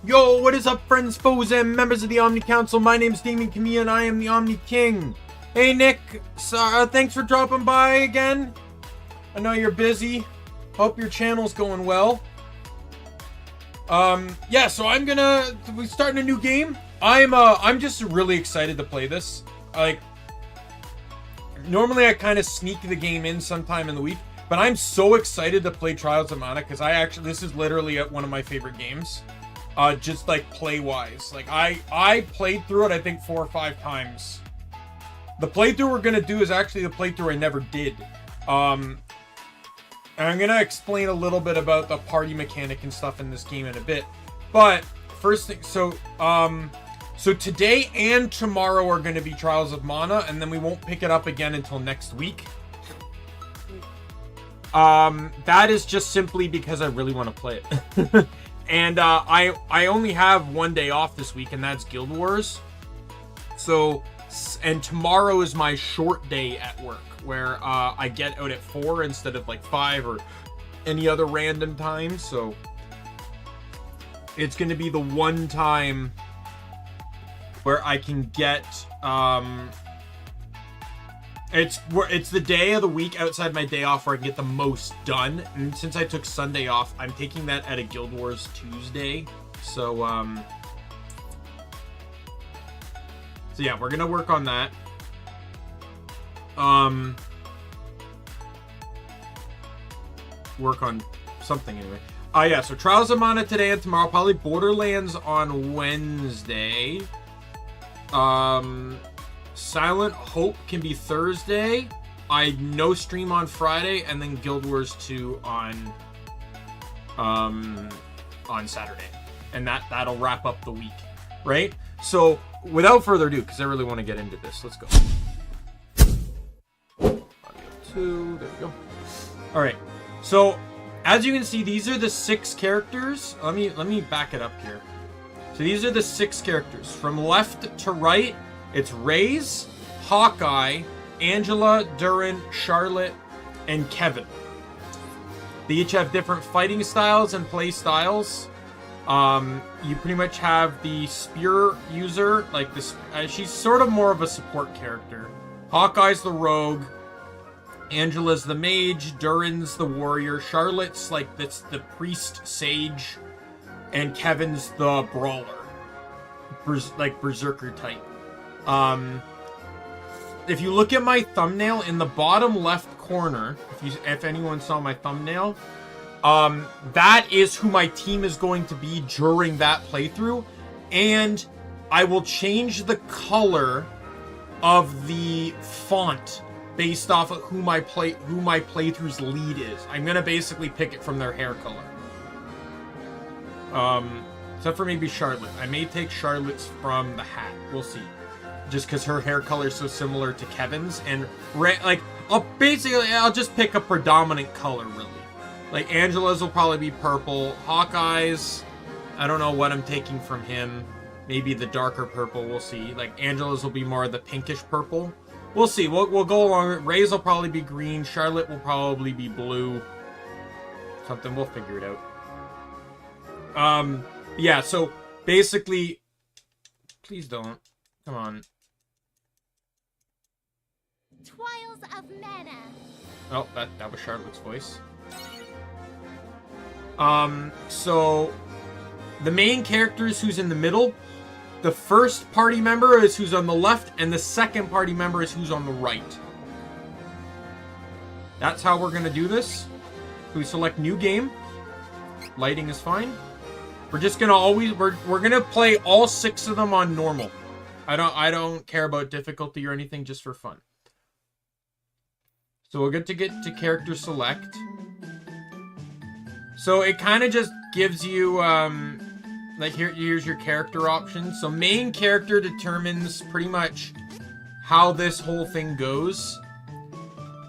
Yo, what is up, friends, foes, and members of the Omni Council? My name is Daimien Kamiya and I am the Omni King. Hey, Nick, thanks for dropping by again. I know you're busy. Hope your channel's going well. Yeah, so we're starting a new game. I'm just really excited to play this. Like, normally I kind of sneak the game in sometime in the week, but I'm so excited to play Trials of Mana because this is literally one of my favorite games. Just like play-wise. Like, I played through it, I think, 4 or 5 times. The playthrough we're gonna do is actually the playthrough I never did. And I'm gonna explain a little bit about the party mechanic and stuff in this game in a bit. But first thing, so today and tomorrow are gonna be Trials of Mana, and then we won't pick it up again until next week. That is just simply because I really want to play it. And I only have one day off this week, and that's Guild Wars. So, and tomorrow is my short day at work, where I get out at 4 instead of like 5 or any other random time. So it's going to be the one time where I can get it's the day of the week outside my day off where I can get the most done. And since I took Sunday off, I'm taking that at a Guild Wars Tuesday. So yeah, we're gonna work on that. Work on something anyway. Yeah, so Trials of Mana today and tomorrow, probably Borderlands on Wednesday. Silent Hope can be Thursday. I no stream on Friday, and then Guild Wars 2 on Saturday, and that'll wrap up the week, right? So without further ado, because I really want to get into this, let's go. Two, there we go. All right. So as you can see, these are the 6 characters. Let me back it up here. So these are the 6 characters from left to right. It's Raze, Hawkeye, Angela, Durin, Charlotte, and Kevin. They each have different fighting styles and play styles. You pretty much have the spear user, like this. She's sort of more of a support character. Hawkeye's the rogue. Angela's the mage. Durin's the warrior. Charlotte's like the priest sage, and Kevin's the brawler, like berserker type. If you look at my thumbnail in the bottom left corner, if anyone saw my thumbnail, that is who my team is going to be during that playthrough, and I will change the color of the font based off of who my playthrough's lead is. I'm gonna basically pick it from their hair color. Except for maybe Charlotte. I may take Charlotte's from the hat. We'll see. Just because her hair color is so similar to Kevin's, and I'll just pick a predominant color, really. Like Angela's will probably be purple. Hawkeye's, I don't know what I'm taking from him. Maybe the darker purple. We'll see. Like Angela's will be more of the pinkish purple. We'll see. We'll go along. Ray's will probably be green. Charlotte will probably be blue. Something. We'll figure it out. Yeah. So basically, please don't. Come on. Trials of Mana. Oh, that was Charlotte's voice. So the main character is who's in the middle. The first party member is who's on the left, and the second party member is who's on the right. That's how we're gonna do this. We select new game. Lighting is fine. We're just gonna we're gonna play all 6 of them on normal. I don't care about difficulty or anything, just for fun. So we'll get to character select. So it kind of just gives you, like here's your character options. So main character determines pretty much how this whole thing goes.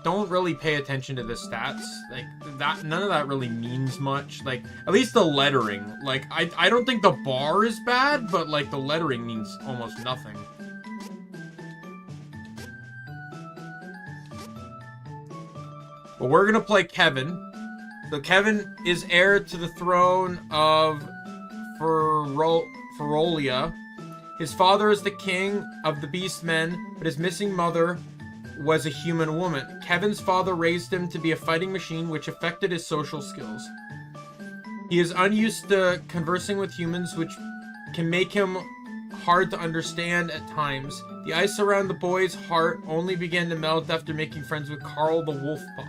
Don't really pay attention to the stats. Like that, none of that really means much. Like at least the lettering. Like I don't think the bar is bad, but like the lettering means almost nothing. But we're gonna play Kevin. So Kevin is heir to the throne of Ferolia. His father is the king of the Beastmen, but his missing mother was a human woman. Kevin's father raised him to be a fighting machine, which affected his social skills. He is unused to conversing with humans, which can make him hard to understand at times. The ice around the boy's heart only began to melt after making friends with Carl the Wolf Pup.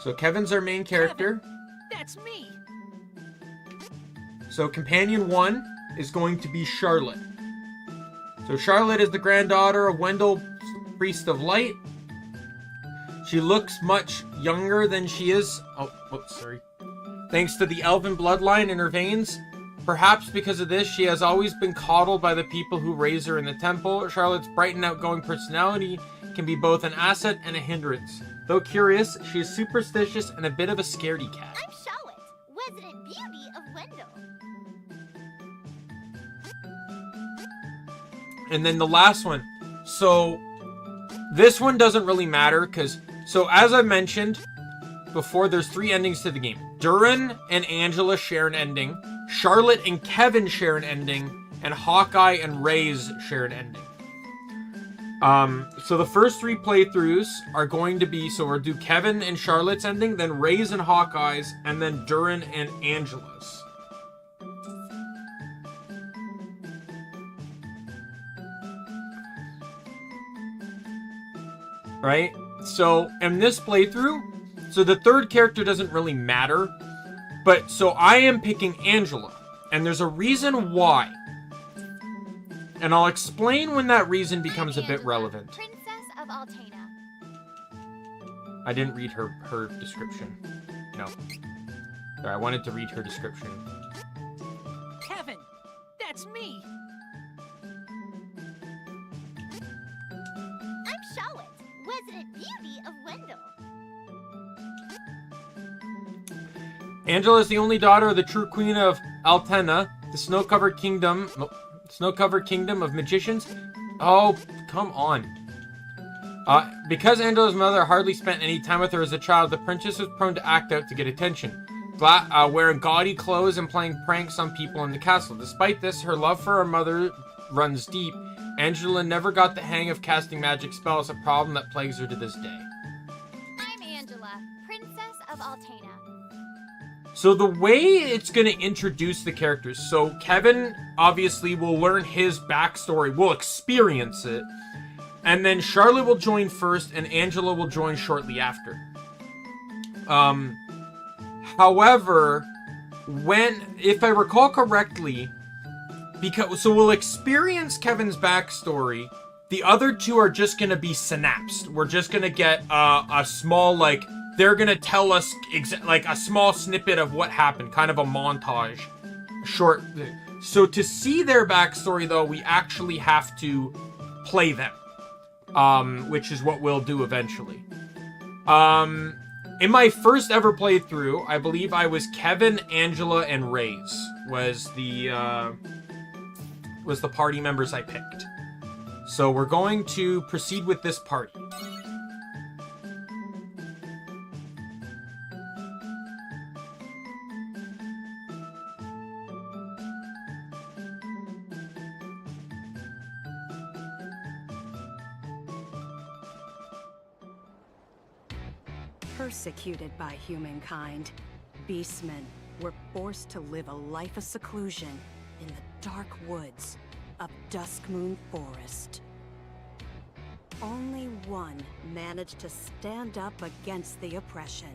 So Kevin's our main character. Kevin, that's me. So companion 1 is going to be Charlotte. So Charlotte is the granddaughter of Wendell, Priest of Light. She looks much younger than she is. Sorry. Thanks to the elven bloodline in her veins. Perhaps because of this, she has always been coddled by the people who raise her in the temple. Charlotte's bright and outgoing personality can be both an asset and a hindrance. Though curious, she is superstitious and a bit of a scaredy cat. I'm Charlotte, resident beauty of Wendell. And then the last one. So this one doesn't really matter because, so as I mentioned before, there's 3 endings to the game. Durin and Angela share an ending. Charlotte and Kevin share an ending. And Hawkeye and Ray's share an ending. So the first 3 playthroughs are going to be, so we'll do Kevin and Charlotte's ending, then Ray's and Hawkeye's, and then Durin and Angela's. Right? So in this playthrough, so the third character doesn't really matter, but so I am picking Angela, and there's a reason why. And I'll explain when that reason becomes a bit relevant. Princess of Altena. I didn't read her description. No. Sorry, I wanted to read her description. Kevin, that's me. I'm Charlotte, resident beauty of Wendell. Angela is the only daughter of the true queen of Altena, the snow-covered kingdom of magicians. Oh, come on. Because Angela's mother hardly spent any time with her as a child, the princess was prone to act out to get attention, wearing gaudy clothes and playing pranks on people in the castle. Despite this, her love for her mother runs deep. Angela never got the hang of casting magic spells, a problem that plagues her to this day. I'm Angela, princess of Altena. So the way it's going to introduce the characters, so Kevin obviously will learn his backstory, will experience it, and then Charlotte will join first and Angela will join shortly after. However, if I recall correctly, so we'll experience Kevin's backstory, the other 2 are just going to be synapsed. We're just going to get a small, like, they're going to tell us like a small snippet of what happened, kind of a montage, short. So to see their backstory, though, we actually have to play them, which is what we'll do eventually. In my first ever playthrough, I believe I was Kevin, Angela, and Ray's was the party members I picked. So we're going to proceed with this party. Persecuted by humankind, beastmen were forced to live a life of seclusion in the dark woods of Duskmoon Forest. Only one managed to stand up against the oppression.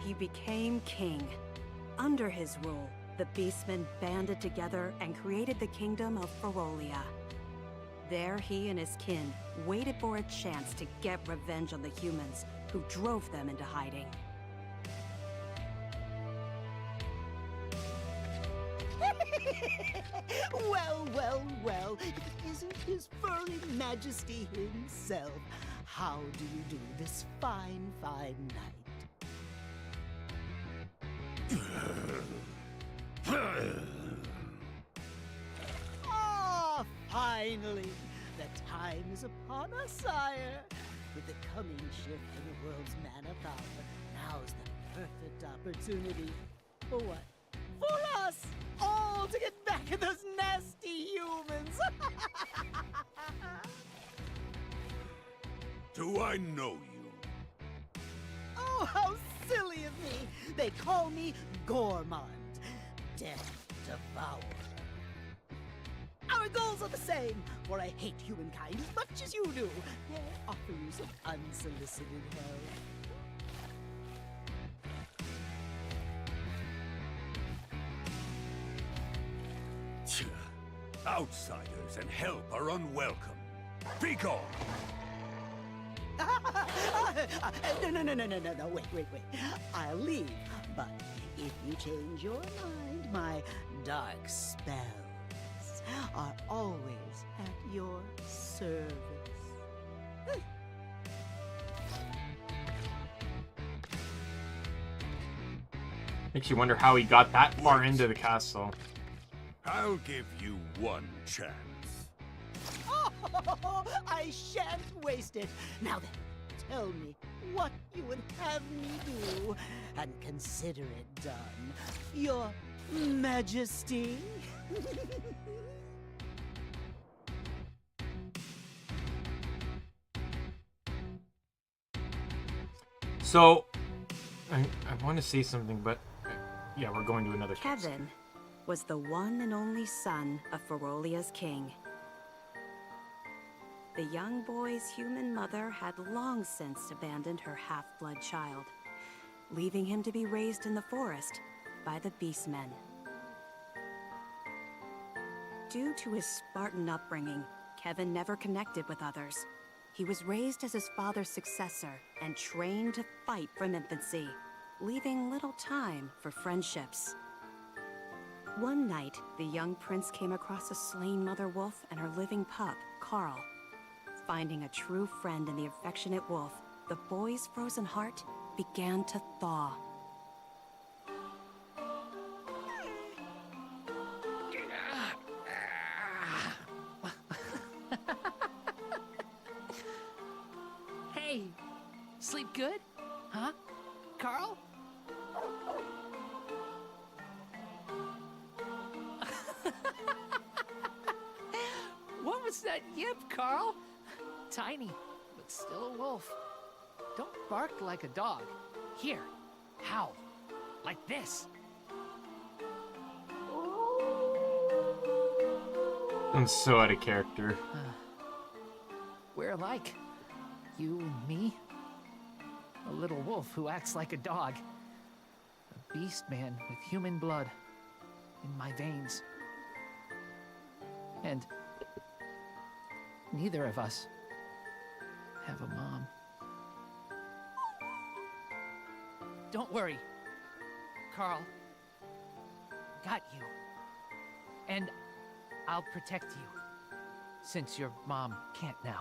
He became king. Under his rule, the beastmen banded together and created the kingdom of Ferolia. There, he and his kin waited for a chance to get revenge on the humans who drove them into hiding. Well, if it isn't His Furry Majesty himself. How do you do this fine night? Finally! The time is upon us, sire. With the coming shift in the world's mana power, now's the perfect opportunity. For what? For us! All to get back at those nasty humans! Do I know you? Oh, how silly of me! They call me Gormond, Death Devourer. Our goals are the same, for I hate humankind as much as you do. May I offer you some unsolicited help? Outsiders and help are unwelcome. Be gone! No, wait. I'll leave, but if you change your mind, my dark spells are always at your service. Makes you wonder how he got that far into the castle. I'll give you one chance. Oh, I shan't waste it. Now then, tell me what you would have me do, and consider it done, Your Majesty. So, I want to say something, but yeah, we're going to another case. Kevin was the one and only son of Ferolia's king. The young boy's human mother had long since abandoned her half-blood child, leaving him to be raised in the forest by the Beastmen. Due to his Spartan upbringing, Kevin never connected with others. He was raised as his father's successor and trained to fight from infancy, leaving little time for friendships. One night, the young prince came across a slain mother wolf and her living pup, Carl. Finding a true friend in the affectionate wolf, the boy's frozen heart began to thaw. Hey, sleep good? Huh? Carl? What was that yip, Carl? Tiny, but still a wolf. Don't bark like a dog. Here, howl. Like this. I'm so out of character. We're alike. You and me. A little wolf who acts like a dog. A beast man with human blood in my veins. And neither of us have a mom. Don't worry, Carl. Got you. And I'll protect you, since your mom can't now.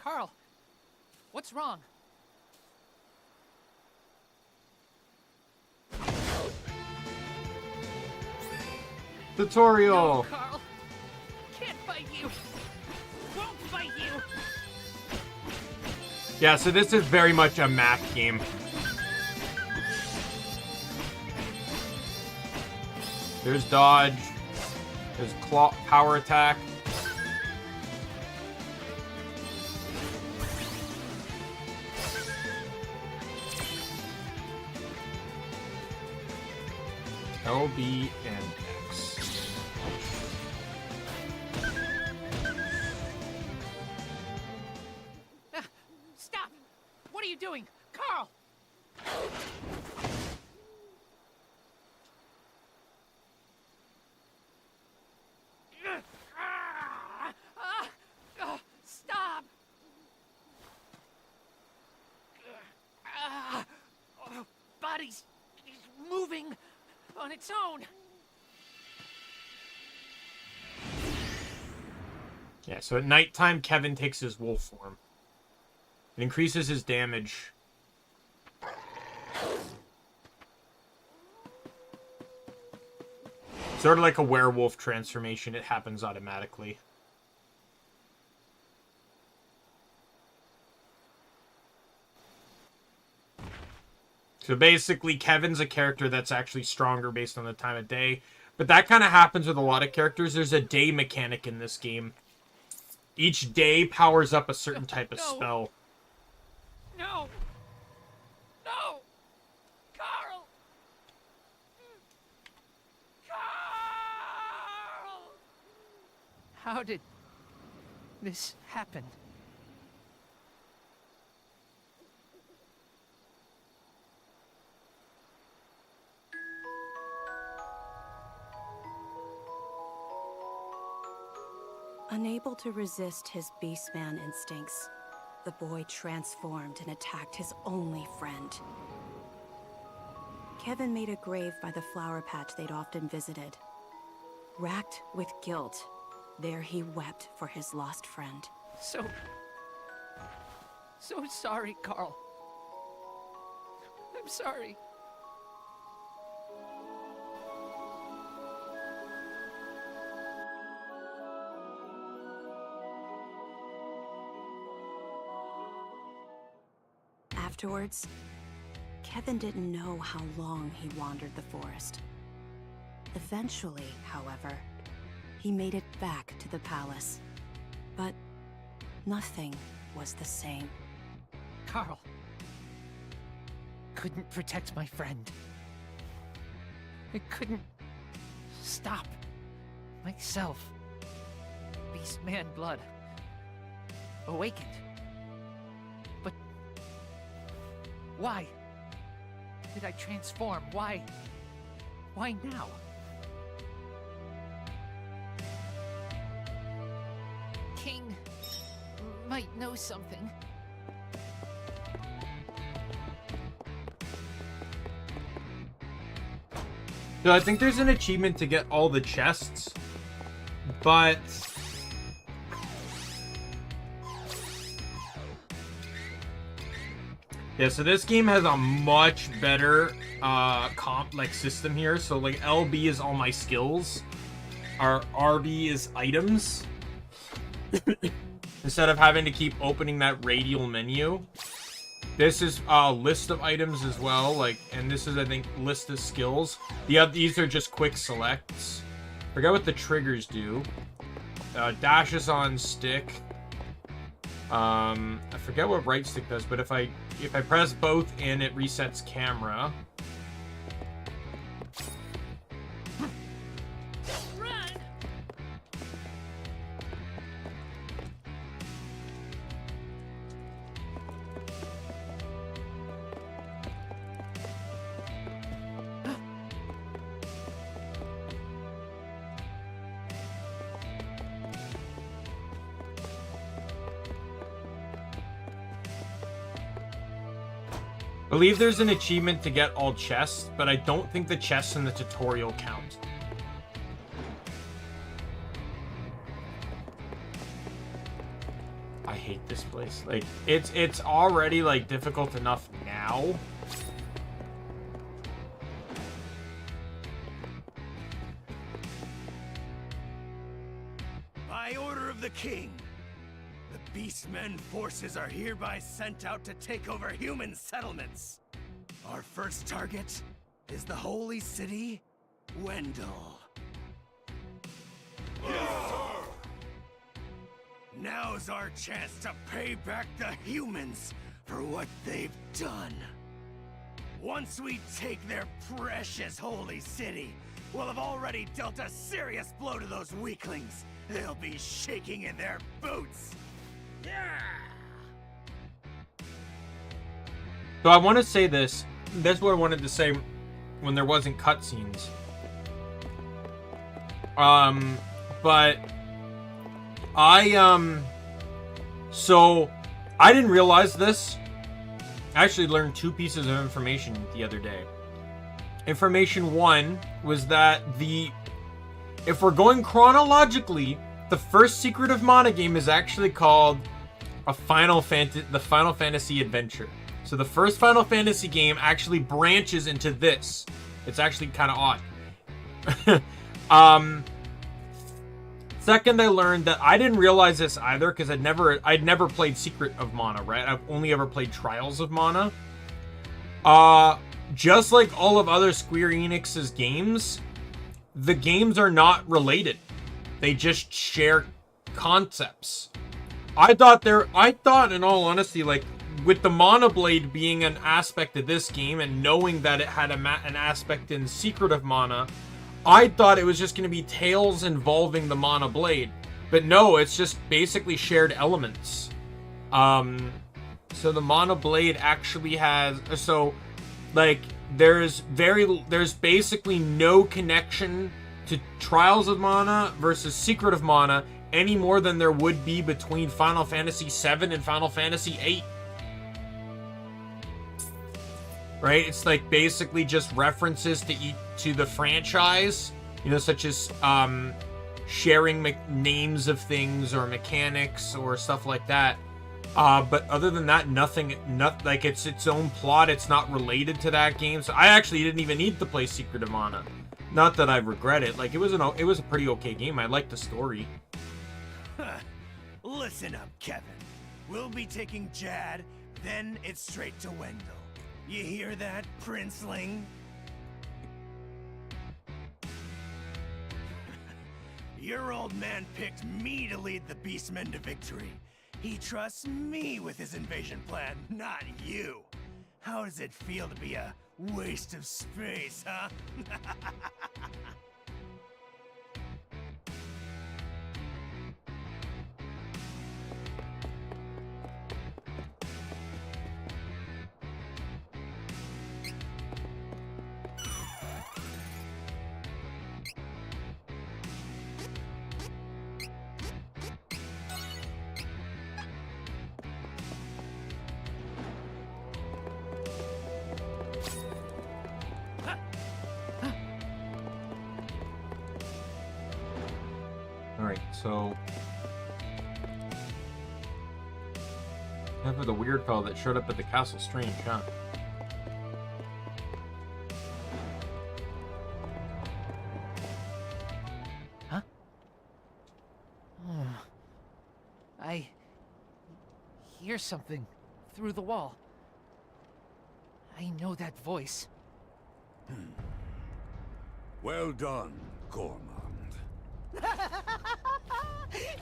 Carl, what's wrong? Tutorial! No, Carl! Can't fight you! Won't fight you! Yeah, so this is very much a math game. There's dodge. There's claw power attack. L, B, and X. Stop! What are you doing? Carl! Stop! Body's moving on its own. Yeah, so at nighttime, Kevin takes his wolf form. It increases his damage. Sort of like a werewolf transformation, it happens automatically. So basically, Kevin's a character that's actually stronger based on the time of day. But that kind of happens with a lot of characters. There's a day mechanic in this game. Each day powers up a certain type of spell. No! No! Carl! Carl! How did this happen? Unable to resist his beastman instincts, the boy transformed and attacked his only friend. Kevin made a grave by the flower patch they'd often visited. Racked with guilt, there he wept for his lost friend. So sorry, Carl. I'm sorry. Afterwards, Kevin didn't know how long he wandered the forest. Eventually, however, he made it back to the palace. But nothing was the same. Carl couldn't protect my friend. I couldn't stop myself. Beastman blood awakened. But why did I transform? Why now? King might know something. So I think there's an achievement to get all the chests, but yeah, so this game has a much better system here. So like LB is all my skills, our RB is items. Instead of having to keep opening that radial menu. This is a list of items as well, and this is, I think, list of skills. These are just quick selects. Forget what the triggers do. Dash is on stick. I forget what right stick does, but if I press both in, it resets camera. I believe there's an achievement to get all chests, but I don't think the chests in the tutorial count. I hate this place. Like, it's already, difficult enough now. By order of the king, the Beastmen forces are hereby sent out to take over human settlements. Our first target is the holy city, Wendell. Now's our chance to pay back the humans for what they've done. Once we take their precious holy city, we'll have already dealt a serious blow to those weaklings. They'll be shaking in their boots. So I want to say this. That's what I wanted to say when there wasn't cutscenes. But so I didn't realize this. I actually learned two pieces of information the other day. Information one was that if we're going chronologically, the first Secret of Mana game is actually called the Final Fantasy Adventure. So the first Final Fantasy game actually branches into this. It's actually kind of odd. Second, I learned that I didn't realize this either because I'd never played Secret of Mana, right? I've only ever played Trials of Mana. Just like all of other Square Enix's games, the games are not related. They just share concepts. I thought in all honesty, like with the Mana Blade being an aspect of this game and knowing that it had an aspect in Secret of Mana, I thought it was just going to be tales involving the Mana Blade. But no, it's just basically shared elements. So the Mana Blade actually has, so like there's basically no connection to Trials of Mana versus Secret of Mana any more than there would be between Final Fantasy VII and Final Fantasy VIII. Right? It's like basically just references to the franchise, you know, such as sharing names of things or mechanics or stuff like that. But other than that, nothing, like it's its own plot. It's not related to that game. So I actually didn't even need to play Secret of Mana. Not that I regret it. Like it was a pretty okay game. I liked the story. Listen up, Kevin. We'll be taking Jad, then it's straight to Wendell. You hear that, Princeling? Your old man picked me to lead the Beastmen to victory. He trusts me with his invasion plan, not you. How does it feel to be a waste of space, huh? So, for the weird fellow that showed up at the castle, strange, huh? Huh? I hear something through the wall. I know that voice. Well done, Gormand.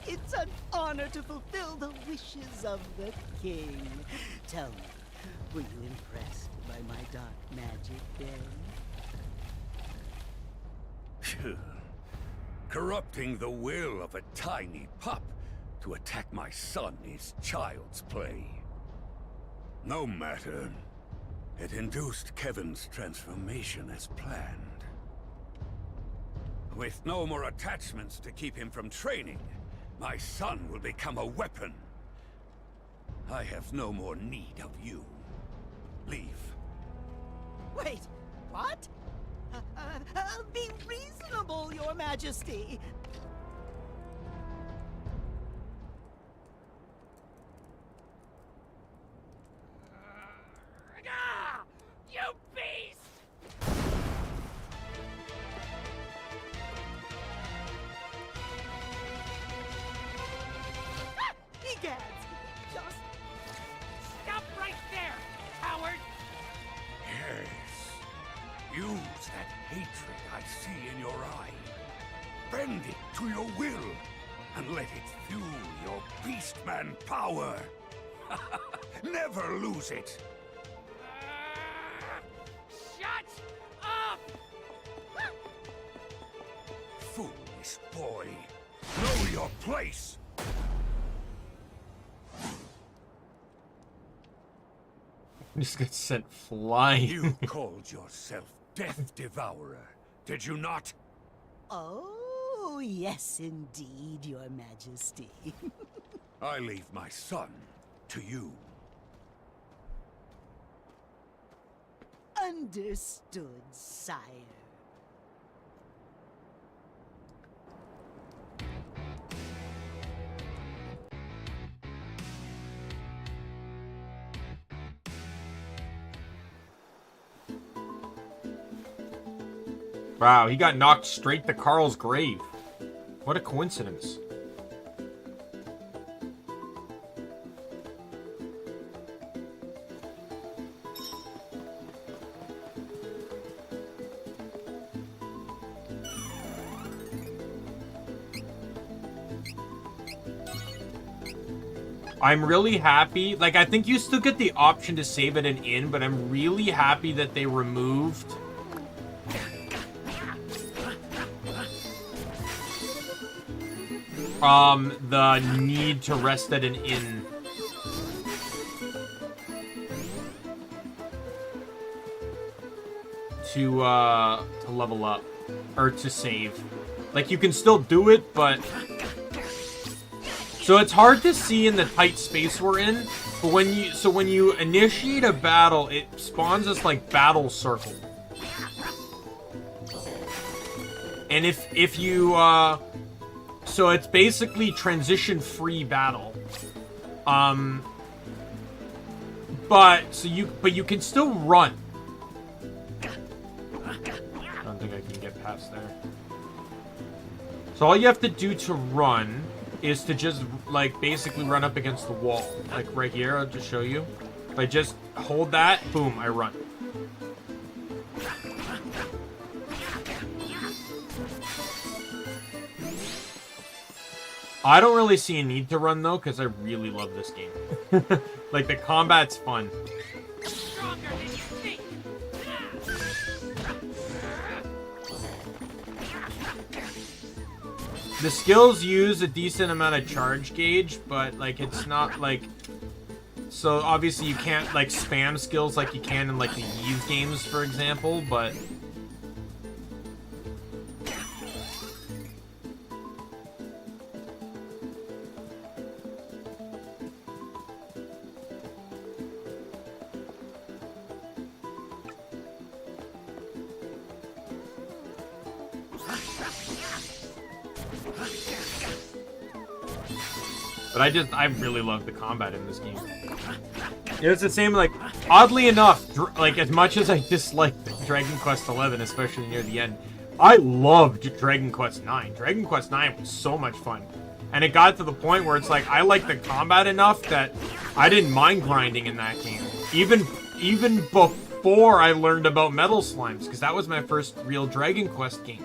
It's an honor to fulfill the wishes of the king. Tell me, were you impressed by my dark magic then? Corrupting the will of a tiny pup to attack my son is child's play. No matter. It induced Kevin's transformation as planned. With no more attachments to keep him from training, my son will become a weapon. I have no more need of you. Leave. Wait, what? Be reasonable, Your Majesty. You beast! Egads! Just Stop right there, coward! Yes. Use that hatred I see in your eye. Bend it to your will, and let it fuel your beastman power. Never lose it. Shut up! Foolish boy. Know your place. Just got sent flying. You called yourself Death Devourer, did you not? Oh, yes, indeed, Your Majesty. I leave my son to you. Understood, sire. Wow, he got knocked straight to Carl's grave. What a coincidence. I'm really happy. Like, I think you still get the option to save at an inn, but I'm really happy that they removed the need to rest at an inn. To level up. Or to save. Like, you can still do it, but... So it's hard to see in the tight space we're in, but when you initiate a battle, it spawns this like battle circle. And if you so it's basically transition free battle. But you can still run. I don't think I can get past there. So all you have to do to run is to just, like, basically run up against the wall. Like, right here, I'll just show you. If I just hold that, boom, I run. I don't really see a need to run, though, because I really love this game. Like, the combat's fun. The skills use a decent amount of charge gauge, but, like, it's not, like... So, obviously, you can't, like, spam skills like you can in, like, the Eve games, for example, but... But I really love the combat in this game. It's the same, like, oddly enough, like, as much as I disliked Dragon Quest XI, especially near the end, I loved Dragon Quest IX. Dragon Quest IX was so much fun. And it got to the point where it's like, I liked the combat enough that I didn't mind grinding in that game. Even before I learned about Metal Slimes, because that was my first real Dragon Quest game.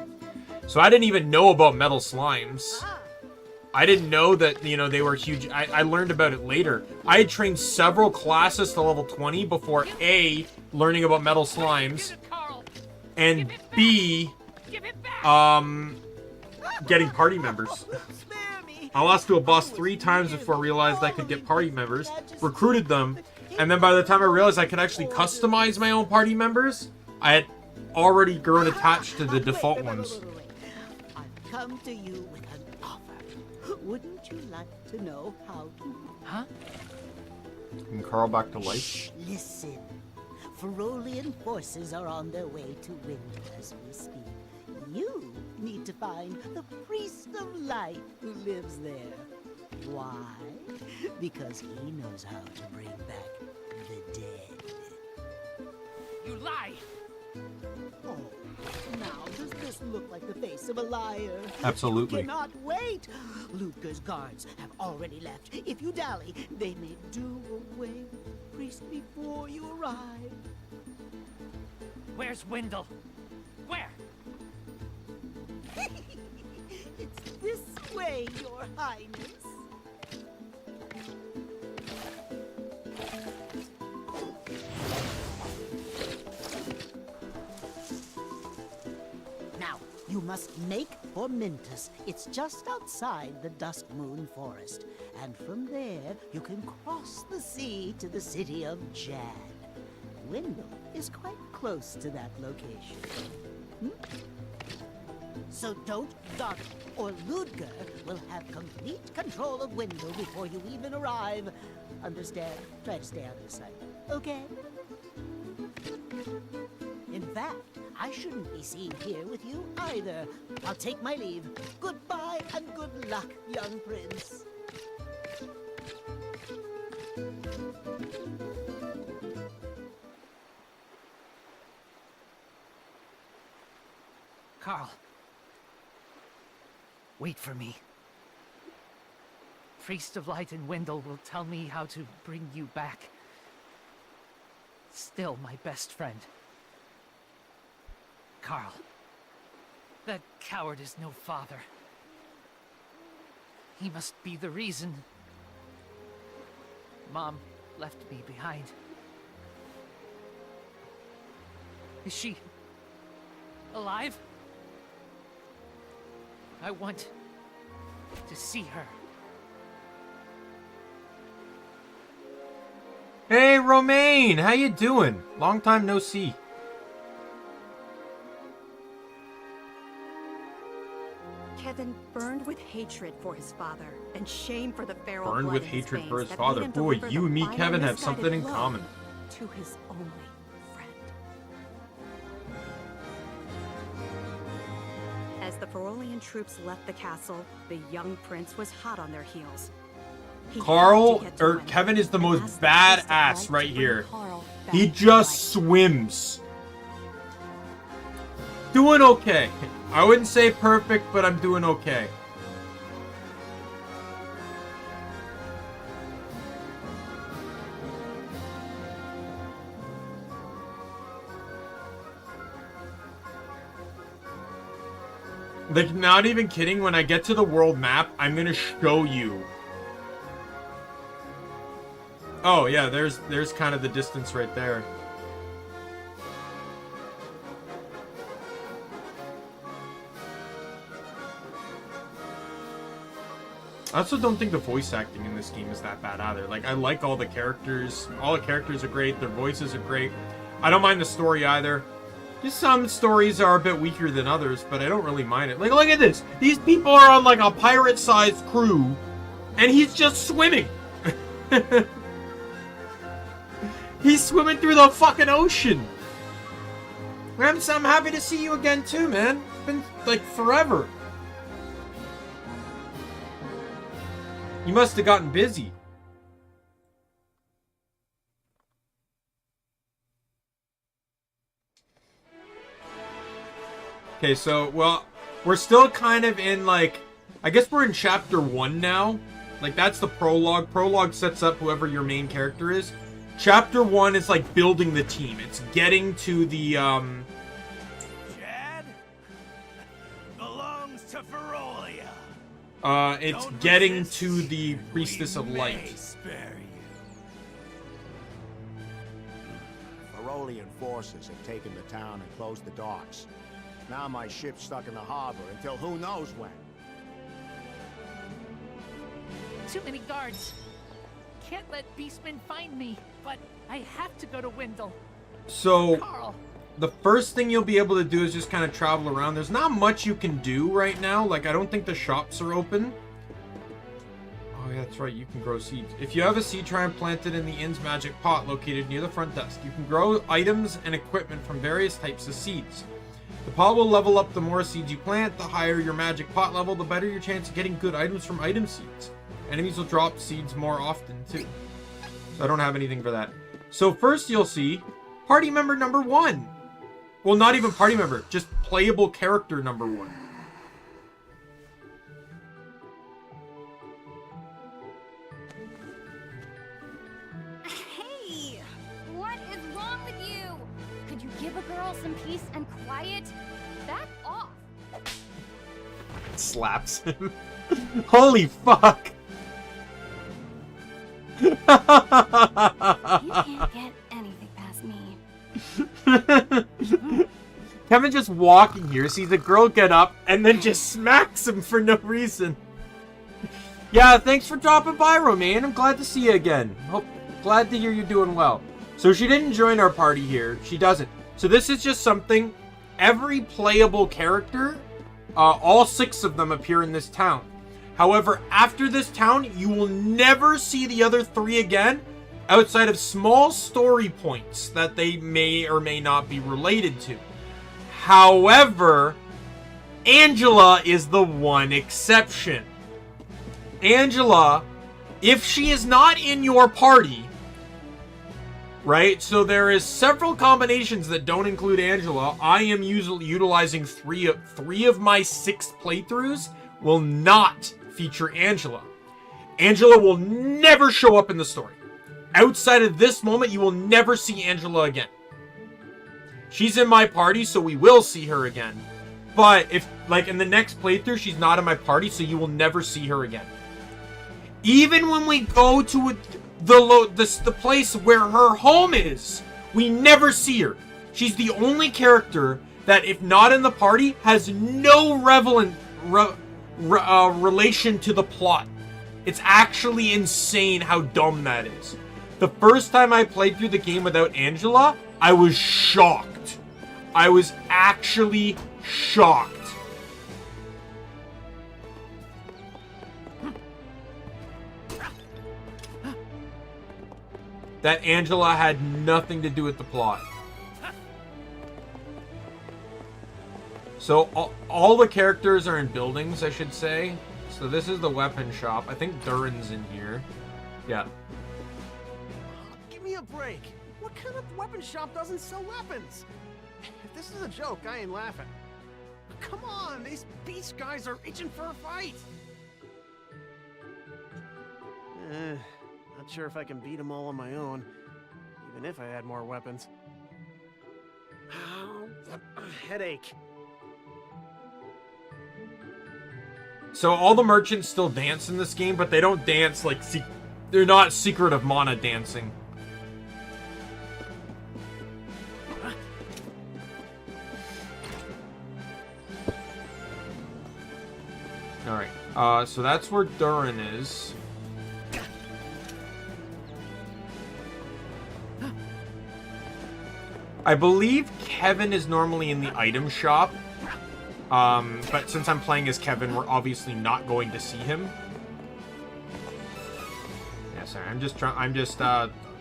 So I didn't even know about Metal Slimes. I didn't know that, you know, they were huge. I learned about it later. I had trained several classes to level 20 before A, learning about Metal Slimes, and B, getting party members. I lost to a boss 3 times before I realized I could get party members, recruited them, and then by the time I realized I could actually customize my own party members, I had already grown attached to the default ones. I've come to you with an offer. Wouldn't you like to know how to... Huh? And Carl back to life. Shh, listen. Ferolian forces are on their way to Winter as we speak. You need to find the Priest of Light who lives there. Why? Because he knows how to bring back the dead. You lie! Oh, now does this look like the face of a liar? Absolutely. You cannot wait! Ludger's guards have already left. If you dally, they may do away with the priest before you arrive. Where's Wendell? Where? It's this way, Your Highness. Now, you must make for Mintus. It's just outside the Dusk Moon Forest. And from there, you can cross the sea to the city of Jad. Wendell is quite close to that location. So don't dawdle, or Ludger will have complete control of Wendell before you even arrive. Understand? Try to stay out of his sight. Okay? In fact, I shouldn't be seen here with you either. I'll take my leave. Goodbye and good luck, young prince. Carl. Wait for me. Priest of Light and Wendell will tell me how to bring you back. Still my best friend. Carl. That coward is no father. He must be the reason Mom left me behind. Is she alive? I want to see her. Hey, Romaine, how you doing? Long time no see. Kevin burned with hatred for his father and shame for the feral Burned blood with in his hatred veins for his that father. made him Boy, deliver you the and me, final Kevin, have misguided something in blow common. to his only friend. As the Ferolian troops left the castle, the young prince was hot on their heels. He had Carl, to get to or Wendell Kevin is the and most ask the Priest of badass Light right to bring here. Carl back He to just life. swims. Doing okay. I wouldn't say perfect, but I'm doing okay. Like, not even kidding, when I get to the world map, I'm gonna show you. Oh, yeah, there's kind of the distance right there. I also don't think the voice acting in this game is that bad either. Like, I like all the characters. All the characters are great. Their voices are great. I don't mind the story either. Just some stories are a bit weaker than others, but I don't really mind it. Like, look at this. These people are on, like, a pirate-sized crew, and he's just swimming. He's swimming through the fucking ocean. I'm happy to see you again, too, man. It's been, like, forever. You must have gotten busy. Okay, so, well, we're still kind of in, like, I guess we're in chapter 1 now. Like, that's the prologue. Prologue sets up whoever your main character is. Chapter 1 is, like, building the team. It's getting to the, Chad? Belongs to Ferolia. It's Don't getting resist, to the and Priestess of we may Light. spare you. Ferolian forces have taken the town and closed the docks. Now my ship's stuck in the harbor until who knows when. Too many guards. Can't let beastmen find me, but I have to go to Wendell. So, Carl. the first thing you'll be able to do is just kind of travel around. There's not much you can do right now. Like, I don't think the shops are open. Oh, yeah, that's right. You can grow seeds. If you have a seed, try and plant it in the inn's magic pot located near the front desk. You can grow items and equipment from various types of seeds. The pot will level up the more seeds you plant. The higher your magic pot level, the better your chance of getting good items from item seeds. Enemies will drop seeds more often, too. So I don't have anything for that. So first you'll see party member number 1. Well, not even party member, just playable character number 1. Hey! What is wrong with you? Could you give a girl some peace and quiet? Back off! Slaps him. Holy fuck! You can't get anything past me. Kevin just walking here, sees a girl get up, and then just smacks him for no reason. Yeah, thanks for dropping by, Romaine. I'm glad to see you again. Glad to hear you're doing well. So she didn't join our party here. She doesn't. So this is just something, every playable character, all 6 of them appear in this town. However, after this town, you will never see the other 3 again, outside of small story points that they may or may not be related to. However, Angela is the one exception. Angela, if she is not in your party, right? So there is several combinations that don't include Angela. I am usually utilizing three of my 6 playthroughs will not feature Angela. Angela will never show up in the story. Outside of this moment, you will never see Angela again. She's in my party, so we will see her again. But if, like, in the next playthrough, she's not in my party, so you will never see her again. Even when we go to the place where her home is, we never see her. She's the only character that, if not in the party, has no relation to the plot. It's actually insane how dumb that is. The first time I played through the game without Angela, I was shocked. I was actually shocked. That Angela had nothing to do with the plot. So all the characters are in buildings, I should say. So this is the weapon shop. I think Durin's in here. Yeah. Give me a break. What kind of weapon shop doesn't sell weapons? If this is a joke, I ain't laughing. Come on, these beast guys are itching for a fight. Not sure if I can beat them all on my own, even if I had more weapons. Headache. So all the merchants still dance in this game, but they don't dance like they're not Secret of Mana dancing. Alright, so that's where Durin is. I believe Kevin is normally in the item shop. But since I'm playing as Kevin, we're obviously not going to see him. Yeah, sorry, I'm just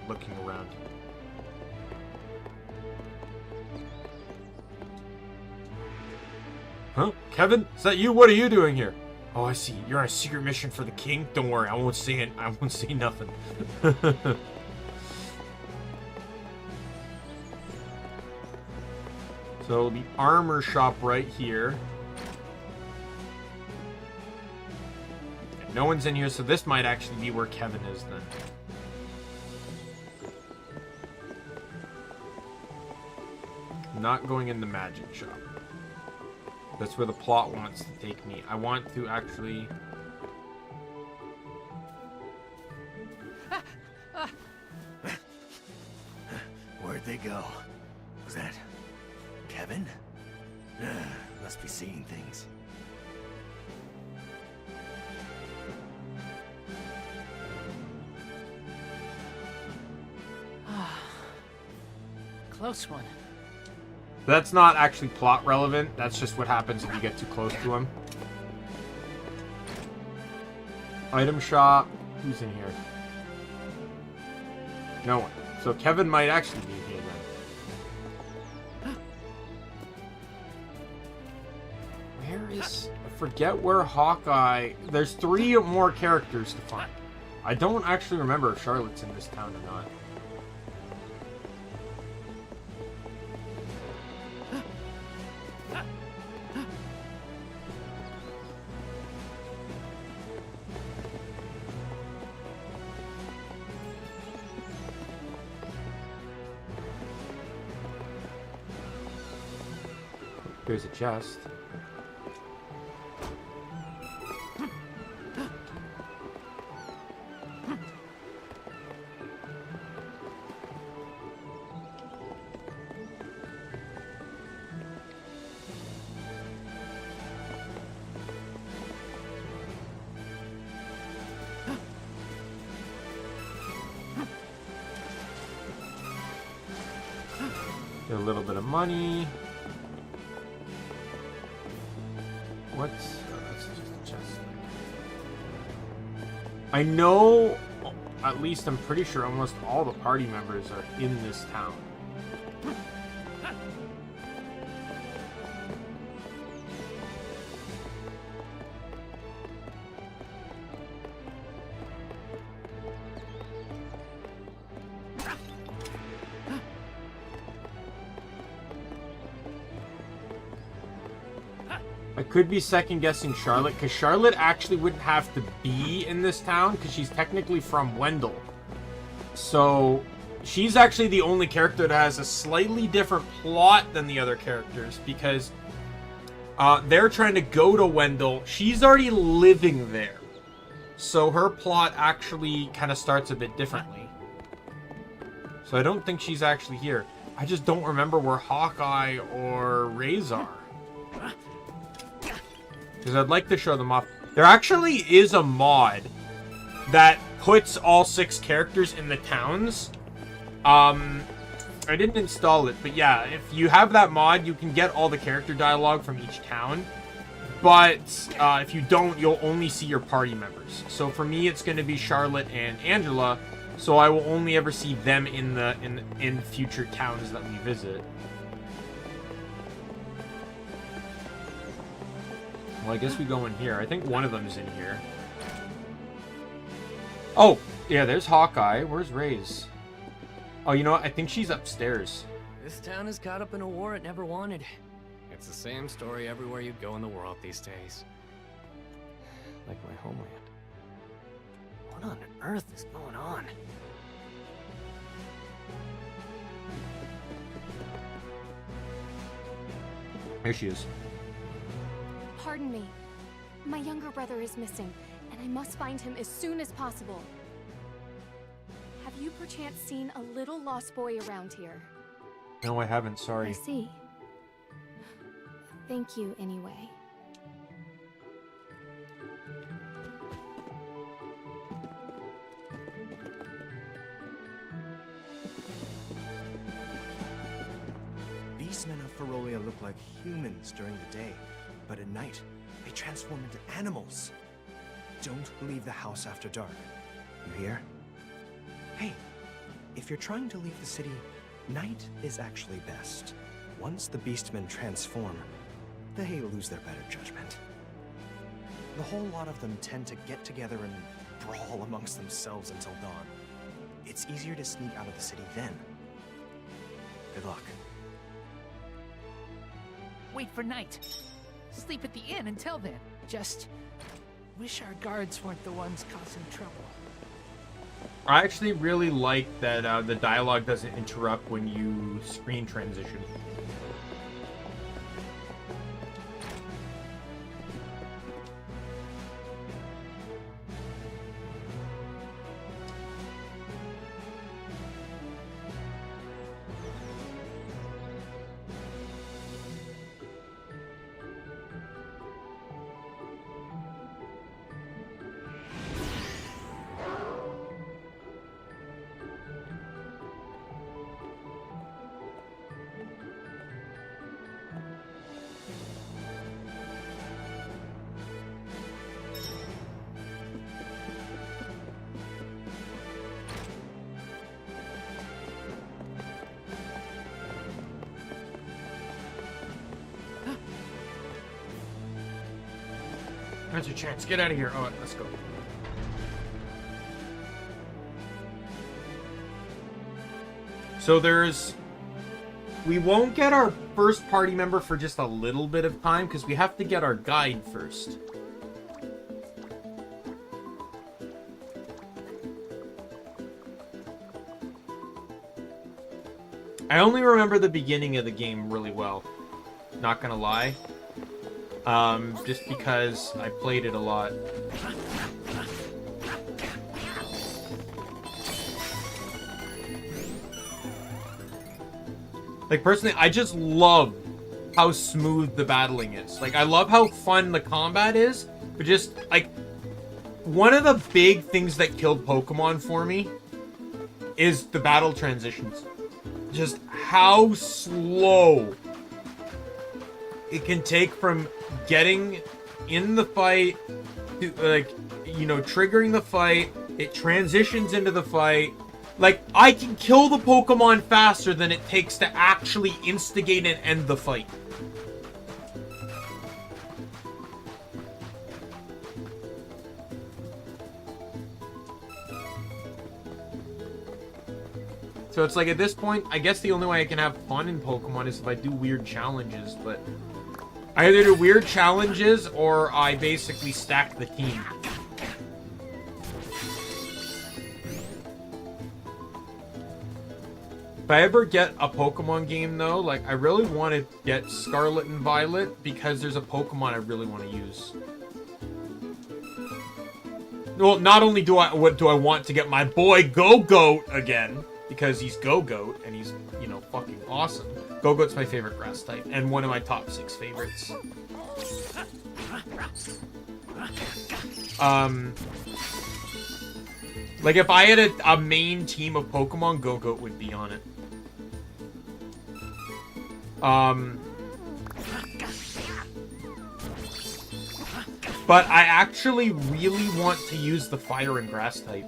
looking around. Huh? Kevin? Is that you? What are you doing here? Oh, I see. You're on a secret mission for the king? Don't worry, I won't say it. I won't say nothing. So the armor shop right here. No one's in here, so this might actually be where Kevin is then. Not going in the magic shop. That's where the plot wants to take me. I want to actually... Where'd they go? Was that Kevin? Must be seeing things. Close one. That's not actually plot relevant. That's just what happens if you get too close to him. Item shop. Who's in here? No one. So Kevin might actually be here then. Where is... I forget where Hawkeye... There's 3 more characters to find. I don't actually remember if Charlotte's in this town or not. There's a chest. Get a little bit of money. What's... Oh, that's just a chest. I know, at least I'm pretty sure almost all the party members are in this town. I could be second-guessing Charlotte, because Charlotte actually wouldn't have to be in this town, because she's technically from Wendell. So, she's actually the only character that has a slightly different plot than the other characters, because they're trying to go to Wendell. She's already living there. So her plot actually kind of starts a bit differently. So I don't think she's actually here. I just don't remember where Hawkeye or Raze are. Because I'd like to show them off. There actually is a mod that puts all 6 characters in the towns. I didn't install it, but yeah, if you have that mod, you can get all the character dialogue from each town. But if you don't, you'll only see your party members. So for me, it's going to be Charlotte and Angela. So I will only ever see them in future towns that we visit. Well, I guess we go in here. I think one of them is in here. Oh, yeah, there's Hawkeye. Where's Raze? Oh, you know what? I think she's upstairs. This town is caught up in a war it never wanted. It's the same story everywhere you go in the world these days. Like my homeland. What on earth is going on? Here she is. Pardon me. My younger brother is missing, and I must find him as soon as possible. Have you perchance seen a little lost boy around here? No, I haven't. Sorry. I see. Thank you anyway. Beastmen of Ferolia look like humans during the day, but at night, they transform into animals. Don't leave the house after dark. You hear? Hey, if you're trying to leave the city, night is actually best. Once the beastmen transform, they lose their better judgment. The whole lot of them tend to get together and brawl amongst themselves until dawn. It's easier to sneak out of the city then. Good luck. Wait for night. Sleep at the inn until then. Just wish our guards weren't the ones causing trouble. I actually really like that the dialogue doesn't interrupt when you screen transition. That's your chance. Get out of here. All right, let's go. So we won't get our first party member for just a little bit of time because we have to get our guide first. I only remember the beginning of the game really well. Not gonna lie. Just because I played it a lot. Like, personally, I just love how smooth the battling is. Like, I love how fun the combat is, but just, like, one of the big things that killed Pokemon for me is the battle transitions. Just how slow it can take from getting in the fight to, like, you know, triggering the fight, it transitions into the fight. Like, I can kill the Pokemon faster than it takes to actually instigate and end the fight. So it's like, at this point, I guess the only way I can have fun in Pokemon is if I do weird challenges, but I either do weird challenges or I basically stack the team. If I ever get a Pokemon game, though, like, I really want to get Scarlet and Violet because there's a Pokemon I really want to use. Well, not only do I want to get my boy Go-Goat again, because he's Go-Goat and he's, you know, fucking awesome. Go-Goat's my favorite grass type and one of my top 6 favorites. Like, if I had a main team of Pokemon, Go-Goat would be on it. But I actually really want to use the fire and grass type.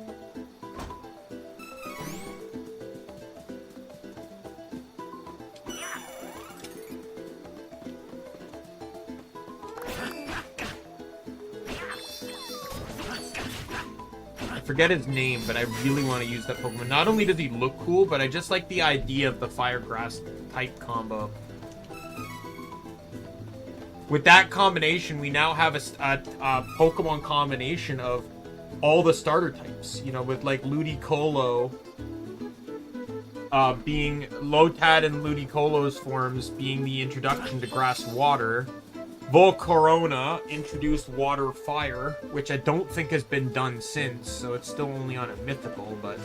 I forget his name, but I really want to use that Pokemon. Not only does he look cool, but I just like the idea of the fire grass type combo. With that combination, we now have a Pokemon combination of all the starter types. You know, with like Ludicolo being Lotad and Ludicolo's forms being the introduction to grass water. Volcarona introduced water fire, which I don't think has been done since, so it's still only on a mythical, but...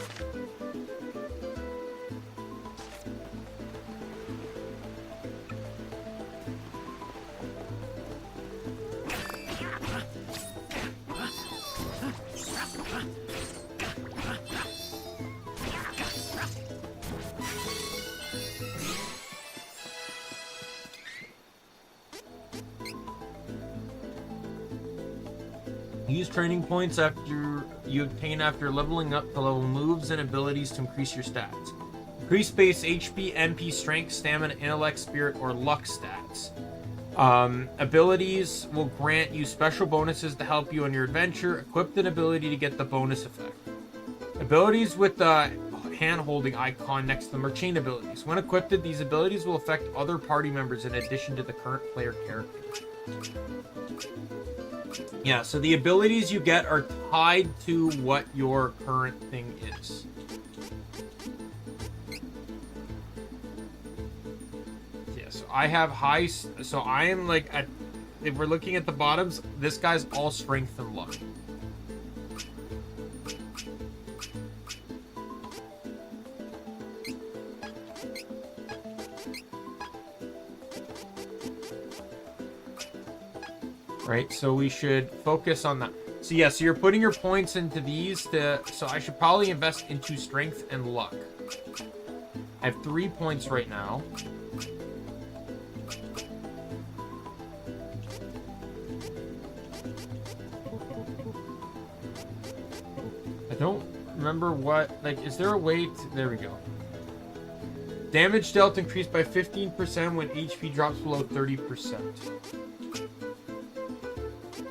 Use training points after you obtain after leveling up to level moves and abilities to increase your stats. Increase base HP, MP, strength, stamina, intellect, spirit, or luck stats. Abilities will grant you special bonuses to help you on your adventure. Equip an ability to get the bonus effect. Abilities with the hand-holding icon next to them are chain abilities. When equipped, these abilities will affect other party members in addition to the current player character. Yeah, so the abilities you get are tied to what your current thing is. Yeah, so I have high... So I am like... if we're looking at the bottoms, this guy's all strength and luck. Right, so we should focus on that. So yeah, so you're putting your points into these to... So I should probably invest into strength and luck. I have 3 points right now. I don't remember what... Like, is there a way to... There we go. Damage dealt increased by 15% when HP drops below 30%.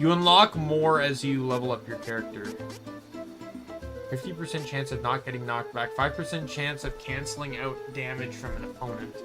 You unlock more as you level up your character. 50% chance of not getting knocked back. 5% chance of canceling out damage from an opponent.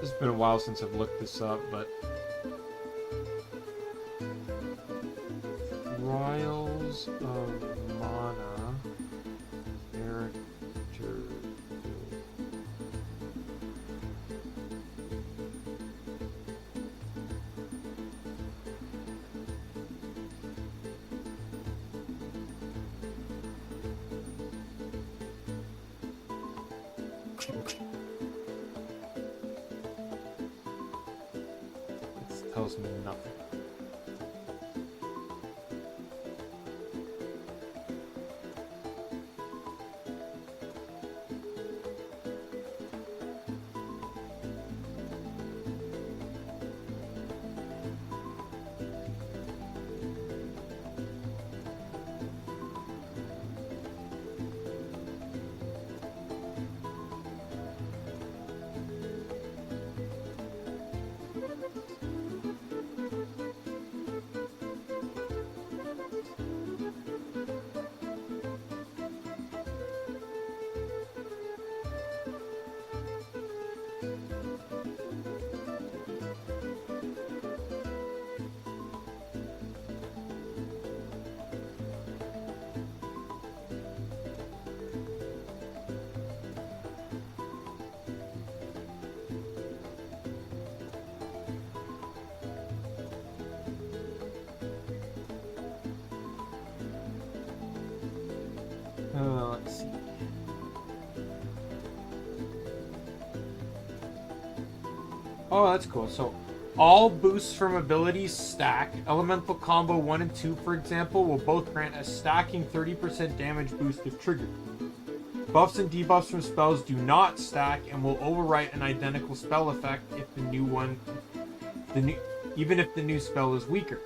It's been a while since I've looked this up, but... Trials of Mana... Character... tells me nothing. Let's see. Oh, that's cool. So, all boosts from abilities stack. Elemental combo 1 and 2, for example, will both grant a stacking 30% damage boost if triggered. Buffs and debuffs from spells do not stack and will overwrite an identical spell effect if even if the new spell is weaker.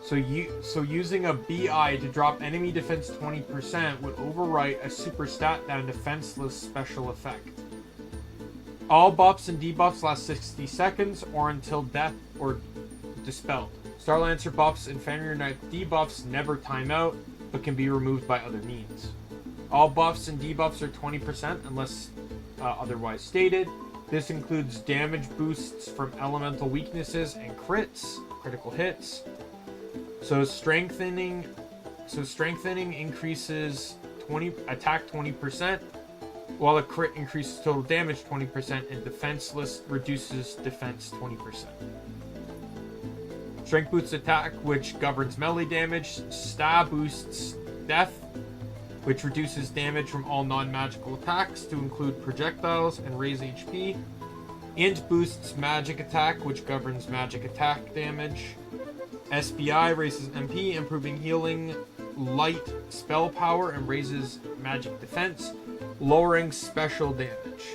So using a BI to drop enemy defense 20% would overwrite a super stat down defenseless special effect. All buffs and debuffs last 60 seconds or until death or dispelled. Starlancer buffs and Fenrir Knight debuffs never time out, but can be removed by other means. All buffs and debuffs are 20% unless otherwise stated. This includes damage boosts from elemental weaknesses and critical hits. So strengthening increases attack 20%, while a crit increases total damage 20%, and defenseless reduces defense 20%. Strength boosts attack, which governs melee damage. Stab boosts death, which reduces damage from all non-magical attacks to include projectiles and raise HP. Int boosts magic attack, which governs magic attack damage. SBI raises MP, improving healing, light spell power, and raises magic defense, lowering special damage.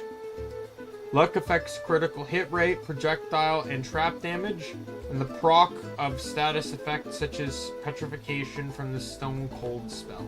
Luck affects critical hit rate, projectile, and trap damage, and the proc of status effects such as petrification from the Stone Cold spell.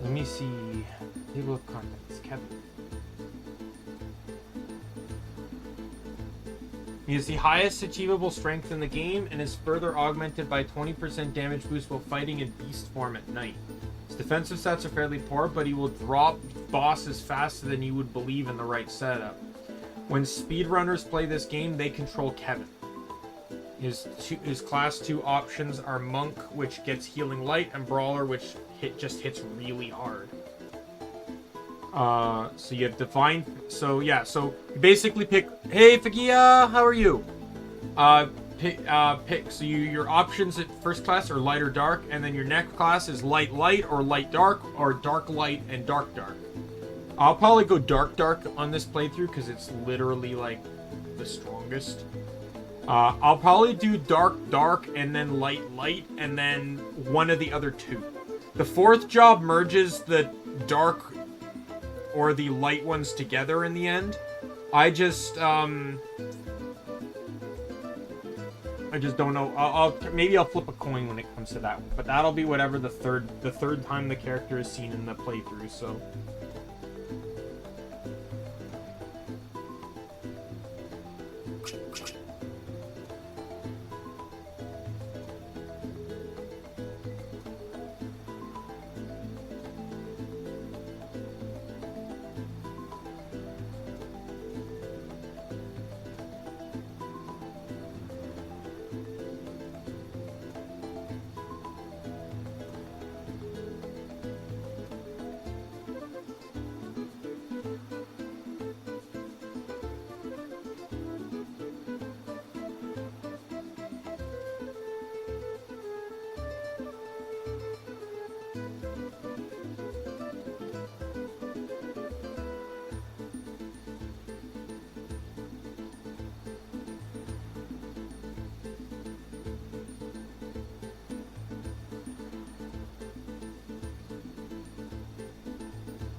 Let me see. Table of contents. Kevin. He is the highest achievable strength in the game and is further augmented by 20% damage boost while fighting in beast form at night. His defensive stats are fairly poor, but he will drop bosses faster than you would believe in the right setup. When speedrunners play this game, they control Kevin. His class 2 options are Monk, which gets healing light, and Brawler, which just hits really hard. So you have Divine. So yeah, so you basically pick. Hey, Fagia, how are you? Pick. So your options at first class are light or dark, and then your next class is light or light dark or dark light and dark. I'll probably go dark on this playthrough because it's literally like the strongest. I'll probably do dark and then light and then one of the other two. The fourth job merges the dark or the light ones together in the end. I just don't know. Maybe I'll flip a coin when it comes to that one, but that'll be whatever the third time the character is seen in the playthrough. So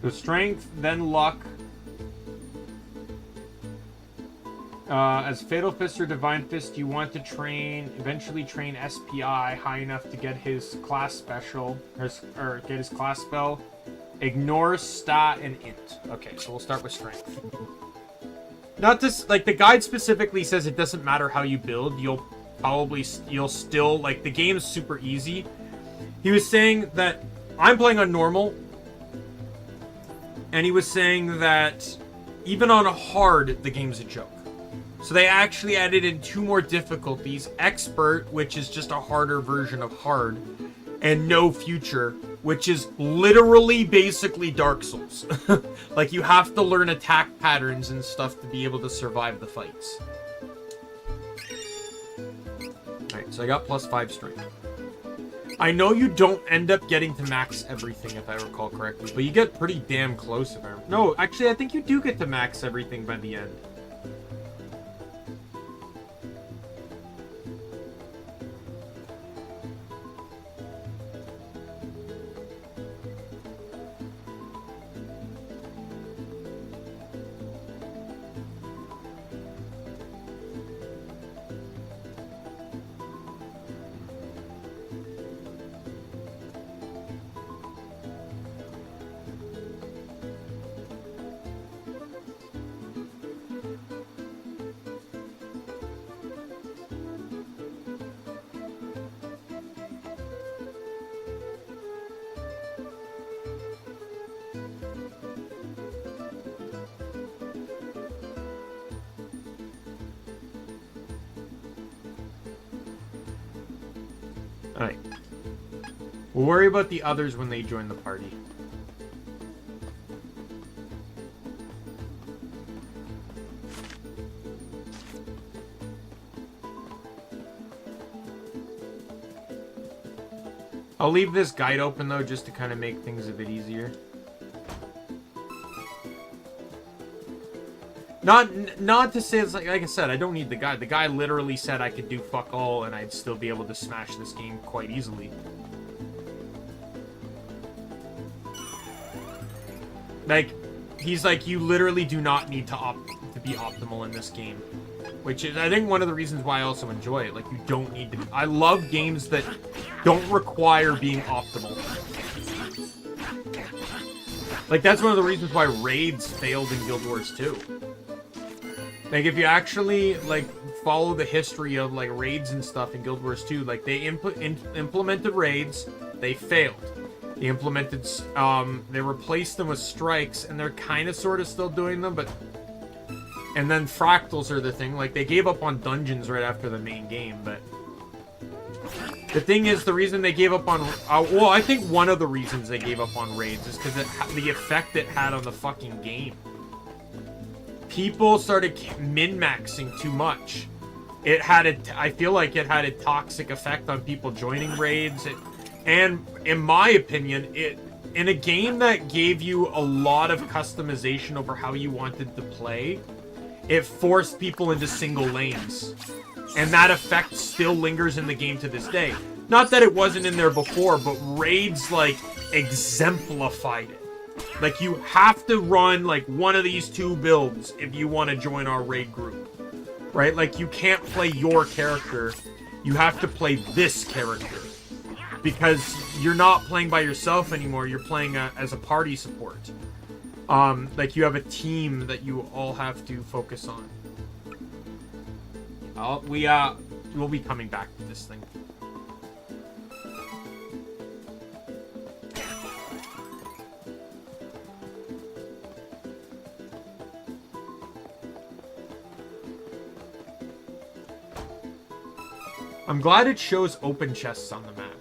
So strength, then luck. As Fatal Fist or Divine Fist, you want to eventually train SPI high enough to get his class special, or get his class spell. Ignore, stat, and int. Okay, so we'll start with strength. Not this, like, the guide specifically says it doesn't matter how you build, you'll still, like, the game's super easy. He was saying that, I'm playing on normal, and he was saying that even on a hard, the game's a joke. So they actually added in 2 more difficulties. Expert, which is just a harder version of hard. And No Future, which is literally basically Dark Souls. Like, you have to learn attack patterns and stuff to be able to survive the fights. Alright, so I got +5 strength. I know you don't end up getting to max everything, if I recall correctly, but you get pretty damn close if I... No, actually, I think you do get to max everything by the end. Alright. We'll worry about the others when they join the party. I'll leave this guide open though, just to kind of make things a bit easier. Not to say it's like I said, I don't need the guide. The guy literally said I could do fuck all and I'd still be able to smash this game quite easily. Like, he's like, you literally do not need to be optimal in this game. Which is, I think, one of the reasons why I also enjoy it. Like, you don't need to... I love games that don't require being optimal. Like, that's one of the reasons why raids failed in Guild Wars 2. Like, if you actually, like, follow the history of, like, raids and stuff in Guild Wars 2, like, they implemented raids, they failed. They implemented, they replaced them with strikes, and they're kind of sort of still doing them, but... And then fractals are the thing. Like, they gave up on dungeons right after the main game, but... The thing is, the reason they gave up on... well, I think one of the reasons they gave up on raids is because the effect it had on the fucking game. People started min-maxing too much. It had I feel like it had a toxic effect on people joining raids. And in my opinion, in a game that gave you a lot of customization over how you wanted to play, it forced people into single lanes. And that effect still lingers in the game to this day. Not that it wasn't in there before, but raids, like, exemplified it. Like, you have to run, like, one of these 2 builds if you want to join our raid group. Right? Like, you can't play your character. You have to play this character. Because you're not playing by yourself anymore. You're playing as a party support. Like, you have a team that you all have to focus on. We'll be coming back to this thing. I'm glad it shows open chests on the map.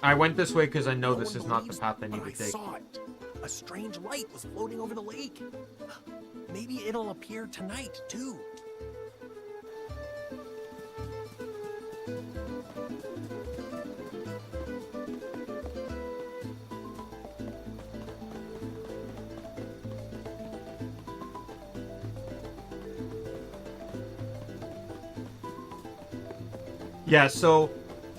I went this way because I know this is not the path I need to take. I saw it. A strange light was floating over the lake. Maybe it'll appear tonight, too. Yeah, so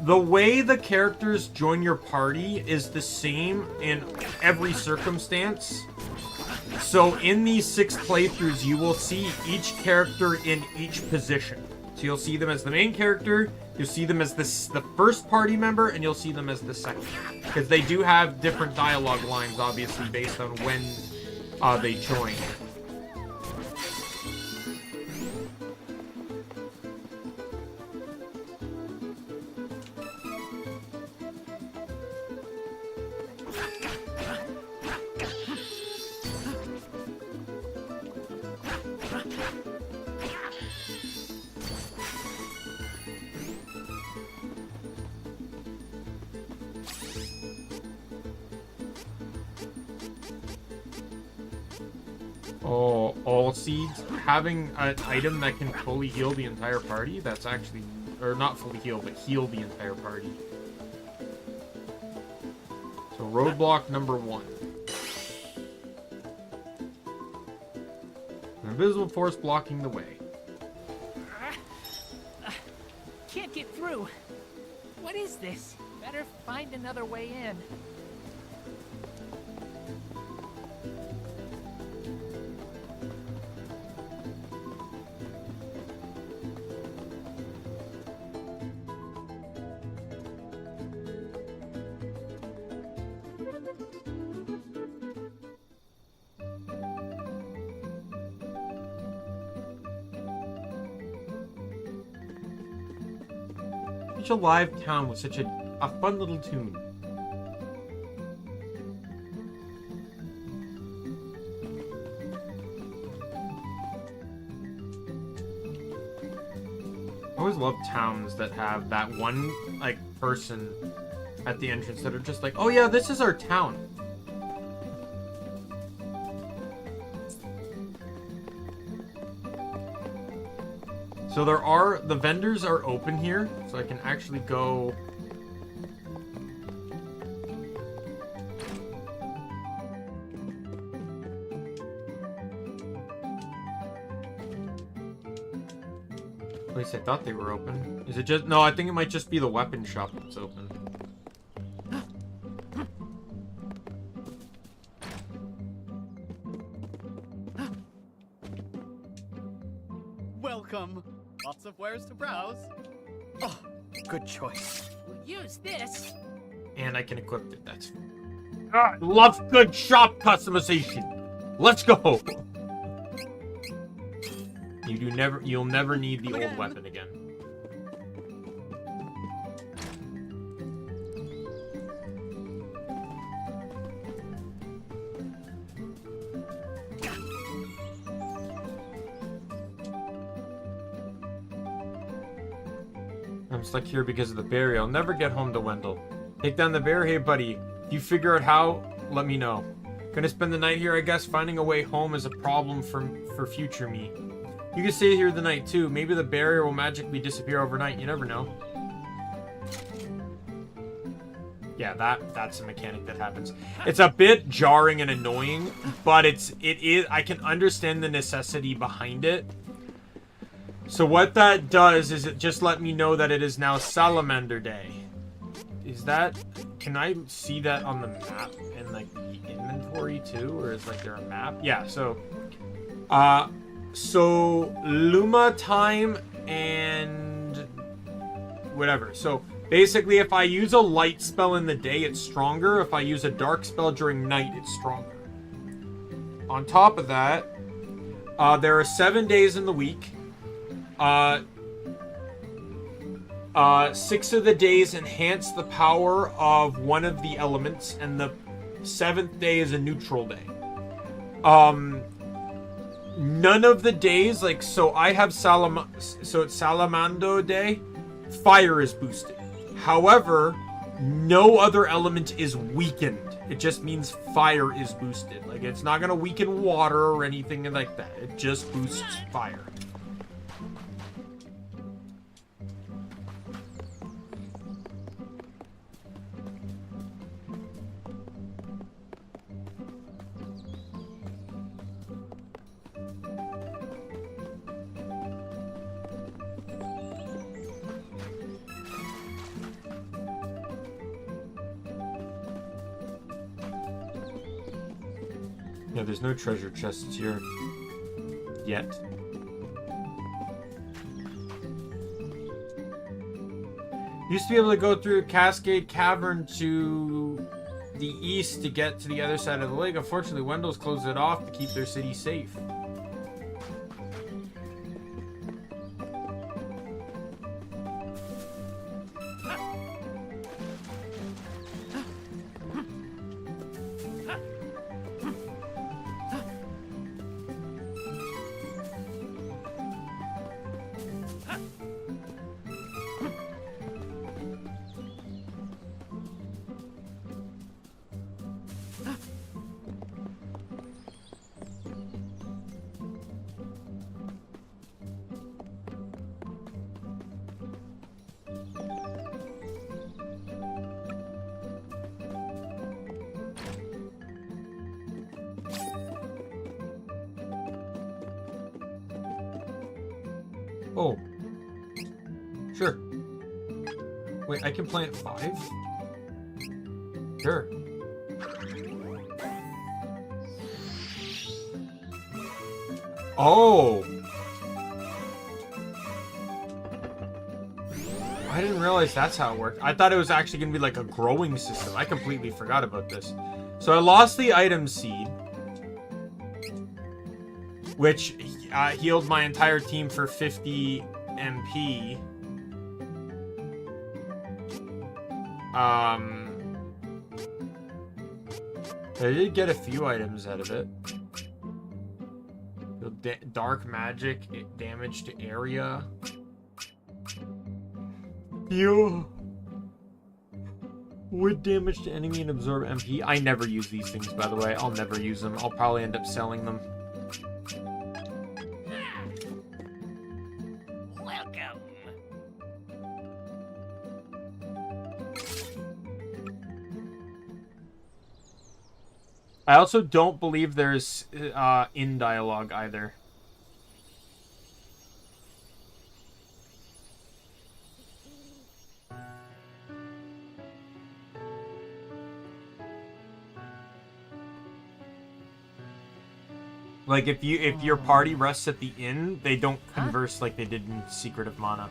the way the characters join your party is the same in every circumstance. So in these 6 playthroughs, you will see each character in each position. So you'll see them as the main character, you'll see them as the first party member, and you'll see them as the second. Because they do have different dialogue lines, obviously, based on when they join. Oh, all seeds. Having an item that can fully heal the entire party, that's actually... Or not fully heal, but heal the entire party. So roadblock number 1. An invisible force blocking the way. Can't get through. What is this? Better find another way in. Such a live town with such a fun little tune. I always love towns that have that one, like, person at the entrance that are just like, oh yeah, this is our town. So the vendors are open here, so I can actually go... At least I thought they were open. Is it just... No, I think it might just be the weapon shop that's open. Welcome. Lots of wares to browse. Oh, good choice. We'll use this. And I can equip it, that's... Ah, love good shop customization! Let's go! You'll never need the old weapon again. I'm stuck here because of the barrier. I'll never get home to Wendell. Take down the barrier, hey buddy. If you figure out how, let me know. Gonna spend the night here, I guess. Finding a way home is a problem for future me. You can stay here the night too. Maybe the barrier will magically disappear overnight. You never know. Yeah, that's a mechanic that happens. It's a bit jarring and annoying, but it is. I can understand the necessity behind it. So what that does is it just let me know that it is now Salamander Day. Is that... Can I see that on the map in, like, the inventory, too? Or is, like, there a map? Yeah, so... So, Luma time and... whatever. So, basically, if I use a light spell in the day, it's stronger. If I use a dark spell during night, it's stronger. On top of that, there are 7 days in the week. 6 of the days enhance the power of one of the elements, and the 7th day is a neutral day. None of the days, like, so I have so it's Salamando Day, fire is boosted. However, no other element is weakened. It just means fire is boosted. Like, it's not gonna weaken water or anything like that. It just boosts fire. Yeah, there's no treasure chests here. Yet. Used to be able to go through Cascade Cavern to the east to get to the other side of the lake. Unfortunately, Wendell's closed it off to keep their city safe. Oh. Sure. Wait, I can plant 5? Sure. Oh! I didn't realize that's how it worked. I thought it was actually going to be like a growing system. I completely forgot about this. So I lost the item seed, which healed my entire team for 50 MP. I did get a few items out of it. Dark magic, damage to area. Heal. Would damage to enemy and absorb MP. I never use these things, by the way. I'll never use them. I'll probably end up selling them. Welcome. I also don't believe there's in dialogue either. Like if your party rests at the inn, they don't converse like they did in Secret of Mana.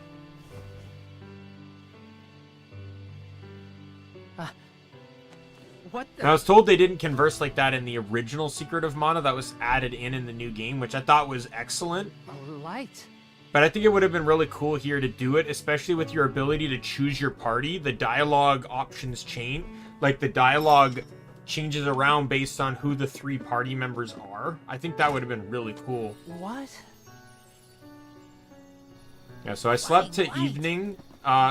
What the? I was told they didn't converse like that in the original Secret of Mana that was added in the new game, which I thought was excellent. A light. But I think it would have been really cool here to do it, especially with your ability to choose your party. The dialogue options change. Like, the dialogue changes around based on who the 3 party members are. I think that would have been really cool. What? Yeah, so I slept to evening,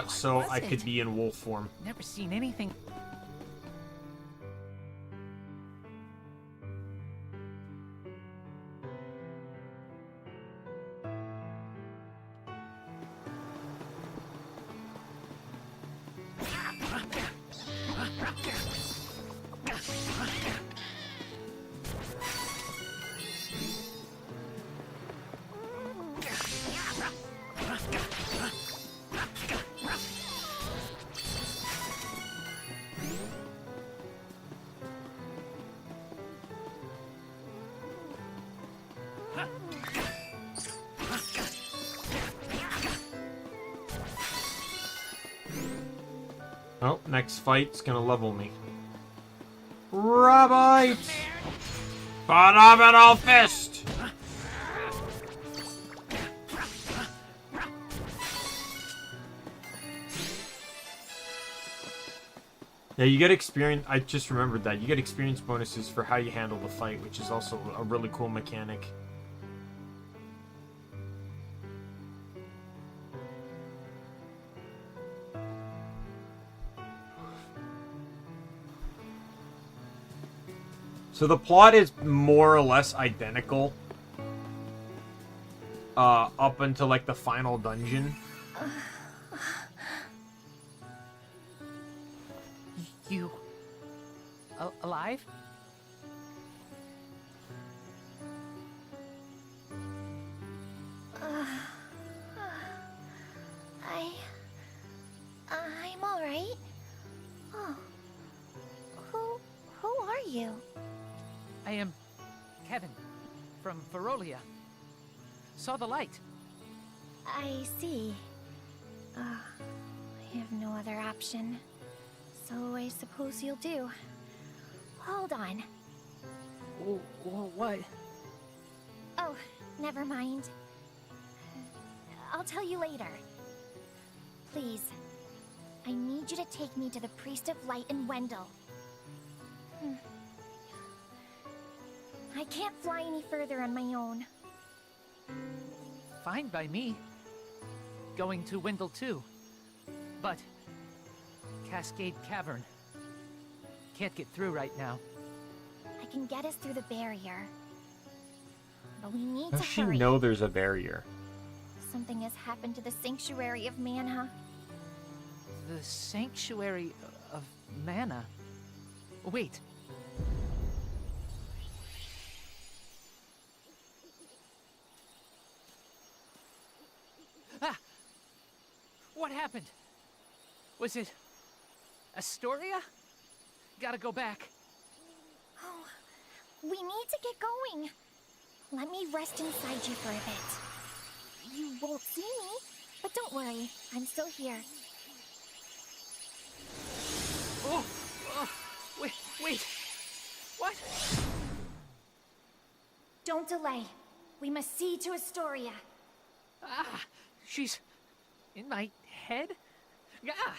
so I could be in wolf form. Never seen anything. Oh, next fight's gonna level me. Rabbite! Phenomenal fist! Yeah, you get experience. I just remembered that. You get experience bonuses for how you handle the fight, which is also a really cool mechanic. So the plot is more or less identical up until like the final dungeon. You alive? I'm all right. Oh, who are you? I am Kevin, from Ferolia. Saw the light. I see. I have no other option. So I suppose you'll do. Hold on. What? Oh, never mind. I'll tell you later. Please. I need you to take me to the Priest of Light in Wendell. I can't fly any further on my own. Fine by me. Going to Wendell too. But Cascade Cavern. Can't get through right now. I can get us through the barrier. But we need How to does she hurry. know there's a barrier? Something has happened to the Sanctuary of Mana. The Sanctuary of Mana? Wait. Ah! What happened? Was it Astoria? Gotta go back. Oh, we need to get going. Let me rest inside you for a bit. You won't see me, but don't worry, I'm still here. Oh! Wait! What? Don't delay. We must see to Astoria. Ah! She's in my head? Ah!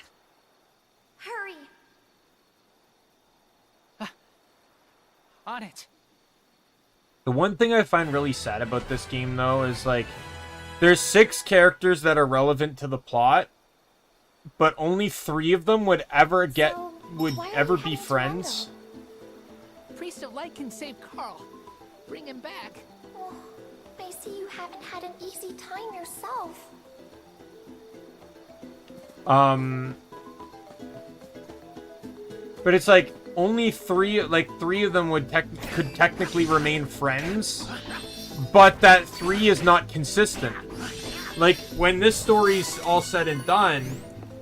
Hurry! On it. The one thing I find really sad about this game, though, is like there's 6 characters that are relevant to the plot, but only 3 of them would ever be friends. Priest of Light can save Carl. Bring him back. Oh, I see you haven't had an easy time yourself. But it's like only 3 of them could technically remain friends, but that 3 is not consistent. Like when this story's all said and done,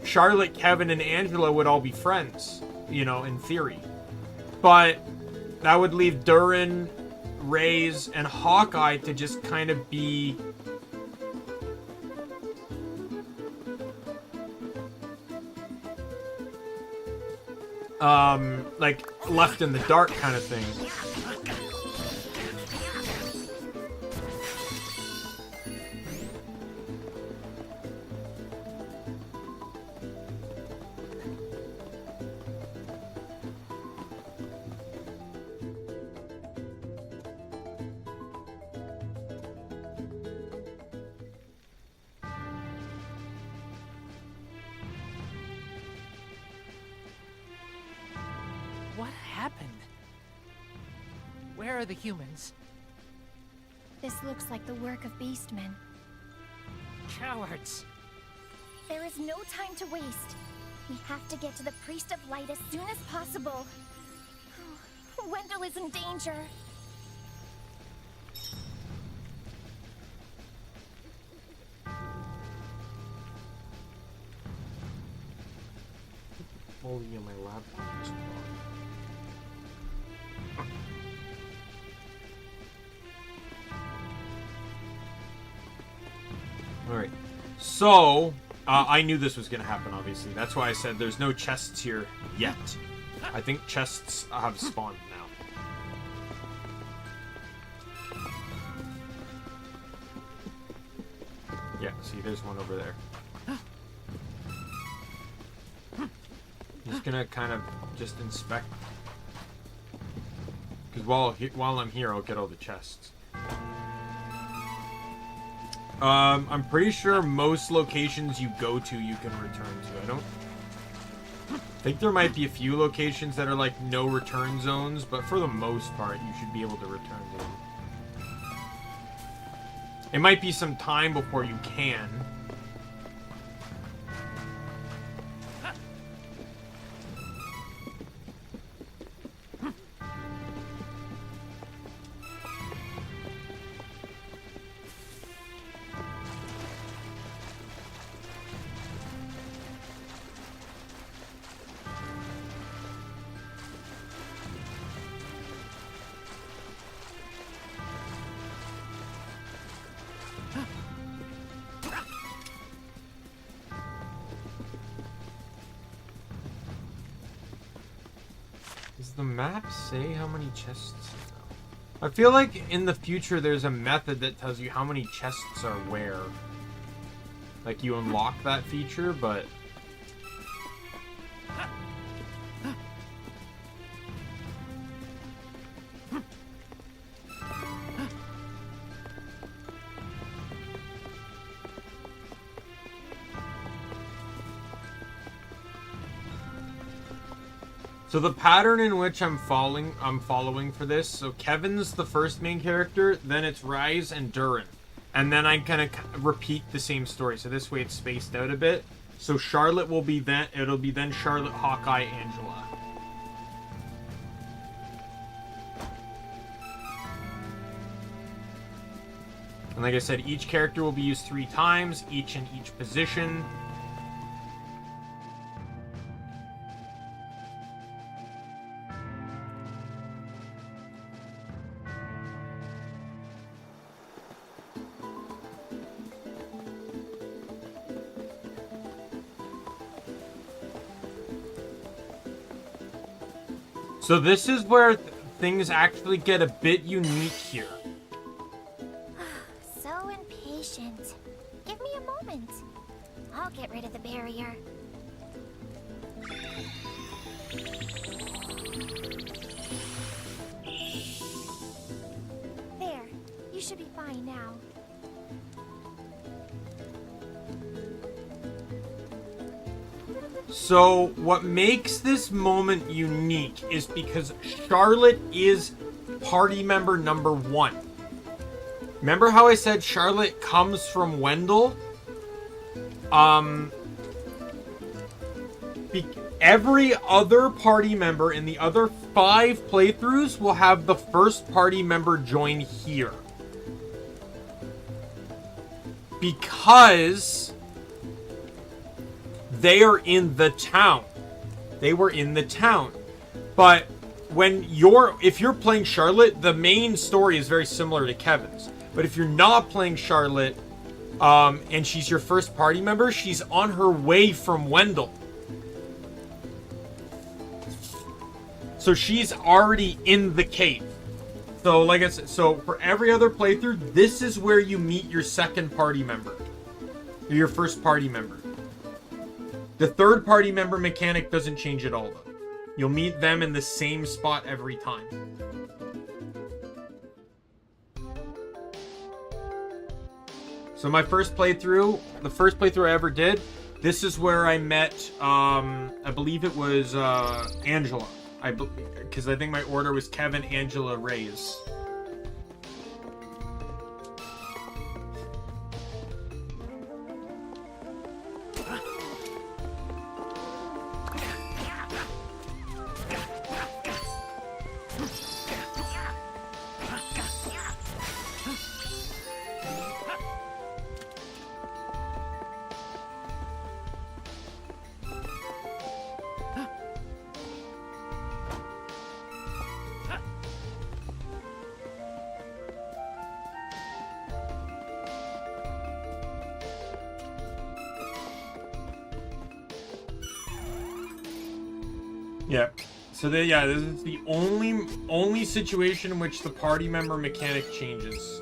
Charlotte, Kevin, and Angela would all be friends, you know, in theory. But that would leave Durin, Reyes, and Hawkeye to just kind of be like left in the dark kind of thing. What happened? Where are the humans? This looks like the work of beastmen. Cowards! There is no time to waste. We have to get to the Priest of Light as soon as possible. Wendell is in danger. Holding in my laptop. Alright, so, I knew this was going to happen, obviously. That's why I said there's no chests here yet. I think chests have spawned now. Yeah, see, there's one over there. Just gonna kind of just inspect. Because while I'm here, I'll get all the chests. I'm pretty sure most locations you go to, you can return to. I don't think there might be a few locations that are like no return zones, but for the most part, you should be able to return to them. It might be some time before you can. the map say how many chests? I feel like in the future there's a method that tells you how many chests are where. Like you unlock that feature, but... So the pattern in which I'm following for this, so Kevin's the first main character, then it's Rise and Durin. And then I kind of repeat the same story, so this way it's spaced out a bit. So Charlotte will be then, it'll be then Charlotte, Hawkeye, Angela. And like I said, each character will be used 3 times, each in each position. So this is where things actually get a bit unique here. So impatient. Give me a moment. I'll get rid of the barrier. There. You should be fine now. So what makes this moment unique is because Charlotte is party member number 1. Remember how I said Charlotte comes from Wendell? Every other party member in the other 5 playthroughs will have the first party member join here. Because they are in the town. They were in the town. But if you're playing Charlotte, the main story is very similar to Kevin's. But if you're not playing Charlotte, and she's your first party member, she's on her way from Wendell. So she's already in the cave. So like I said, so for every other playthrough, this is where you meet your second party member. Or your first party member. The third party member mechanic doesn't change at all, though. You'll meet them in the same spot every time. So my first playthrough, the first playthrough I ever did, this is where I met, I believe it was Angela. Because I think my order was Kevin, Angela, Reyes. Yeah. So this is the only situation in which the party member mechanic changes.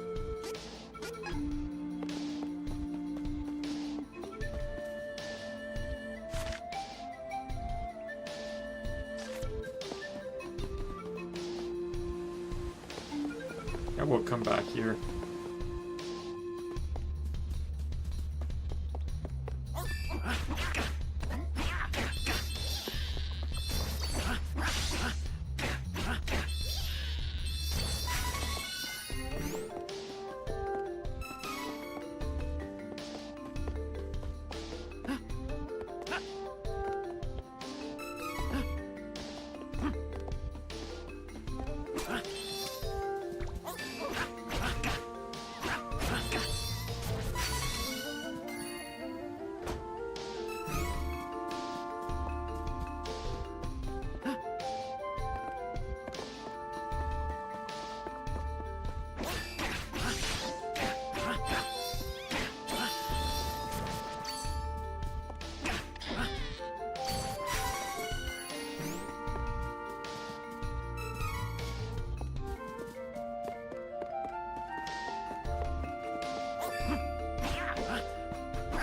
I will come back here.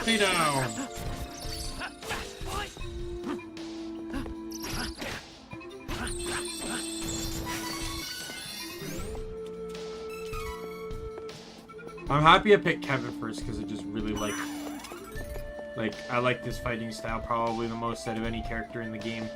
Stay down. I'm happy I picked Kevin first because I just really like I like this fighting style probably the most out of any character in the game.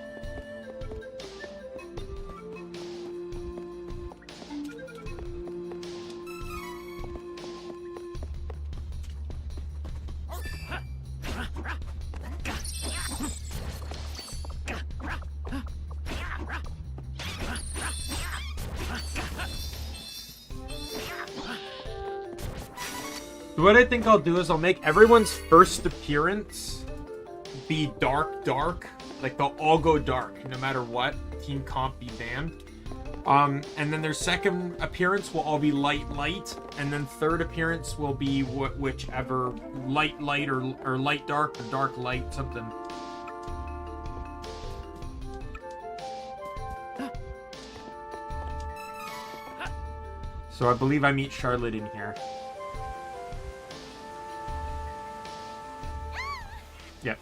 What I think I'll do is I'll make everyone's first appearance be dark. Like they'll all go dark no matter what. Team comp be damned. And then their second appearance will all be light. And then third appearance will be whichever light or light dark or dark light, something. So I believe I meet Charlotte in here. Yep.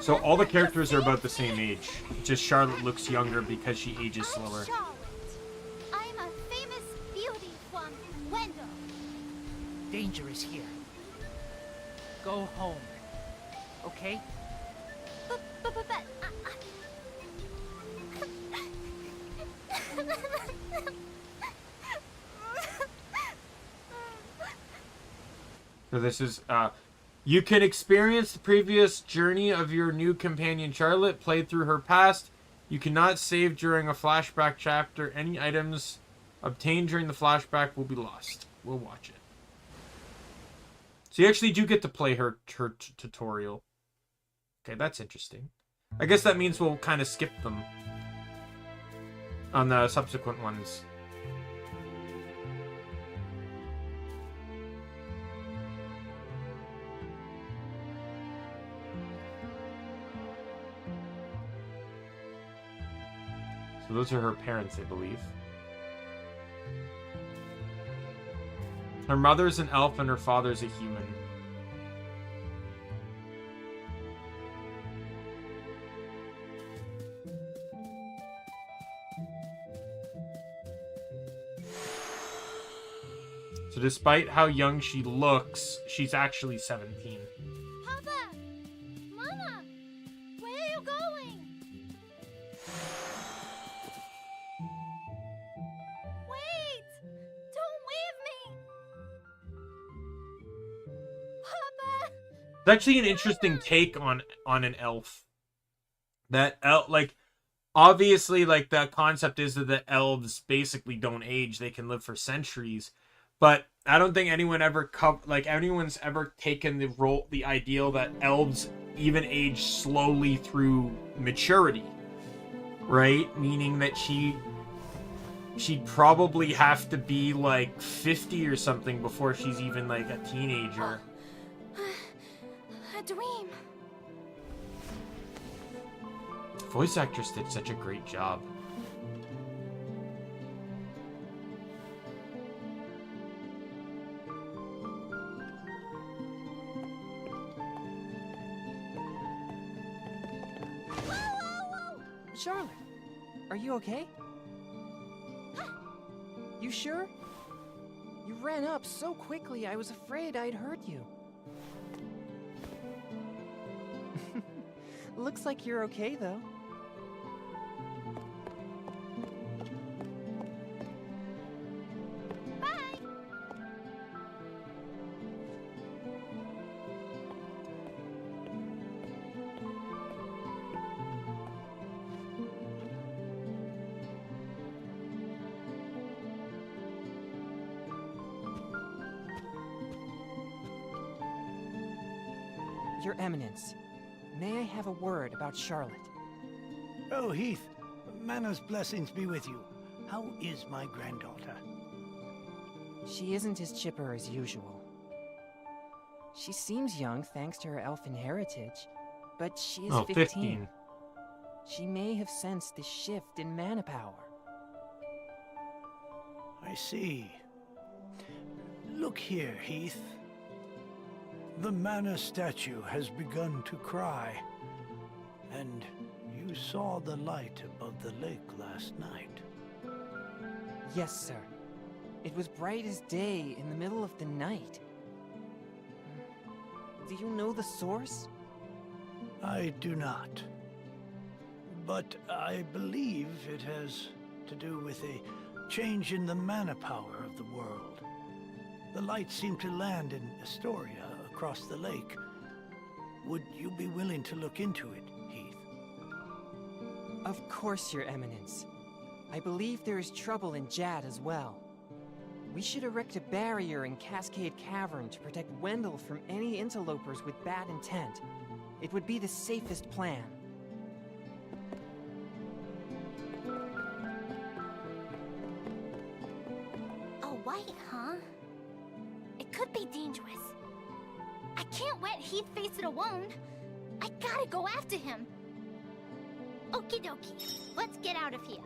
So all the characters are about the same age. Just Charlotte looks younger because she ages slower. I'm a famous beauty from Wendell. Danger is here. Go home. Okay? But So this is, you can experience the previous journey of your new companion Charlotte, played through her past. You cannot save during a flashback chapter. Any items obtained during the flashback will be lost. We'll watch it. So you actually do get to play her tutorial. Okay, that's interesting. I guess that means we'll kind of skip them on the subsequent ones. So those are her parents, I believe. Her mother's an elf and her father's a human. So despite how young she looks, she's actually 17. Papa! Mama! Where are you going? Wait! Don't leave me! Papa! It's actually an interesting take on an elf. That like obviously like the concept is that the elves basically don't age, they can live for centuries. But I don't think anyone ever anyone's ever taken the ideal that elves even age slowly through maturity, right? Meaning that she'd probably have to be like 50 or something before she's even like a teenager. A dream. Voice actress did such a great job. Charlotte, are you okay? You sure? You ran up so quickly, I was afraid I'd hurt you. Looks like you're okay, though. Bye! Your Eminence, may I have a word about Charlotte? Oh, Heath. Mana's blessings be with you. How is my granddaughter? She isn't as chipper as usual. She seems young thanks to her elfin heritage, but she is 15. She may have sensed the shift in mana power. I see. Look here, Heath. The mana statue has begun to cry, and you saw the light above the lake last night. Yes, sir. It was bright as day in the middle of the night. Do you know the source? I do not. But I believe it has to do with a change in the mana power of the world. The light seemed to land in Astoria across the lake. Would you be willing to look into it, Heath? Of course, Your Eminence. I believe there is trouble in Jad as well. We should erect a barrier in Cascade Cavern to protect Wendell from any interlopers with bad intent. It would be the safest plan. A white, huh? It could be dangerous. I can't let Heath face it alone. I gotta go after him. Okie dokie, let's get out of here.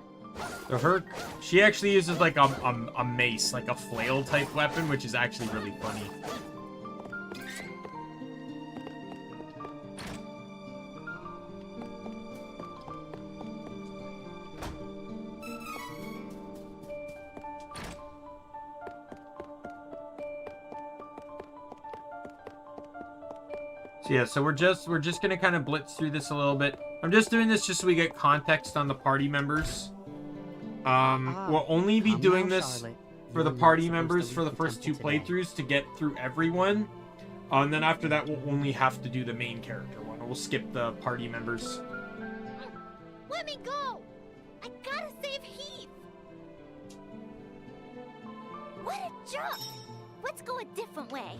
So she actually uses like a mace, like a flail type weapon, which is actually really funny. So yeah, so we're just gonna kind of blitz through this a little bit. I'm just doing this just so we get context on the party members. We'll only be doing this for the party members for the first 2 playthroughs to get through everyone. And then after that, we'll only have to do the main character one. We'll skip the party members. Let me go! I gotta save Heath! What a jerk! Let's go a different way.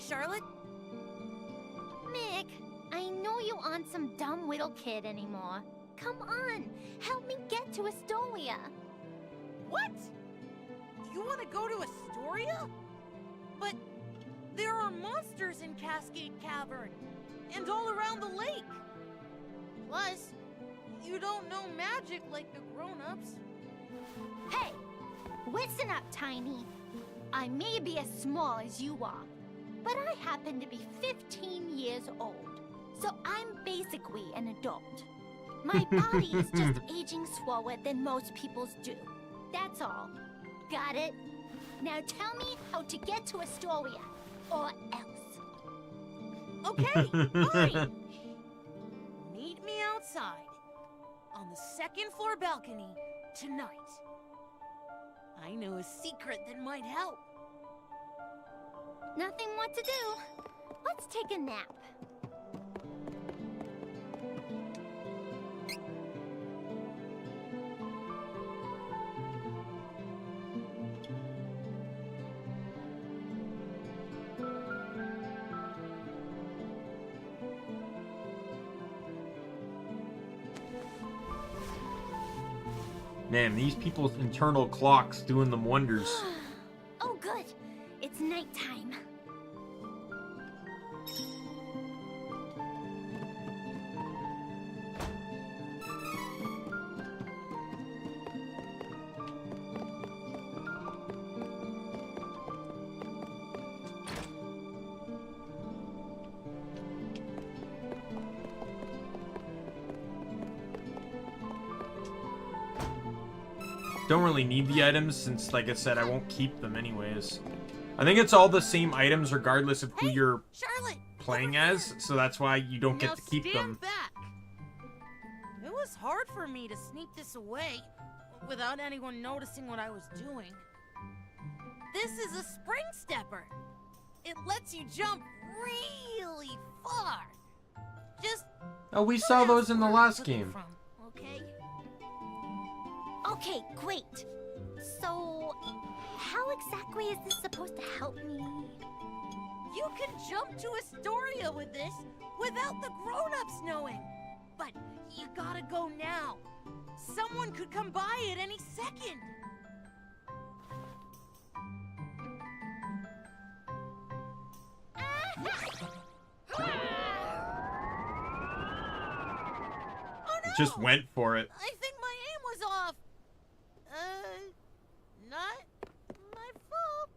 Charlotte? Mick, I know you aren't some dumb little kid anymore. Come on, help me get to Astoria. What? You want to go to Astoria? But there are monsters in Cascade Cavern, and all around the lake. Plus, you don't know magic like the grown-ups. Hey, listen up, Tiny. I may be as small as you are, but I happen to be 15 years old, so I'm basically an adult. My body is just aging slower than most people's do. That's all. Got it? Now tell me how to get to Astoria, or else. Okay, fine. Meet me outside, on the 2nd floor balcony, tonight. I know a secret that might help. Nothing more to do. Let's take a nap. Man, these people's internal clocks doing them wonders. Oh, good. It's nighttime. Don't really need the items since, like I said, I won't keep them anyways. I think it's all the same items regardless of who you're playing as, so that's why you don't get to keep them. Back. It was hard for me to sneak this away without anyone noticing what I was doing. This is a spring stepper. It lets you jump really far. Just Oh, we saw those in the last game. Okay? Okay, great. So, how exactly is this supposed to help me? You can jump to Astoria with this without the grown-ups knowing. But you gotta go now. Someone could come by at any second. Just went for it. I think my aim was off. Not my fault.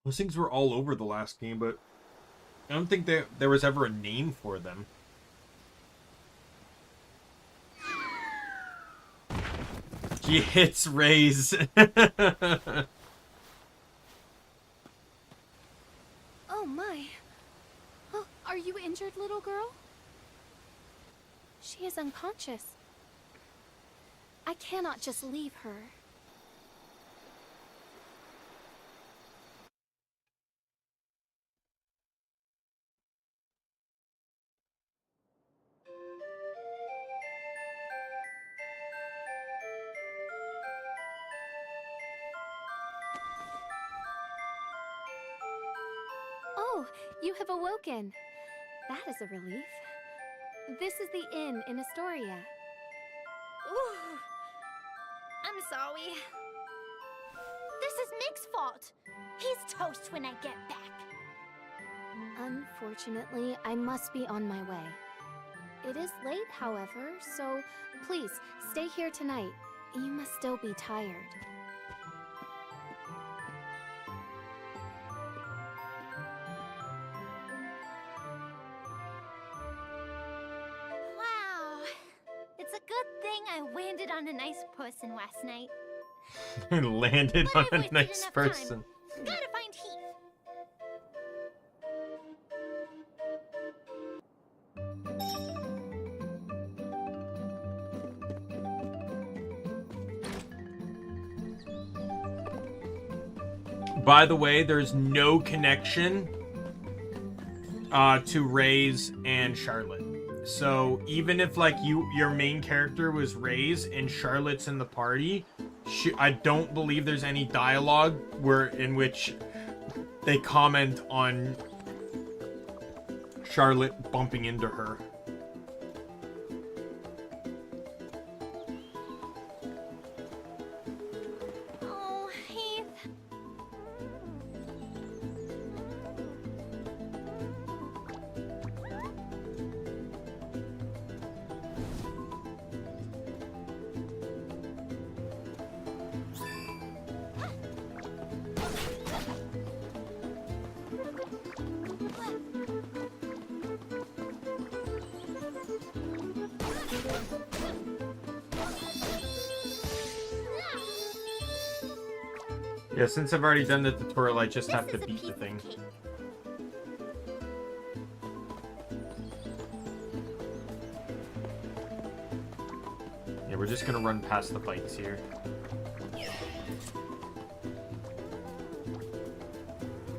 Those things were all over the last game, but I don't think there was ever a name for them. He hits Ray's. Oh my. Oh, are you injured, little girl? She is unconscious. I cannot just leave her. Oh, you have awoken. That is a relief. This is the inn in Astoria. Ooh, I'm sorry. This is Mick's fault. He's toast when I get back. Unfortunately, I must be on my way. It is late, however, so please stay here tonight. You must still be tired. Wow. It's a good thing I landed on a nice person last night. Landed But on I a wasted nice enough person. time. Gotta find Heath. By the way, there's no connection to Ray's and Charlotte. So even if like your main character was Ray's and Charlotte's in the party, I don't believe there's any dialogue in which they comment on Charlotte bumping into her. Oh, Heath. Yeah, since I've already done the tutorial, I just have to beat the thing. Yeah, we're just gonna run past the fights here.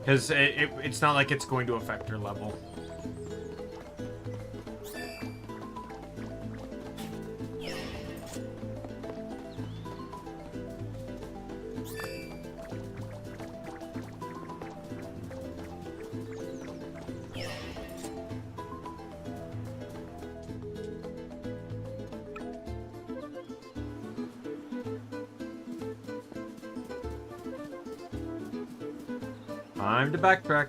Because it's not like it's going to affect your level. Time to backtrack.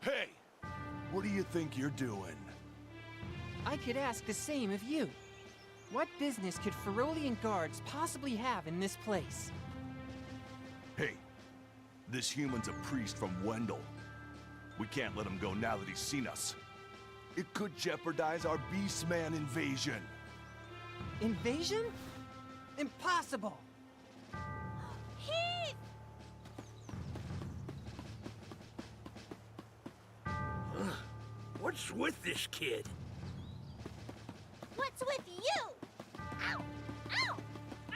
Hey! What do you think you're doing? I could ask the same of you. What business could Ferolian guards possibly have in this place? Hey, This human's a priest from Wendell. We can't let him go now that he's seen us. It could jeopardize our Beastman invasion. Invasion? Impossible! Heath! What's with this kid? What's with you? Ow! Ow!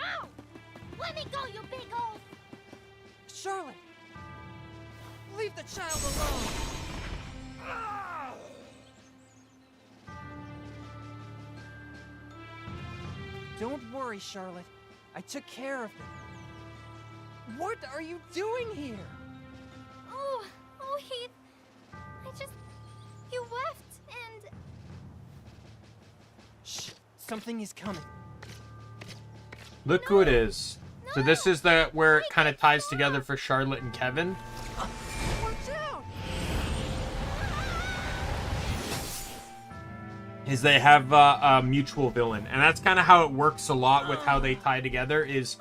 Ow! Let me go, you big old... Charlotte! Leave the child alone! Don't worry, Charlotte. I took care of them. What are you doing here? Oh, Heath. You left, and... Shh, something is coming. Look who it is. So this is where it kind of ties together for Charlotte and Kevin. Watch out! Is they have a mutual villain, and that's kind of how it works a lot with how they tie together. Is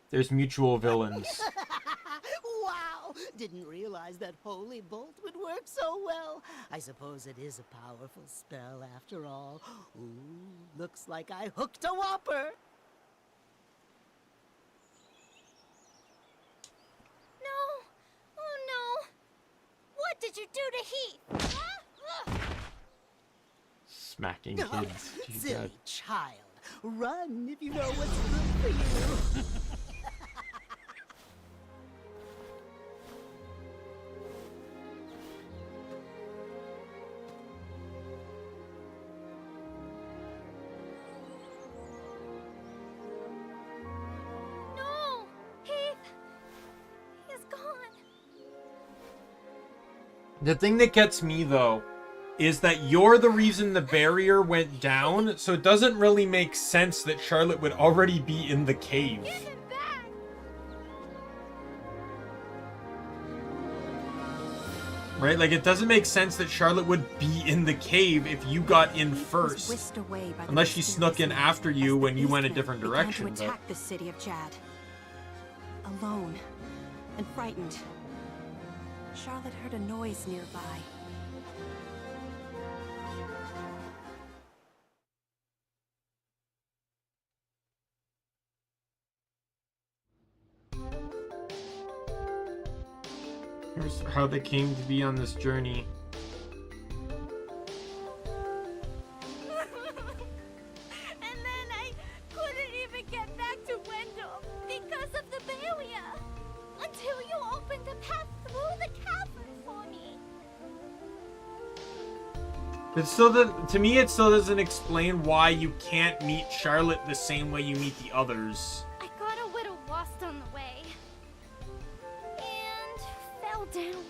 there's mutual villains. Wow! Didn't realize that holy bolt would work so well. I suppose it is a powerful spell after all. Ooh, looks like I hooked a whopper. No! Oh no! What did you do to Heath? Smacking kids. Gee, Silly God. child. Run if you know what's good for you. No! Heath! He's gone. The thing that gets me, though, is that you're the reason the barrier went down, so it doesn't really make sense that Charlotte would already be in the cave. Give him back! Right? Like, it doesn't make sense that Charlotte would be in the cave if you got in first. Whisked away by the Unless she mysterious snuck in night after you as when the you went a Beastmen different began direction. to But attack the city of Jad. Alone and frightened, Charlotte heard a noise nearby. here's how they came to be on this journey. And then I couldn't even get back to Wendell because of the barrier. Until you opened a path through the cavern for me. It still to me, it still doesn't explain why you can't meet Charlotte the same way you meet the others. I got a little lost on the way. And fell down.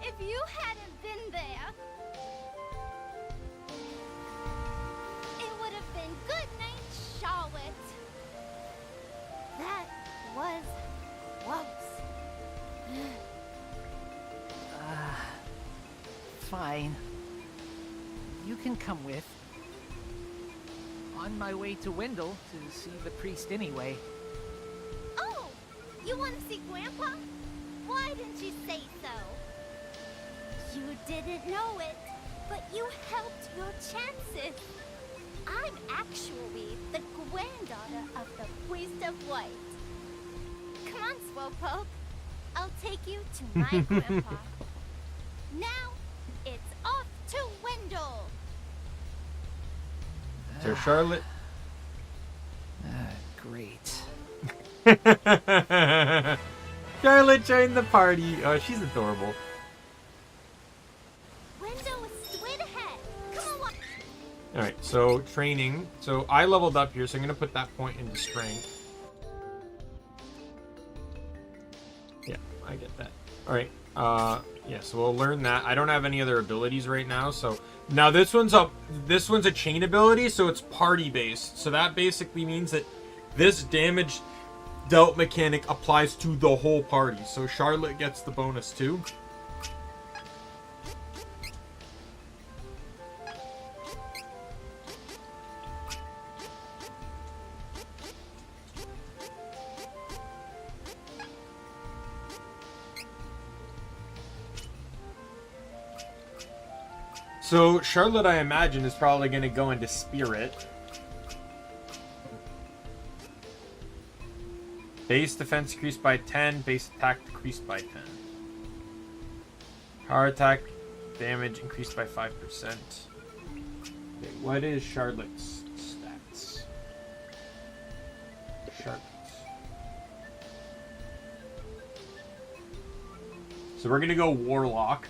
If you hadn't been there, it would have been good night, Charlotte. That was close. Fine. You can come with. On my way to Wendell to see the priest anyway. Oh, you want to see Grandpa? Why didn't you say so? You didn't know it, but you helped your chances. I'm actually the granddaughter of the priest of White. Come on, Slowpoke. I'll take you to my grandpa. Now, it's off to Wendell. So Charlotte. Great. Charlotte joined the party. Oh, she's adorable. Wendell is straight ahead. Come on. Alright, so training. So I leveled up here, so I'm going to put that point into strength. Yeah, I get that. Alright, yeah, so we'll learn that. I don't have any other abilities right now, so... Now this one's a chain ability, so it's party based. So that basically means that this damage dealt mechanic applies to the whole party. So Charlotte gets the bonus too. So Charlotte, I imagine, is probably going to go into Spirit. Base defense increased by 10. Base attack decreased by 10. Power attack damage increased by 5%. Okay, what is Charlotte's stats? Charlotte. So we're going to go Warlock.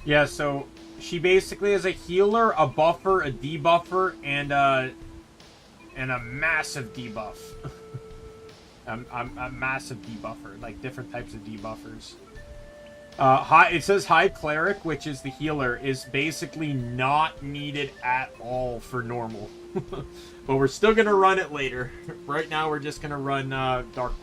Yeah, so she basically is a healer, a buffer, a debuffer, and a massive debuff. a massive debuffer, like different types of debuffers. It says High Cleric, which is the healer, is basically not needed at all for normal. But we're still gonna run it later. Right now, we're just gonna run Dark.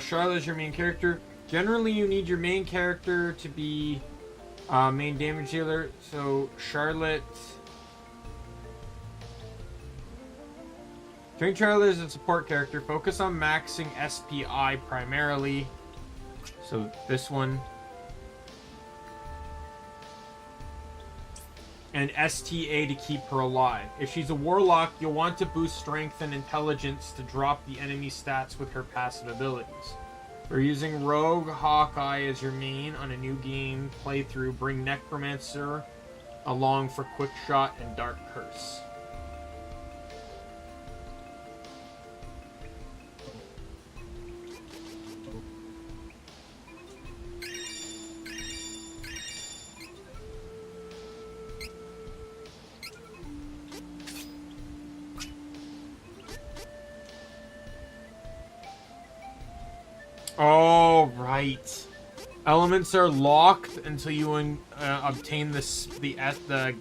Charlotte is your main character. Generally, you need your main character to be main damage dealer. So, Charlotte... Train Charlotte is a support character. Focus on maxing SPI primarily. So, this one. And STA to keep her alive. If she's a warlock, you'll want to boost strength and intelligence to drop the enemy stats with her passive abilities. We're using Rogue Hawkeye as your main on a new game playthrough. Bring Necromancer along for Quick Shot and Dark Curse. Oh, right. Elements are locked until you obtain the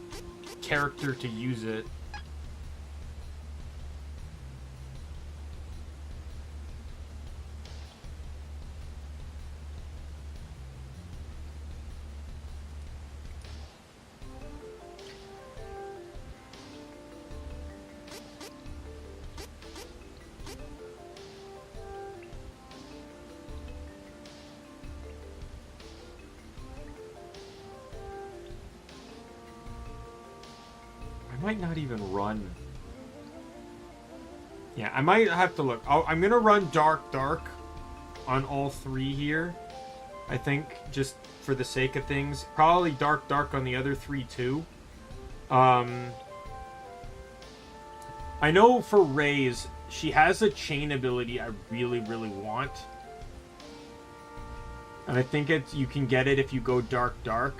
character to use it. Might not even run. Yeah, I might have to look. I'm gonna run Dark on all three here. I think, just for the sake of things. Probably Dark on the other three too. I know for Reyes, she has a chain ability I really want. And I think you can get it if you go Dark.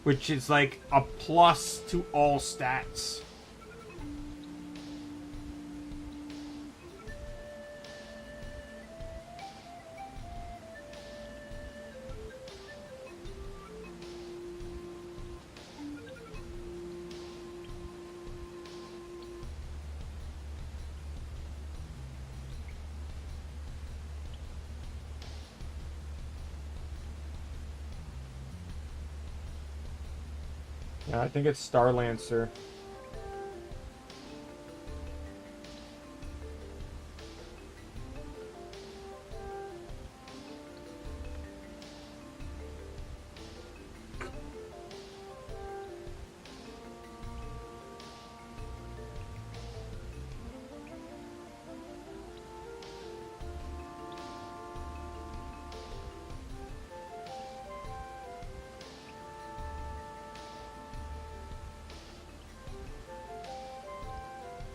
Which is like a plus to all stats. Yeah, I think it's Starlancer.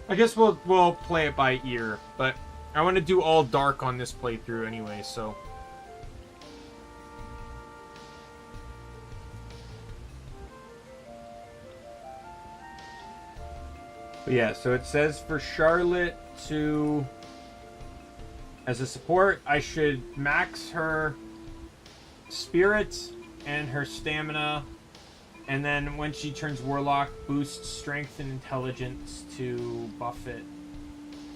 I guess we'll play it by ear, but I want to do all dark on this playthrough anyway, so. But yeah, so it says for Charlotte to, as a support, I should max her spirit and her stamina, and then when she turns Warlock, boost strength and intelligence to buff it,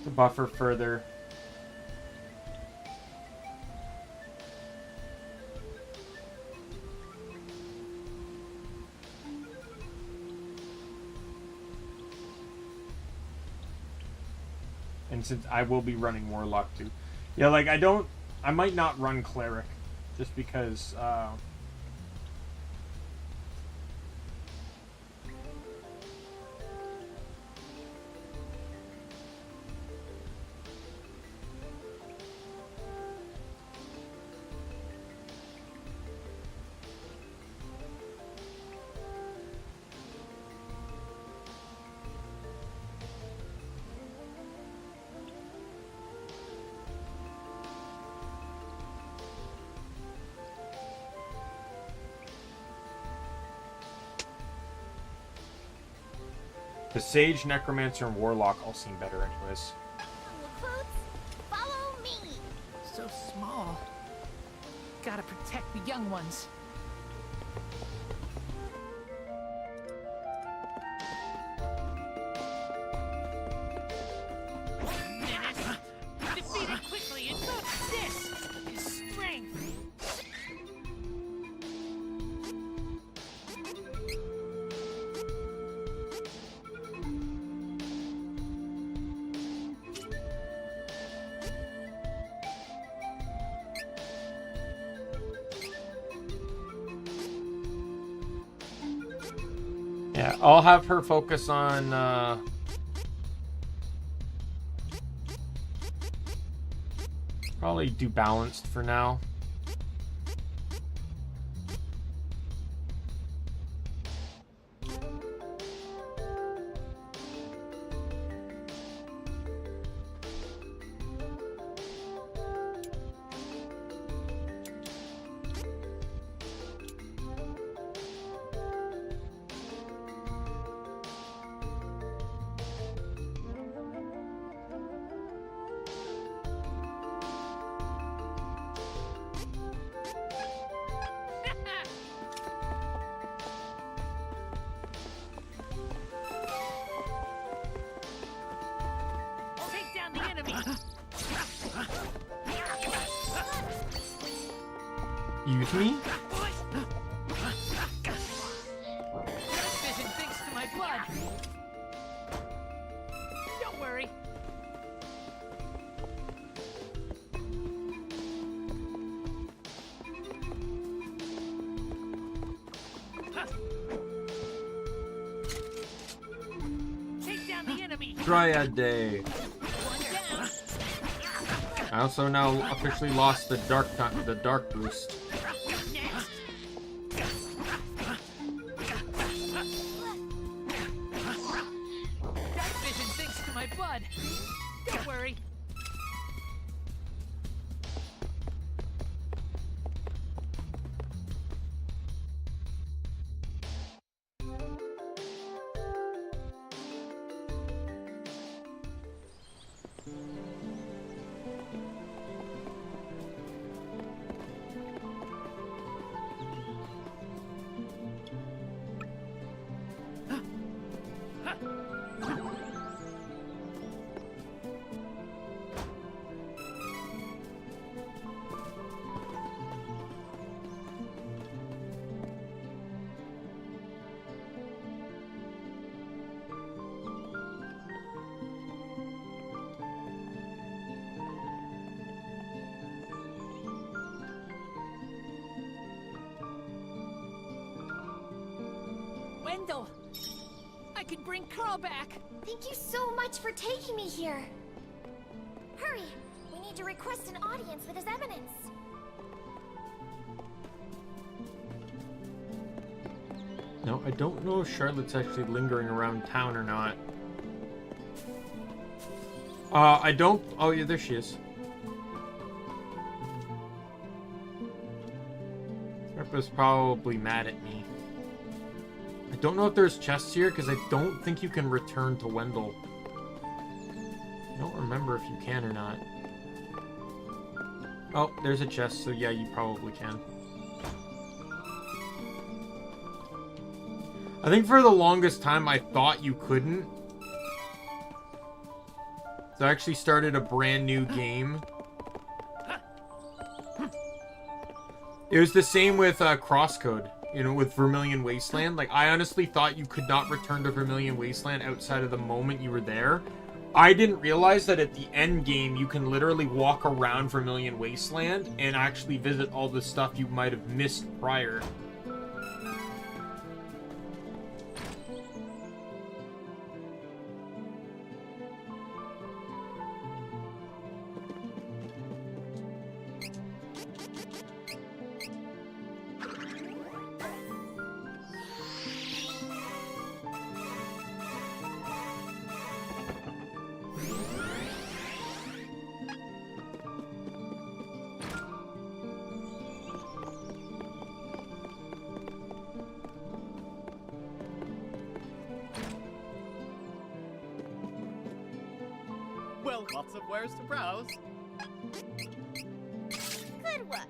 to buff her further. And since I will be running Warlock too. Yeah, like I might not run Cleric, just because, the Sage, Necromancer, and Warlock all seem better anyways. Follow me. So small. Gotta protect the young ones. Defeat it quickly and notice this is strength. Yeah, I'll have her focus on, probably do balanced for now. Take down the enemy. Use me? Vision thinks to my blood. Don't worry. Take down the enemy. Dryad Day. One down. I also now officially lost the dark boost. Next. Dark vision thinks to my blood. Don't worry. Wendell! I can bring Carl back! Thank you so much for taking me here. Hurry! We need to request an audience with His Eminence. No, I don't know if Charlotte's actually lingering around town or not. I don't... Oh, yeah, there she is. Scarpa's probably mad at me. I don't know if there's chests here, because I don't think you can return to Wendell. I don't remember if you can or not. Oh, there's a chest, so yeah, you probably can. I think for the longest time I thought you couldn't. So I actually started a brand new game. It was the same with Crosscode, you know, with Vermilion Wasteland. Like, I honestly thought you could not return to Vermilion Wasteland outside of the moment you were there. I didn't realize that at the end game you can literally walk around Vermilion Wasteland and actually visit all the stuff you might have missed prior. Well, lots of wares to browse. Good work.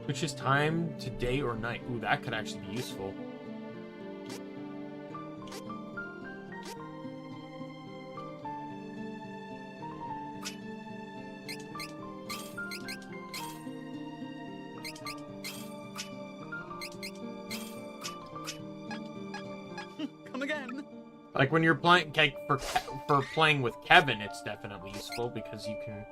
Which is time to day or night. Ooh, that could actually be useful. Come again. Like when you're playing for playing with Kevin, it's definitely useful because you can.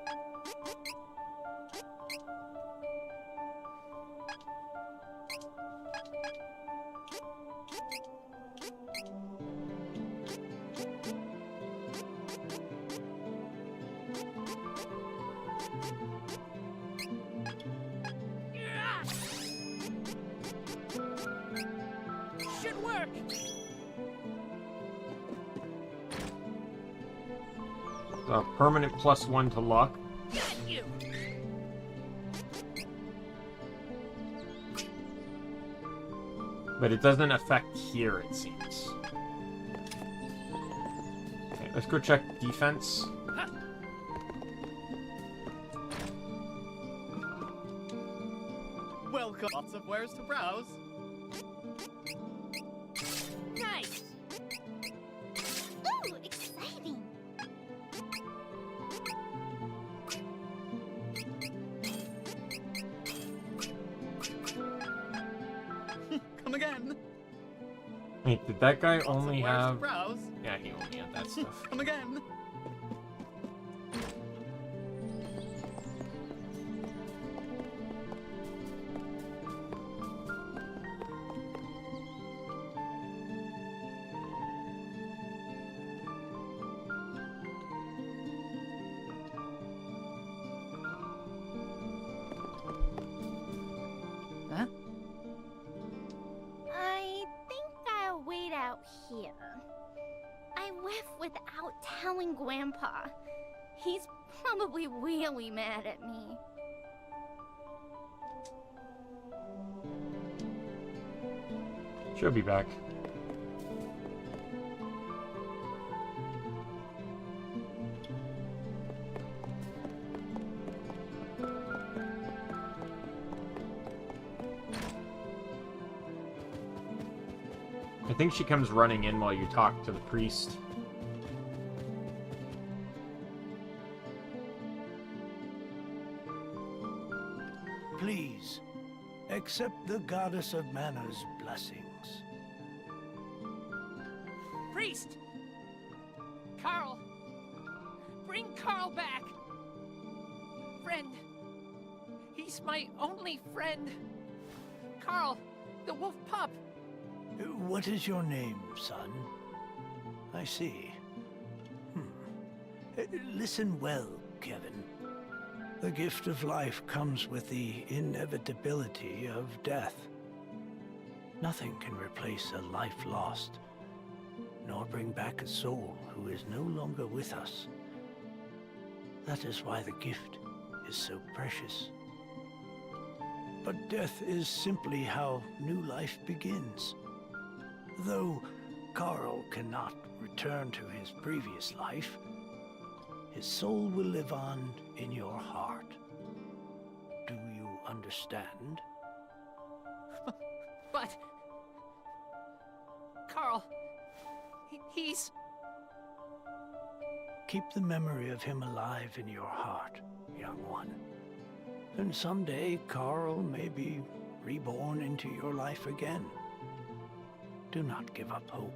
Should work! Permanent +1 to luck. Got you! But it doesn't affect here, it seems. Okay, let's go check defense. Welcome. Lots of wares to browse. Nice! Ooh, exciting. Come again. Wait, did that guy only wares to have... browse. Yeah, he only had that stuff. Come again. Huh? I think I'll wait out here. I left without telling Grandpa. He's probably really mad at me. She'll be back. I think she comes running in while you talk to the priest. Please, accept the Goddess of Mana's blessings. Priest! Carl! Bring Carl back! Friend. He's my only friend. Carl, the wolf pup. What is your name, son? I see. Listen well, Kevin. The gift of life comes with the inevitability of death. Nothing can replace a life lost, nor bring back a soul who is no longer with us. That is why the gift is so precious. But death is simply how new life begins. Though Carl cannot return to his previous life, his soul will live on in your heart. Do you understand? But... Carl... he's... Keep the memory of him alive in your heart, young one. And someday Carl may be reborn into your life again. Do not give up hope.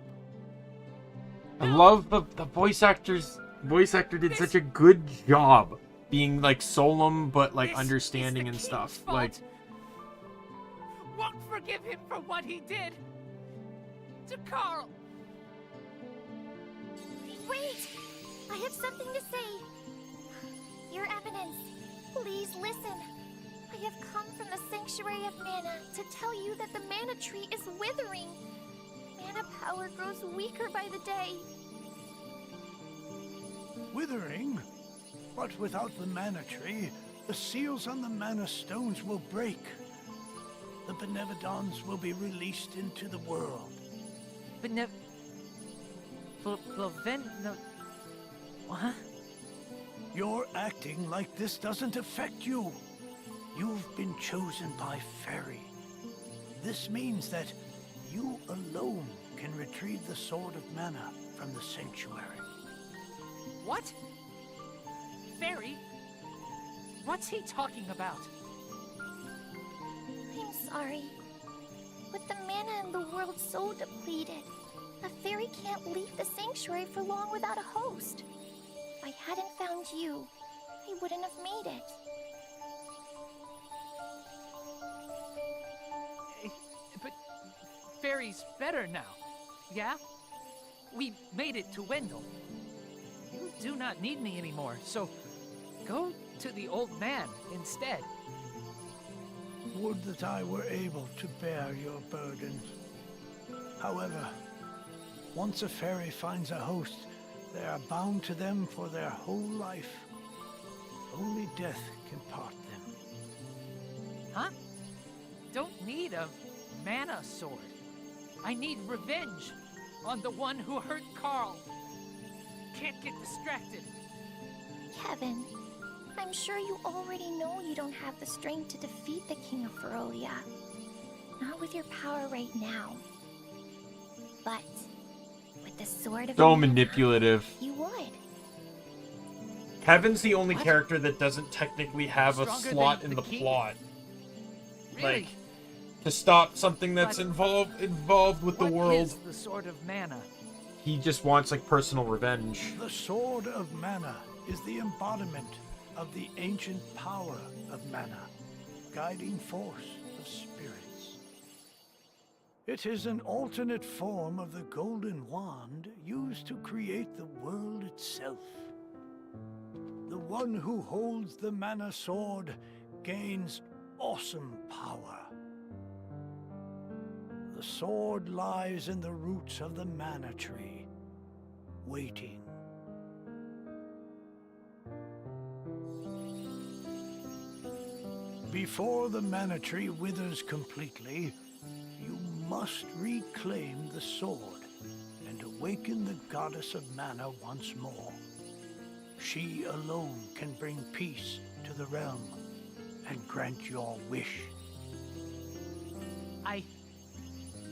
I love the voice actors. Voice actor did such a good job being like solemn but like understanding and stuff. Like, won't forgive him for what he did to Carl. Wait! I have something to say. Your Eminence, please listen. I have come from the Sanctuary of Mana to tell you that the mana tree is withering. Mana power grows weaker by the day. Withering? But without the mana tree, the seals on the mana stones will break. The Benevodons will be released into the world. What? You're acting like this doesn't affect you. You've been chosen by Fairy. This means that you alone can retrieve the Sword of Mana from the Sanctuary. What? Fairy? What's he talking about? I'm sorry. With the mana in the world so depleted, a fairy can't leave the sanctuary for long without a host. If I hadn't found you, I wouldn't have made it. But Fairy's better now, yeah? We made it to Wendell. You do not need me anymore, so go to the old man instead. Would that I were able to bear your burdens. However, once a fairy finds a host, they are bound to them for their whole life. Only death can part them. Huh? Don't need a mana sword. I need revenge on the one who hurt Carl. Can't get distracted. Kevin, I'm sure you already know you don't have the strength to defeat the King of Ferolia. Not with your power right now. But with the Sword of so Mana, manipulative. you would. Kevin's the only character that doesn't technically have a Stronger slot than in the the king? plot. Really? Like, to stop something that's involved with the What world. is the Sword of Mana? He just wants like personal revenge. The Sword of Mana is the embodiment of the ancient power of Mana, guiding force of spirits. It is an alternate form of the golden wand used to create the world itself. The one who holds the Mana Sword gains awesome power. The sword lies in the roots of the Mana Tree, waiting. Before the Mana Tree withers completely, you must reclaim the sword and awaken the Goddess of Mana once more. She alone can bring peace to the realm and grant your wish. I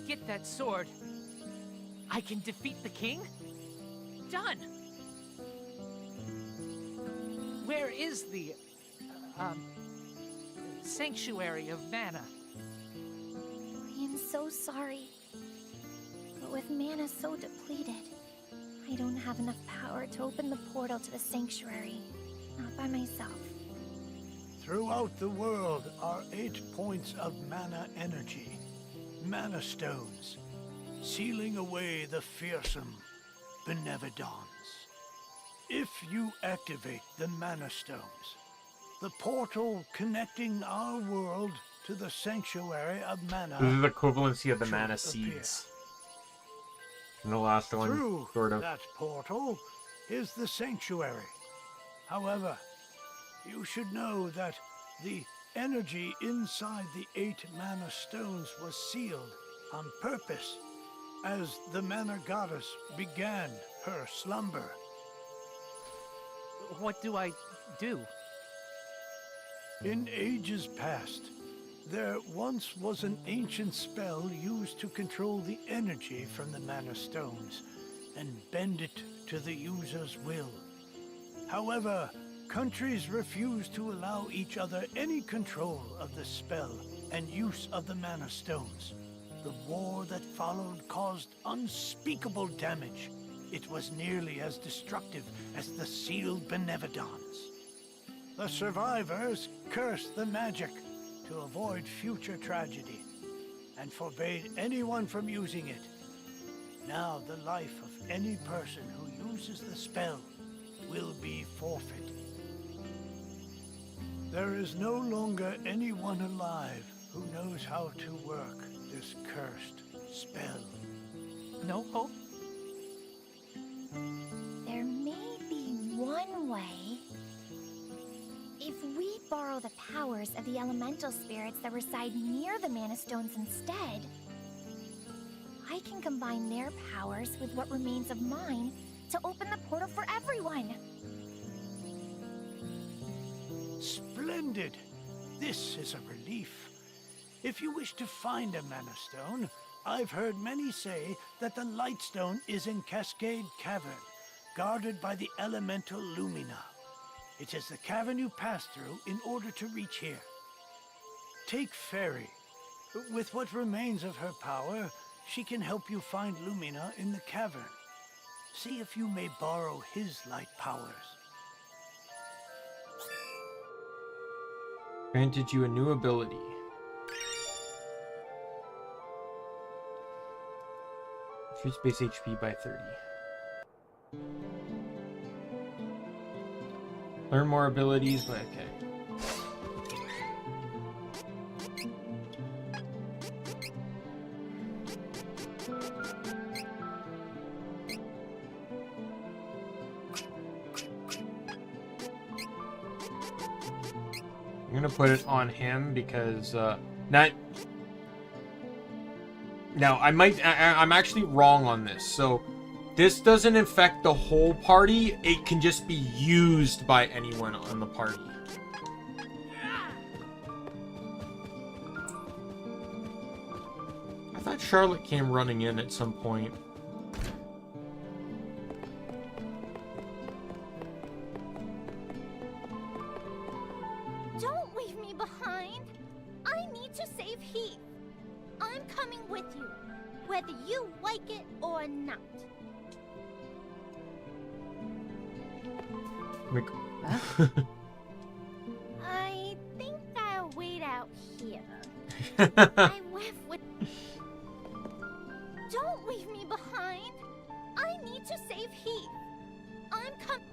get that sword. I can defeat the king? Done! Where is the, Sanctuary of Mana? I am so sorry. But with mana so depleted, I don't have enough power to open the portal to the sanctuary. Not by myself. Throughout the world are 8 points of mana energy, mana stones, sealing away the fearsome benevolence. If you activate the mana stones, the portal connecting our world to the sanctuary of mana. This is the equivalency of the mana seeds. And the last one, Through sort of. that portal is the sanctuary. However, you should know that the energy inside the 8 mana stones was sealed on purpose as the mana goddess began her slumber. What do I do? In ages past, there once was an ancient spell used to control the energy from the mana stones and bend it to the user's will. However, countries refused to allow each other any control of the spell and use of the mana stones. The war that followed caused unspeakable damage. It was nearly as destructive as the sealed benevolence. The survivors cursed the magic to avoid future tragedy and forbade anyone from using it. Now the life of any person who uses the spell will be forfeit. There is no longer anyone alive who knows how to work this cursed spell. No hope? There may be one way. If we borrow the powers of the elemental spirits that reside near the mana stones instead, I can combine their powers with what remains of mine to open the portal for everyone. Splendid! This is a relief. If you wish to find a mana stone, I've heard many say that the light stone is in Cascade Cavern, guarded by the elemental Lumina. It is the cavern you pass through in order to reach here. Take Fairy. With what remains of her power, she can help you find Lumina in the cavern. See if you may borrow his light powers. Granted you a new ability. Increase base HP by 30. Learn more abilities, but okay. I'm gonna put it on him because not. Now I'm actually wrong on this. So this doesn't affect the whole party. It can just be used by anyone on the party. I thought Charlotte came running in at some point. Don't leave me behind. I need to save Heath. I'm coming with you, whether you like it or not. I think I'll wait out here. I left with... Don't leave me behind. I need to save Heath. I'm coming...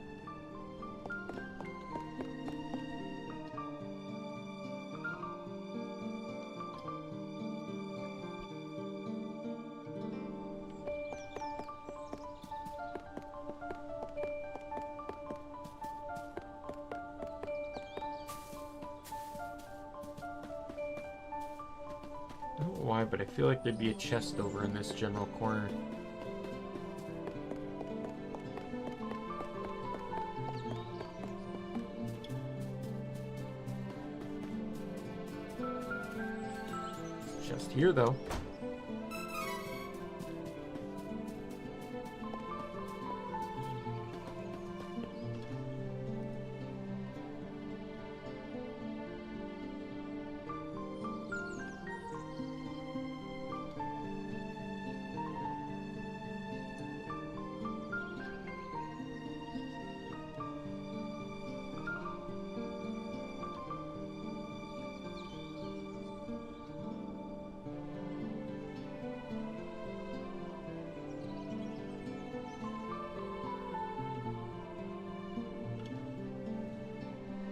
I don't know why, but I feel like there'd be a chest over in this general corner. Chest here, though.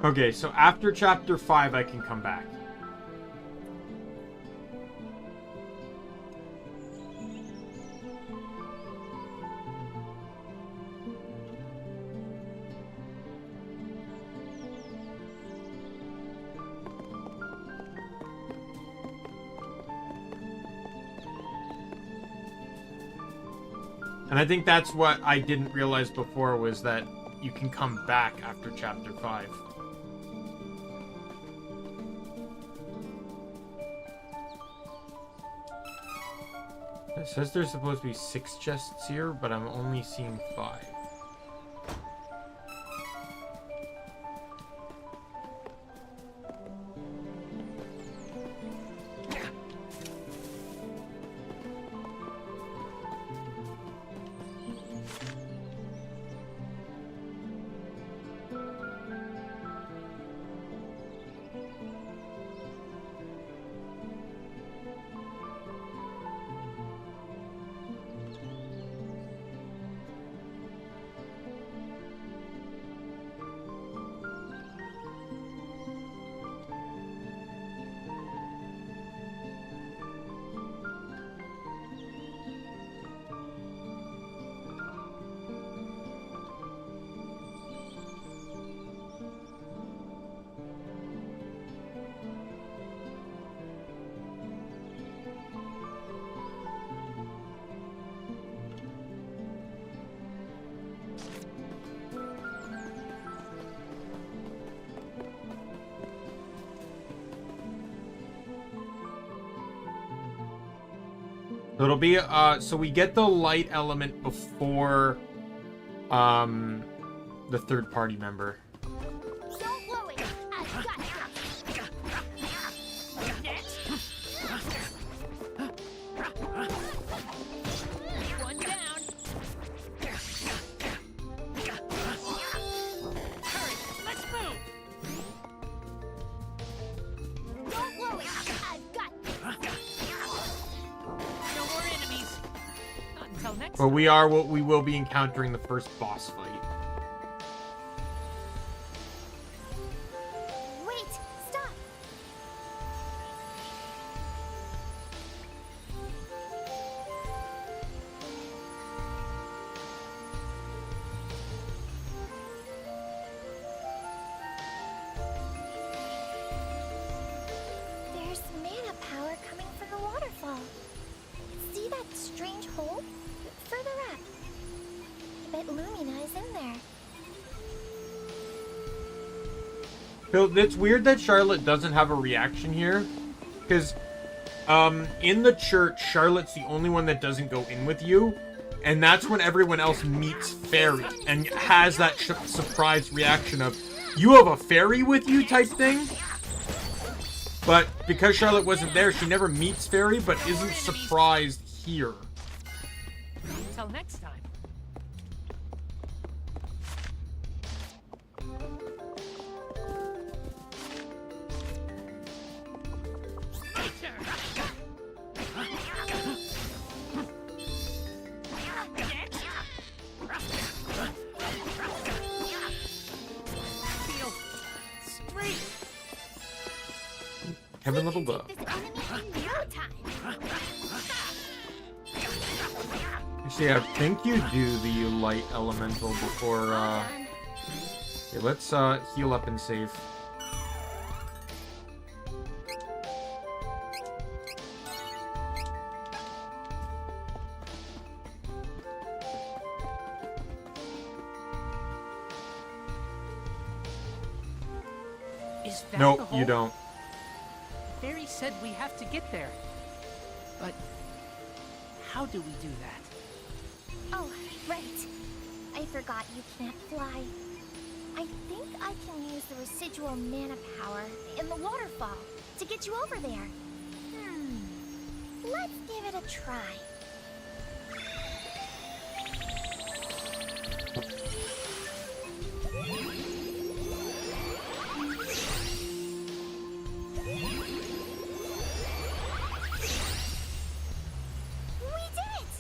Okay, so after chapter 5, I can come back. And I think that's what I didn't realize before, was that you can come back after chapter 5. It says there's supposed to be 6 chests here, but I'm only seeing 5. So it'll be, so we get the light element before, the third party member. Don't worry, I've got One down. Hurry, let's move. Don't worry, I've got No more enemies. Not until next But we will be encountering the first boss fight. Wait, stop. There's mana power coming from the waterfall. See that strange hole? Further up. I bet Lumina is in there. Phil, it's weird that Charlotte doesn't have a reaction here, because in the church, Charlotte's the only one that doesn't go in with you, and that's when everyone else meets Fairy and has that surprise reaction of, you have a fairy with you type thing. But because Charlotte wasn't there, she never meets Fairy, but isn't surprised here. Until next time. Feel straight. Kevin leveled up. See, I think you do the light elemental before, okay, let's, heal up and save. Is that Nope, the hole? you don't. Fairy said we have to get there. But how do we do that? Oh, right. I forgot you can't fly. I think I can use the residual mana power in the waterfall to get you over there. Let's give it a try. We did it!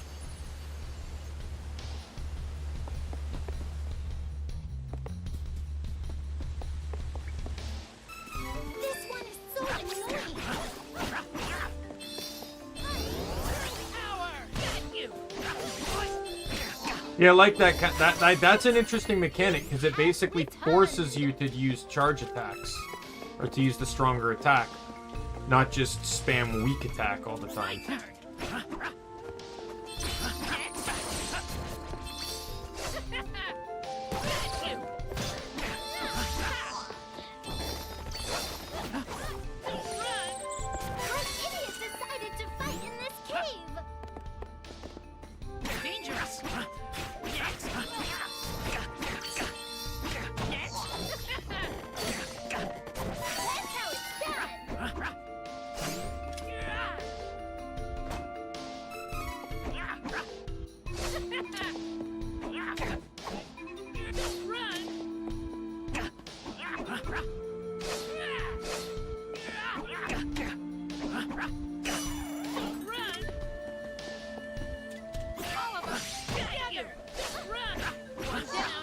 Yeah, I like that. That's an interesting mechanic because it basically forces you to use charge attacks or to use the stronger attack, not just spam weak attack all the time.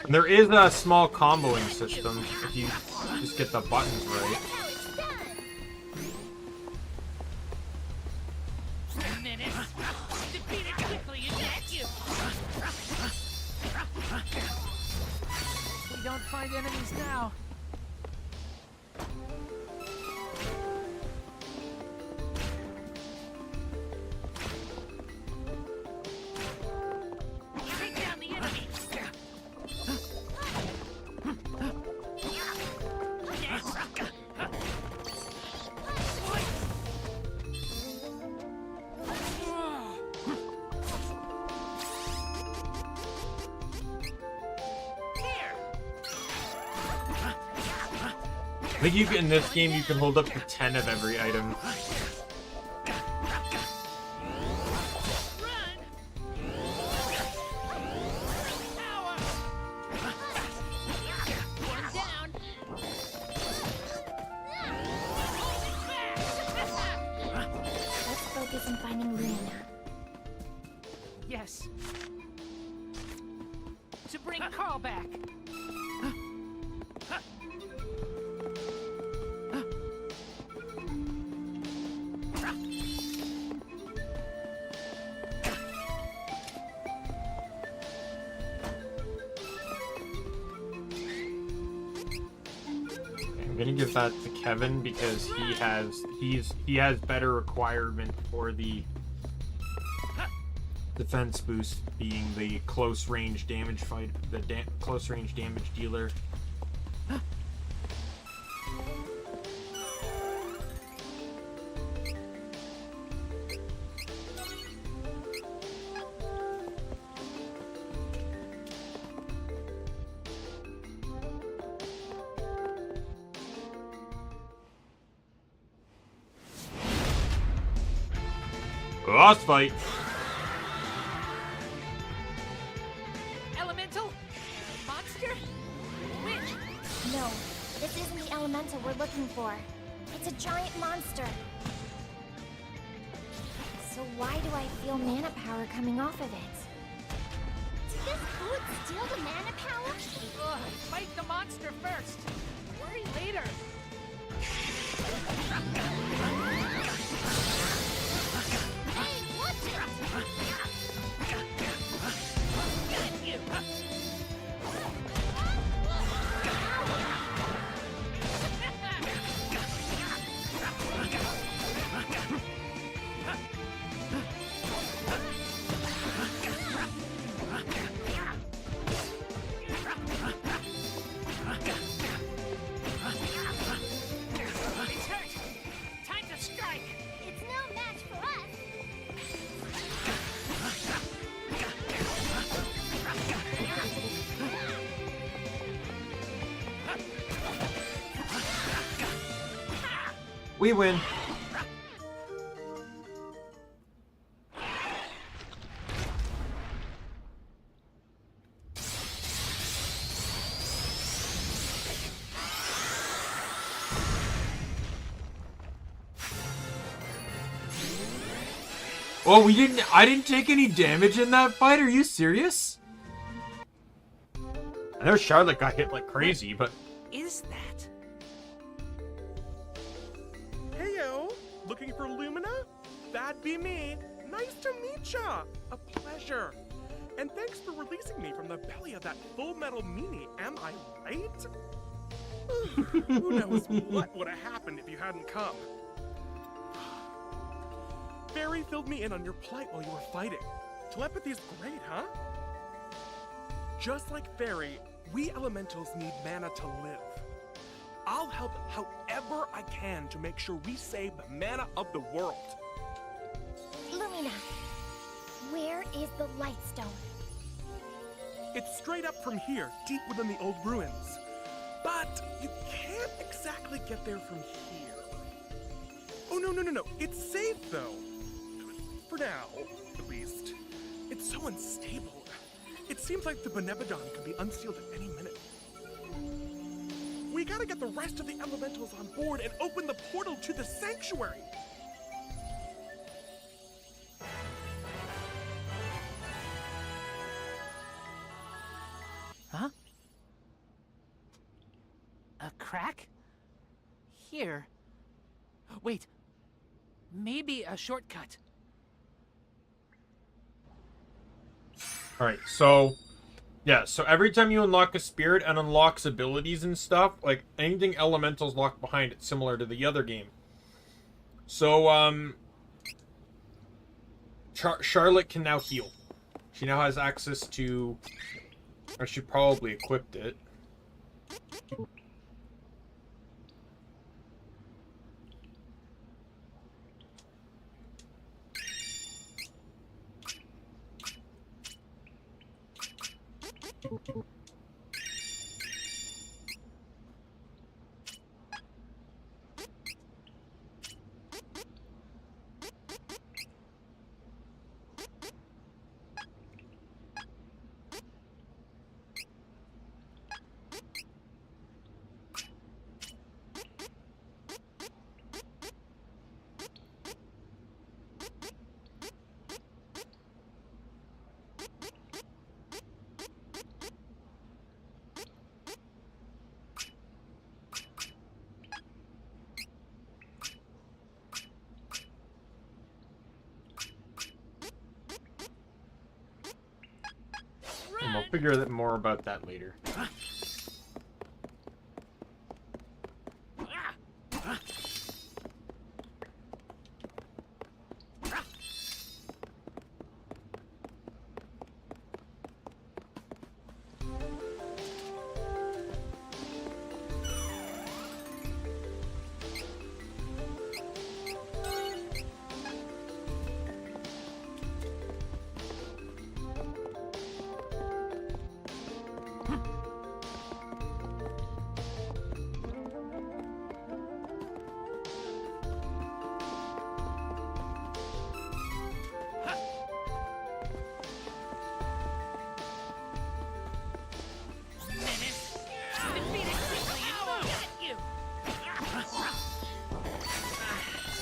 And there is a small comboing system if you just get the buttons right. We don't find enemies now. I think you can, in this game you can hold up to 10 of every item. Let's focus on finding Luna. Yes. To bring Carl back. I'm gonna give that to Kevin because he has better requirement for the defense boost, being the close range damage fight, the close range damage dealer. Boss fight. Elemental? Monster? Which? No, this isn't the elemental we're looking for. It's a giant monster. So why do I feel mana power coming off of it? Did this food steal the mana power? Ugh, fight the monster first. Worry later. Hey, watch it! It's hurt. Time to strike. It's no match for us. We win. Oh, I didn't take any damage in that fight? Are you serious? I know Charlotte got hit like crazy, but... Is that? Heyo! Looking for Lumina? That'd be me. Nice to meet ya! A pleasure. And thanks for releasing me from the belly of that full metal meanie, am I right? Who knows what would have happened if you hadn't come. Barry filled me in on your plight while you were fighting. Telepathy's great, huh? Just like Fairy, we elementals need mana to live. I'll help however I can to make sure we save the mana of the world. Lumina, where is the Lightstone? It's straight up from here, deep within the old ruins. But you can't exactly get there from here. Oh, no. It's safe, though. For now, at least. It's so unstable. It seems like the Benebodon could be unsealed at any minute. We gotta get the rest of the elementals on board and open the portal to the sanctuary. Huh? A crack? Here. Wait. Maybe a shortcut. Alright, so... yeah, so every time you unlock a spirit and unlocks abilities and stuff, like, anything elementals locked behind it, similar to the other game. So, Charlotte can now heal. She now has access to... I should probably equip it. And we'll figure more about that later.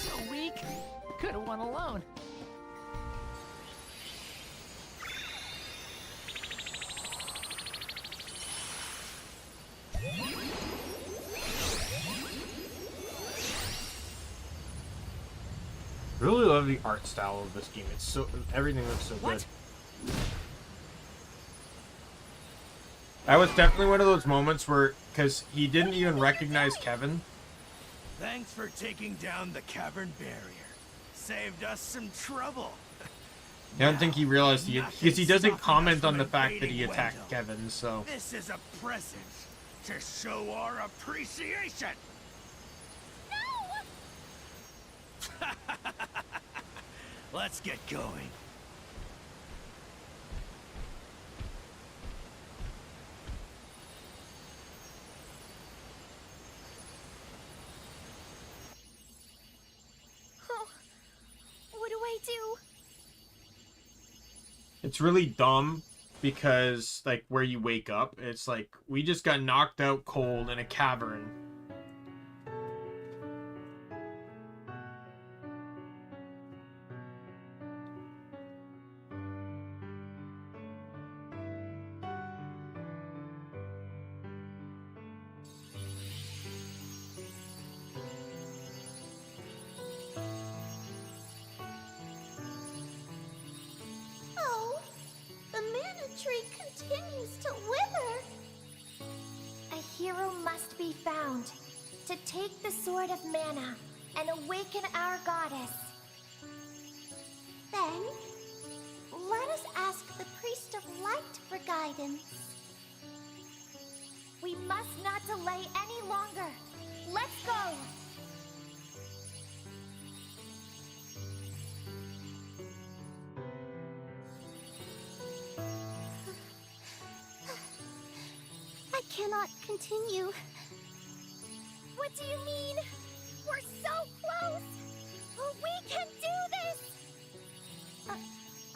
So weak. Could have won alone. Really love the art style of this game. It's so everything looks so good. That was definitely one of those moments where, because he didn't even recognize Kevin. Thanks for taking down the cavern barrier. Saved us some trouble. I don't think he realized because he doesn't comment on the fact that he attacked Kevin, so... This is a present to show our appreciation. No! Let's get going. Oh, what do I do? It's really dumb because, like, where you wake up, it's like, we just got knocked out cold in a cavern. Oh, the tree continues to wither. A hero must be found to take the Sword of Mana and awaken our goddess. Then, let us ask the Priest of Light for guidance. We must not delay any longer. Let's go! I cannot continue. What do you mean? We're so close! We can do this!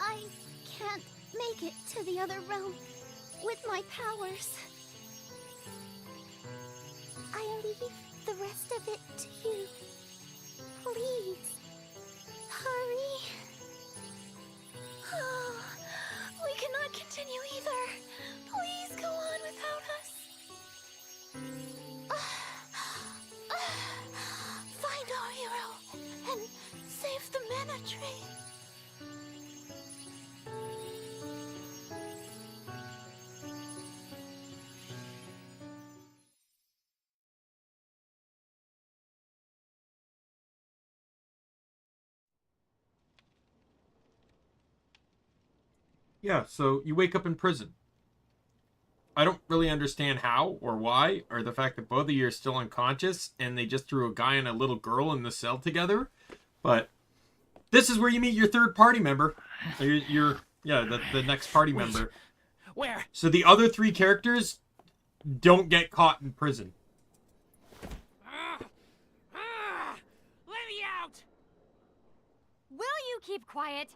I can't make it to the other realm with my powers. I leave the rest of it to you. Please, hurry. Oh, we cannot continue either. Please go on without us. Find our hero and save the mana tree. Yeah, so you wake up in prison. I don't really understand how or why, or the fact that both of you are still unconscious and they just threw a guy and a little girl in the cell together. But this is where you meet your third party member. The next party member. Where? So the other three characters don't get caught in prison. Let me out! Will you keep quiet?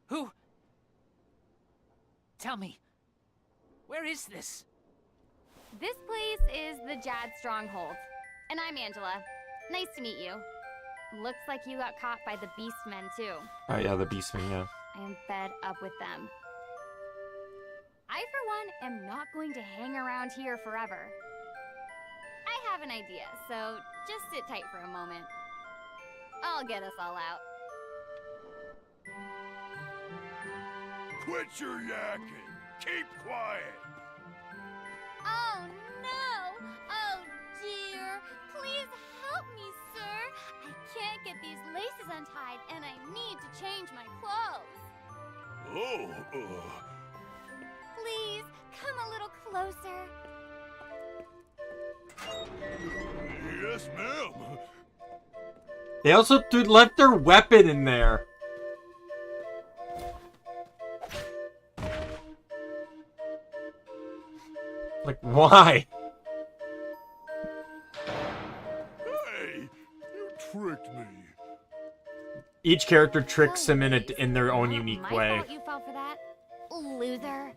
Who? Tell me. Where is this? This place is the Jad Stronghold. And I'm Angela. Nice to meet you. Looks like you got caught by the Beastmen, too. Oh, yeah, the Beastmen, yeah. I am fed up with them. I, for one, am not going to hang around here forever. I have an idea, so just sit tight for a moment. I'll get us all out. Quit your yakking. Keep quiet. Oh no! Oh dear! Please help me, sir! I can't get these laces untied, and I need to change my clothes. Please, come a little closer. Yes, ma'am. They also left their weapon in there. Like, why? Hey, you tricked me. Each character tricks them in their own unique way. My fault you fell for that, loser.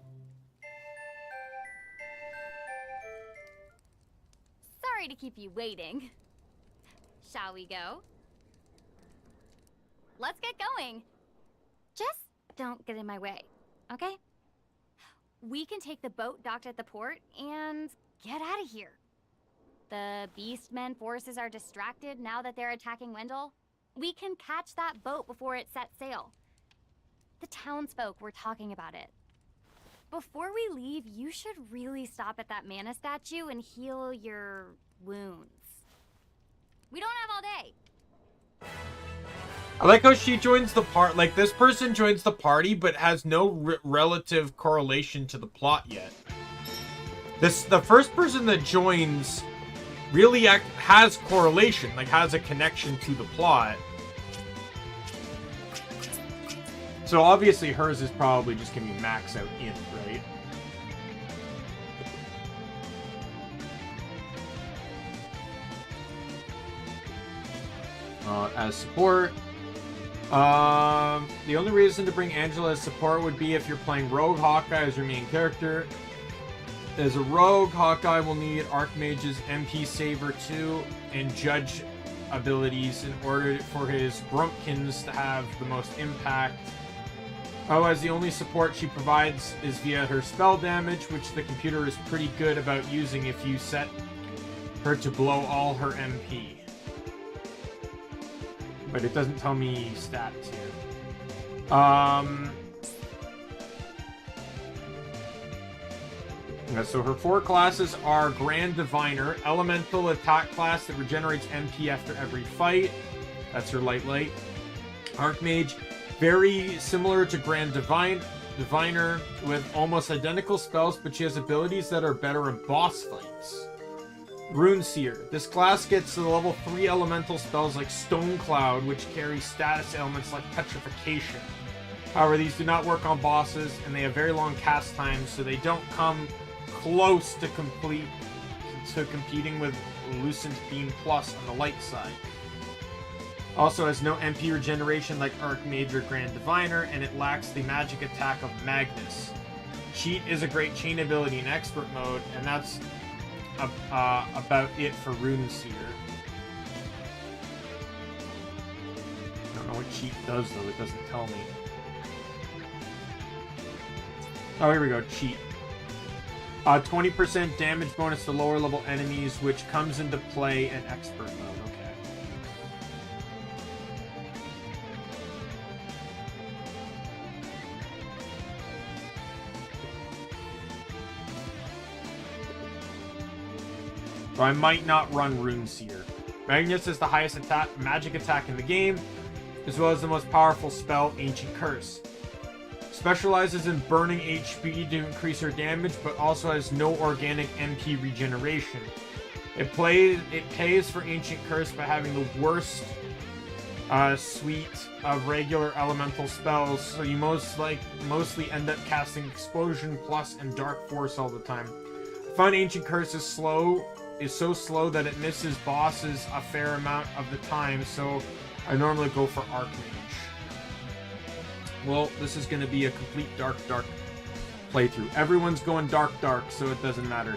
Sorry to keep you waiting. Shall we go? Let's get going. Just don't get in my way, okay? We can take the boat docked at the port and get out of here. The Beastmen forces are distracted now that they're attacking Wendell. We can catch that boat before it sets sail. The townsfolk were talking about it. Before we leave, you should really stop at that mana statue and heal your wounds. We don't have all day. I like how she joins the part. Like, this person joins the party, but has no relative correlation to the plot yet. The first person that joins really has correlation, like has a connection to the plot. So obviously hers is probably just gonna be max out in, right? As support. The only reason to bring Angela as support would be if you're playing Rogue Hawkeye as your main character. As a Rogue, Hawkeye will need Archmage's MP Saver 2 and Judge abilities in order for his Grumpkins to have the most impact. Otherwise, the only support she provides is via her spell damage, which the computer is pretty good about using if you set her to blow all her MP. But it doesn't tell me stats here. So her 4 classes are Grand Diviner, Elemental attack class that regenerates MP after every fight. That's her light. Archmage, very similar to Grand Diviner with almost identical spells, but she has abilities that are better in boss fights. Runeseer. This class gets to the level 3 elemental spells like Stone Cloud, which carry status ailments like Petrification. However, these do not work on bosses, and they have very long cast times, so they don't come close to competing with Lucent Beam Plus on the light side. Also has no MP regeneration like Archmage or Grand Diviner, and it lacks the magic attack of Magnus. Cheat is a great chain ability in Expert mode, and that's about it for Runeseer. I don't know what Cheat does, though. It doesn't tell me. Oh, here we go. Cheat. 20% damage bonus to lower level enemies, which comes into play in Expert mode. Okay. So I might not run Runeseer. Magnus is the highest magic attack in the game, as well as the most powerful spell, Ancient Curse. Specializes in burning HP to increase her damage, but also has no organic MP regeneration. It pays for Ancient Curse by having the worst suite of regular elemental spells, so you mostly end up casting Explosion Plus and Dark Force all the time. I find Ancient Curse is so slow that it misses bosses a fair amount of the time, so I normally go for Archmage. Well, this is going to be a complete dark playthrough. Everyone's going dark, so it doesn't matter.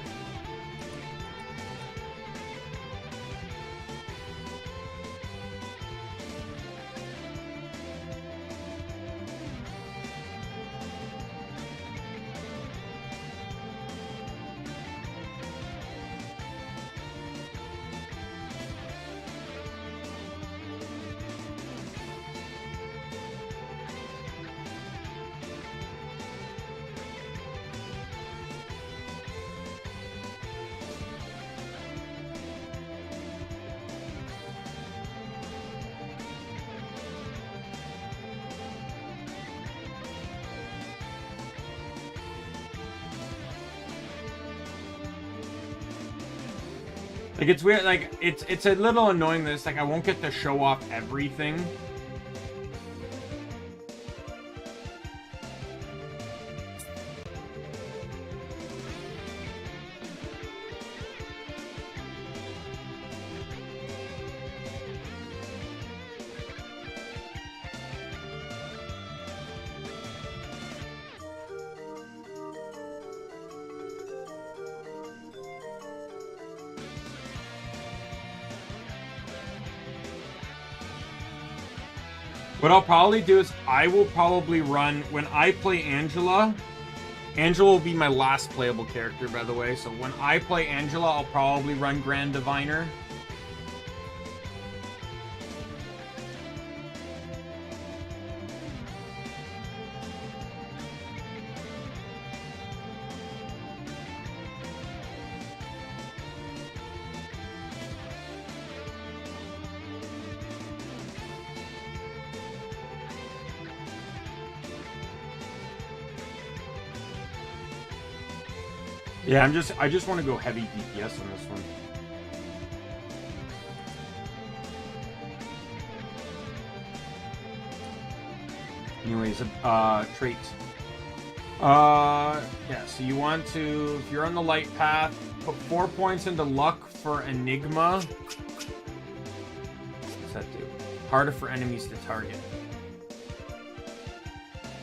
Like, it's weird, like, it's a little annoying that it's like I won't get to show off everything. What I'll probably do is I will probably run, when I play Angela will be my last playable character, by the way, so when I play Angela, I'll probably run Grand Diviner. Yeah, I just want to go heavy DPS on this one. Anyways, traits. Yeah, so you want to, if you're on the light path, put 4 points into luck for Enigma. What's that do? Harder for enemies to target.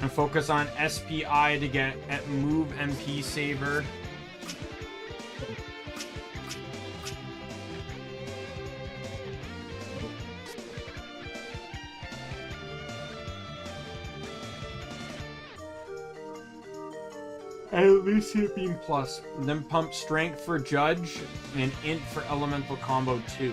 And focus on SPI to get at Move MP Saver. And Lucent Beam Plus. And then pump Strength for Judge and Int for Elemental Combo 2.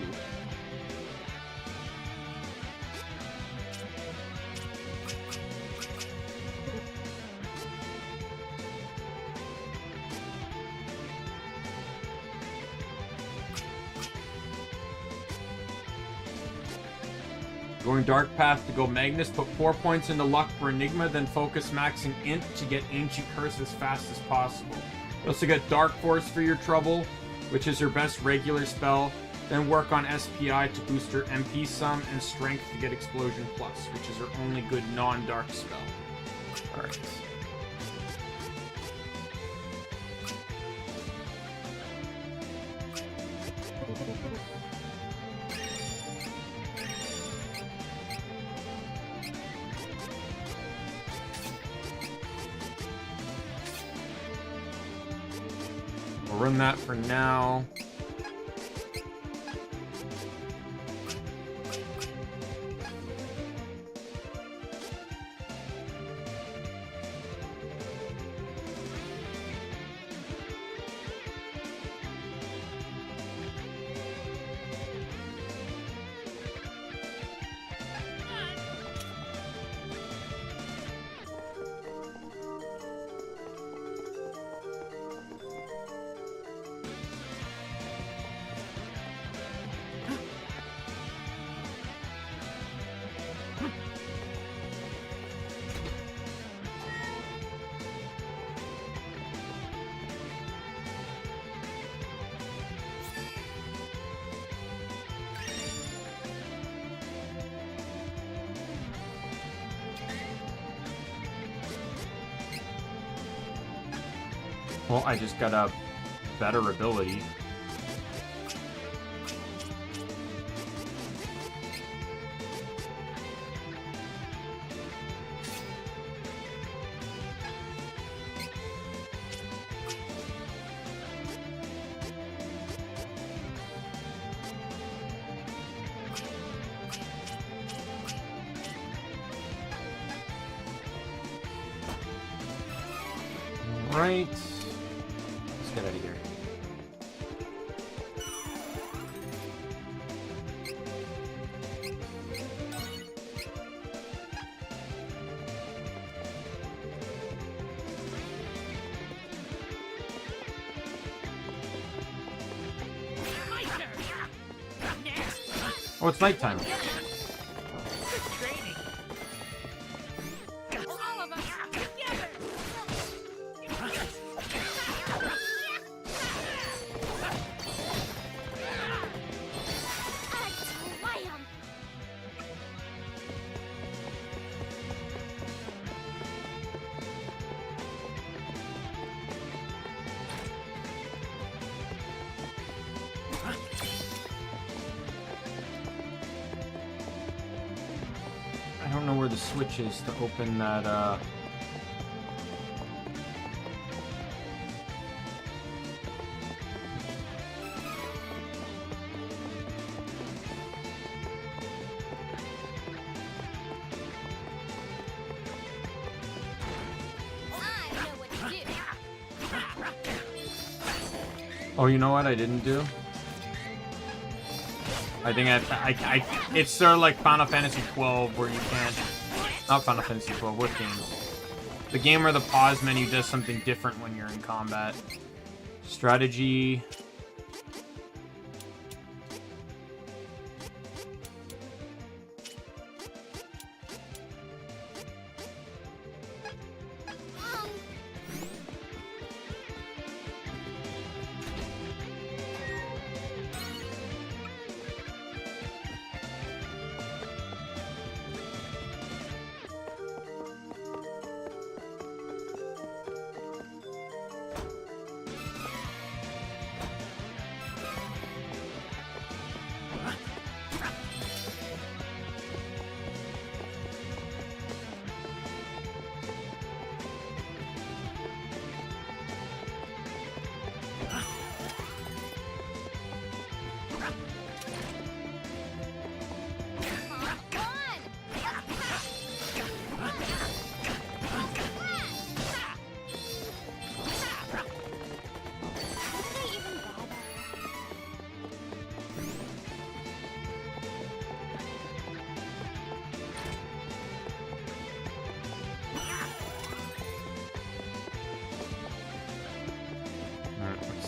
Going Dark Path to go Magnus, put 4 points into luck for Enigma, then focus maxing Int to get Ancient Curse as fast as possible. You also get Dark Force for your trouble, which is her best regular spell. Then work on SPI to boost her MP sum, and Strength to get Explosion Plus, which is her only good non-dark spell. Alright. We'll run that for now. Well, I just got a better ability. Right. Let's get out of here. Oh, it's nighttime. I don't know where the switch is to open that, Oh, you know what I didn't do? I think it's sort of like Final Fantasy 12 where you can't, not Final Fantasy 12, what game? The game where the pause menu does something different when you're in combat. Strategy.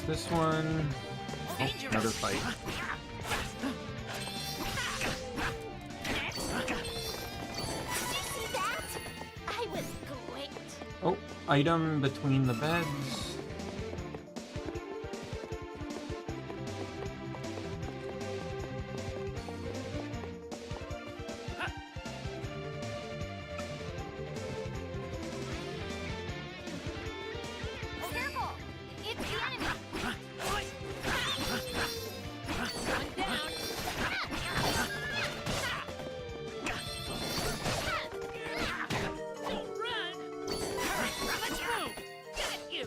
This one. Oh, another fight. item between the beds. Careful! It's the enemy! One down! Don't run! Let's move! Got you!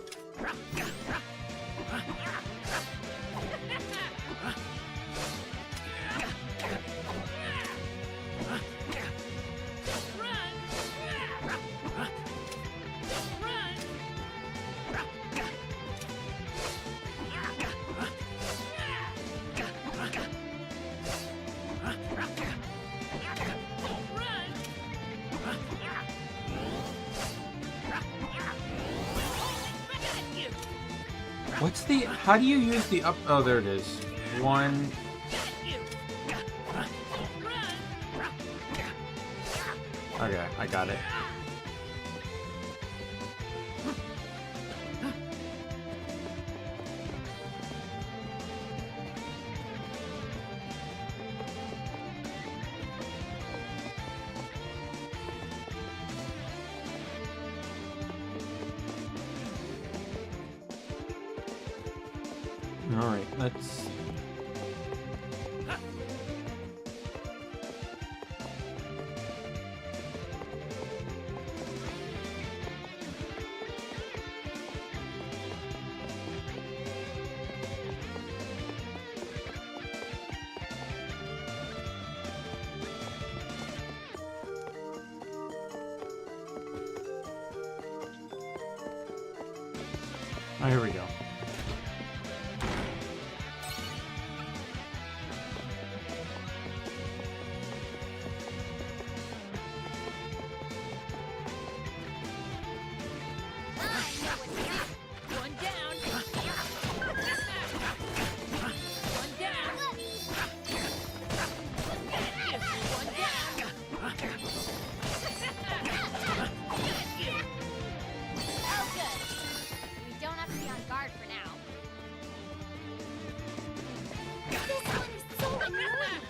What's the... How do you use the up... Oh, there it is. One... Okay, I got it. Alright, let's... Oh, here we go. One down! One down! One down! Oh, good. We don't have to be on guard for now. This one is so annoying.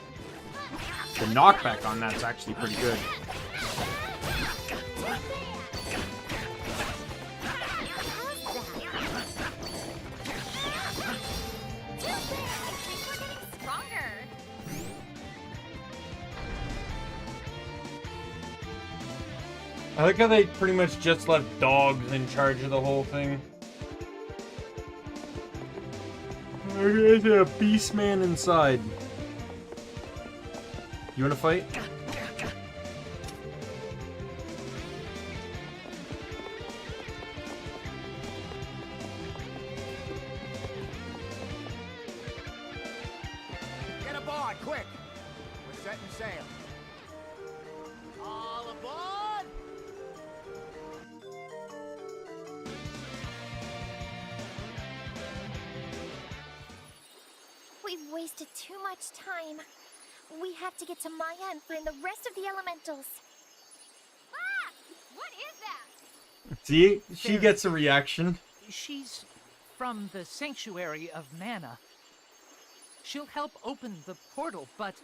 The knockback on that's actually pretty good. Stronger. I like how they pretty much just left dogs in charge of the whole thing. There's a beast man inside. You wanna fight? Get aboard, quick! We're setting sail. All aboard! We've wasted too much time. We have to get to Maya and find the rest of the elementals. Ah! What is that? See? She gets a reaction. She's from the Sanctuary of Mana. She'll help open the portal, but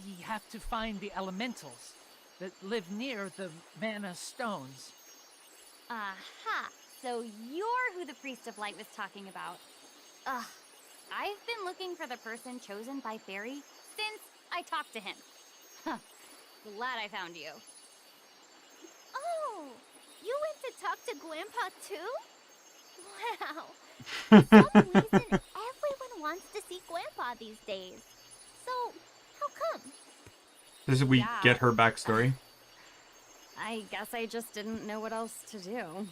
we have to find the elementals that live near the Mana Stones. Aha! So you're who the Priest of Light was talking about. Ugh. I've been looking for the person chosen by Fairy since I talked to him. Huh. Glad I found you. Oh, you went to talk to Grandpa too? Wow. For some reason, everyone wants to see Grandpa these days. So, how come? This is we Yeah. get her backstory. I guess I just didn't know what else to do.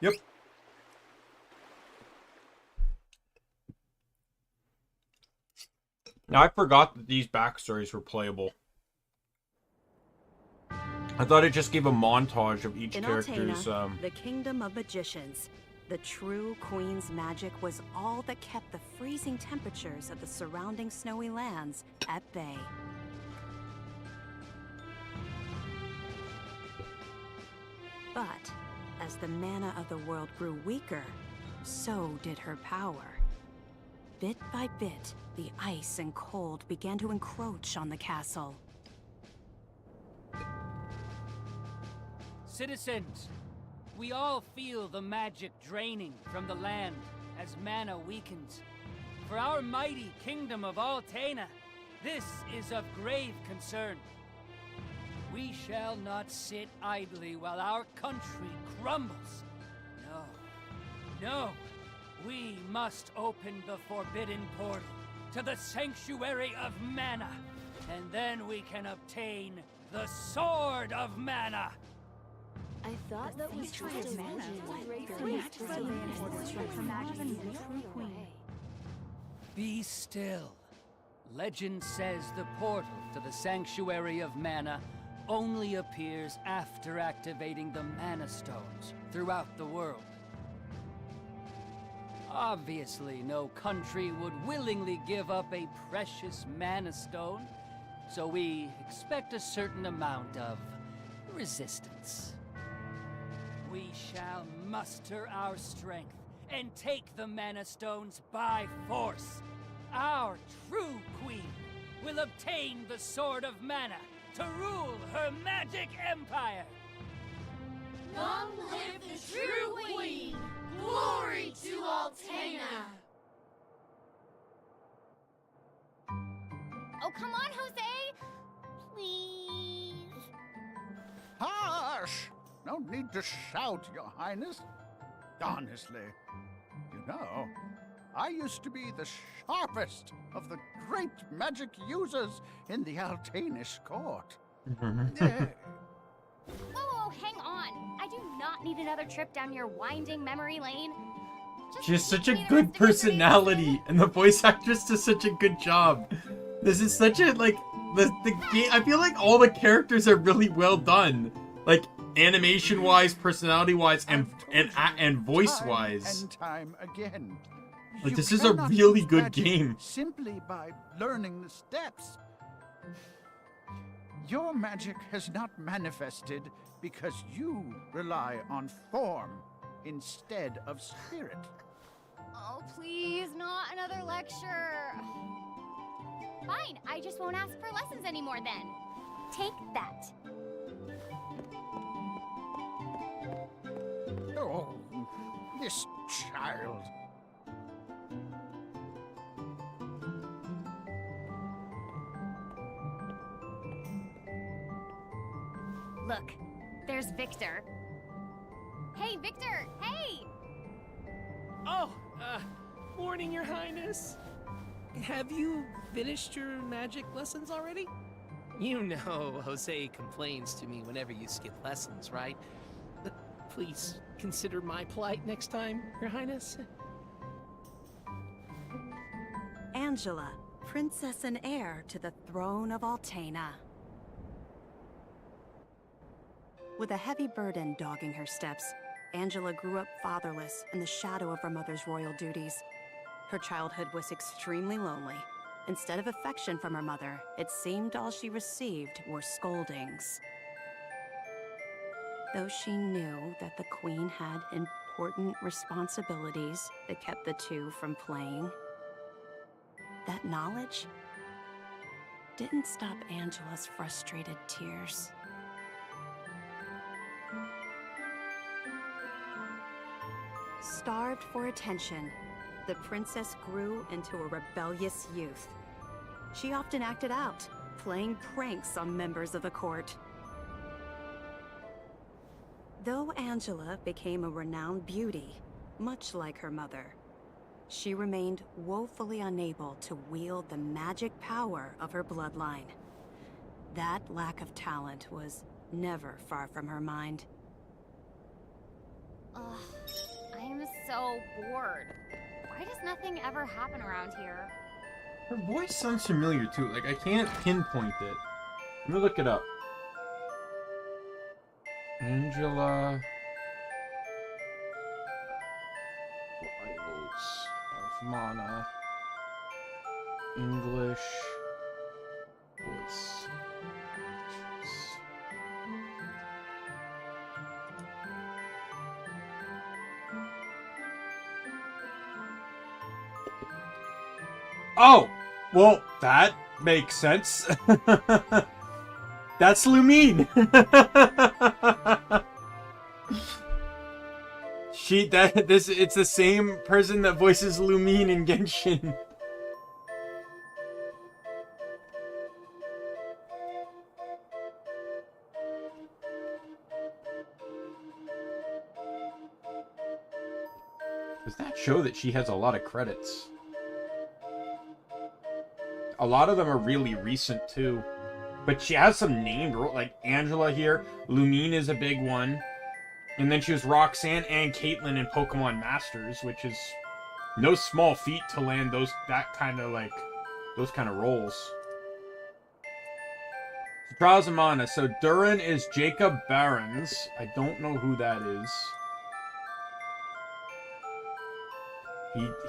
Yep. Now, I forgot that these backstories were playable. I thought it just gave a montage of each In character's. Altena, the Kingdom of Magicians, The true queen's magic was all that kept the freezing temperatures of the surrounding snowy lands at bay. But as the mana of the world grew weaker, so did her power. Bit by bit, the ice and cold began to encroach on the castle. Citizens, we all feel the magic draining from the land as mana weakens. For our mighty kingdom of Altena, this is of grave concern. We shall not sit idly while our country crumbles. No, no, we must open the forbidden portal to the Sanctuary of Mana, and then we can obtain the Sword of Mana. I thought that was true of mana. Be still. Legend says the portal to the Sanctuary of Mana only appears after activating the Mana Stones throughout the world. Obviously, no country would willingly give up a precious Mana Stone, so we expect a certain amount of resistance. We shall muster our strength and take the Mana Stones by force. Our true queen will obtain the Sword of Mana to rule her magic empire. Long live the true queen! Glory to Altena! Oh, come on, Jose! Please. Hush! No need to shout, Your Highness. Honestly, you know, I used to be the sharpest of the great magic users in the Altenish court. Whoa, hang on. I do not need another trip down your winding memory lane. She has such a good personality, and the voice actress does such a good job. This is such a, like, the game. I feel like all the characters are really well done, like animation-wise, personality-wise, and voice-wise. And time again. Like, You this is a cannot really use good magic game. Simply by learning the steps. Your magic has not manifested because you rely on form instead of spirit. Oh, please, not another lecture. Fine, I just won't ask for lessons anymore then. Take that. Oh, this child. Look, there's Victor. Hey, Victor! Hey! Oh, morning, Your Highness. Have you finished your magic lessons already? You know Jose complains to me whenever you skip lessons, right? Please consider my plight next time, Your Highness. Angela, princess and heir to the throne of Altena. With a heavy burden dogging her steps, Angela grew up fatherless in the shadow of her mother's royal duties. Her childhood was extremely lonely. Instead of affection from her mother, it seemed all she received were scoldings. Though she knew that the queen had important responsibilities that kept the two from playing, that knowledge didn't stop Angela's frustrated tears. Starved for attention, the princess grew into a rebellious youth. She often acted out, playing pranks on members of the court. Though Angela became a renowned beauty, much like her mother, she remained woefully unable to wield the magic power of her bloodline. That lack of talent was never far from her mind. Ugh, I am so bored. Why does nothing ever happen around here? Her voice sounds familiar too. Like, I can't pinpoint it. Let me look it up. Angela. Mana. English voice. Oh! Well, that makes sense. That's Lumine. It's the same person that voices Lumine in Genshin. Does that show that she has a lot of credits? A lot of them are really recent too. But she has some named, like Angela here. Lumine is a big one. And then she was Roxanne and Caitlyn in Pokemon Masters, which is no small feat to land those kind of roles. So Trials of Mana. So Durin is Jacob Barons. I don't know who that is.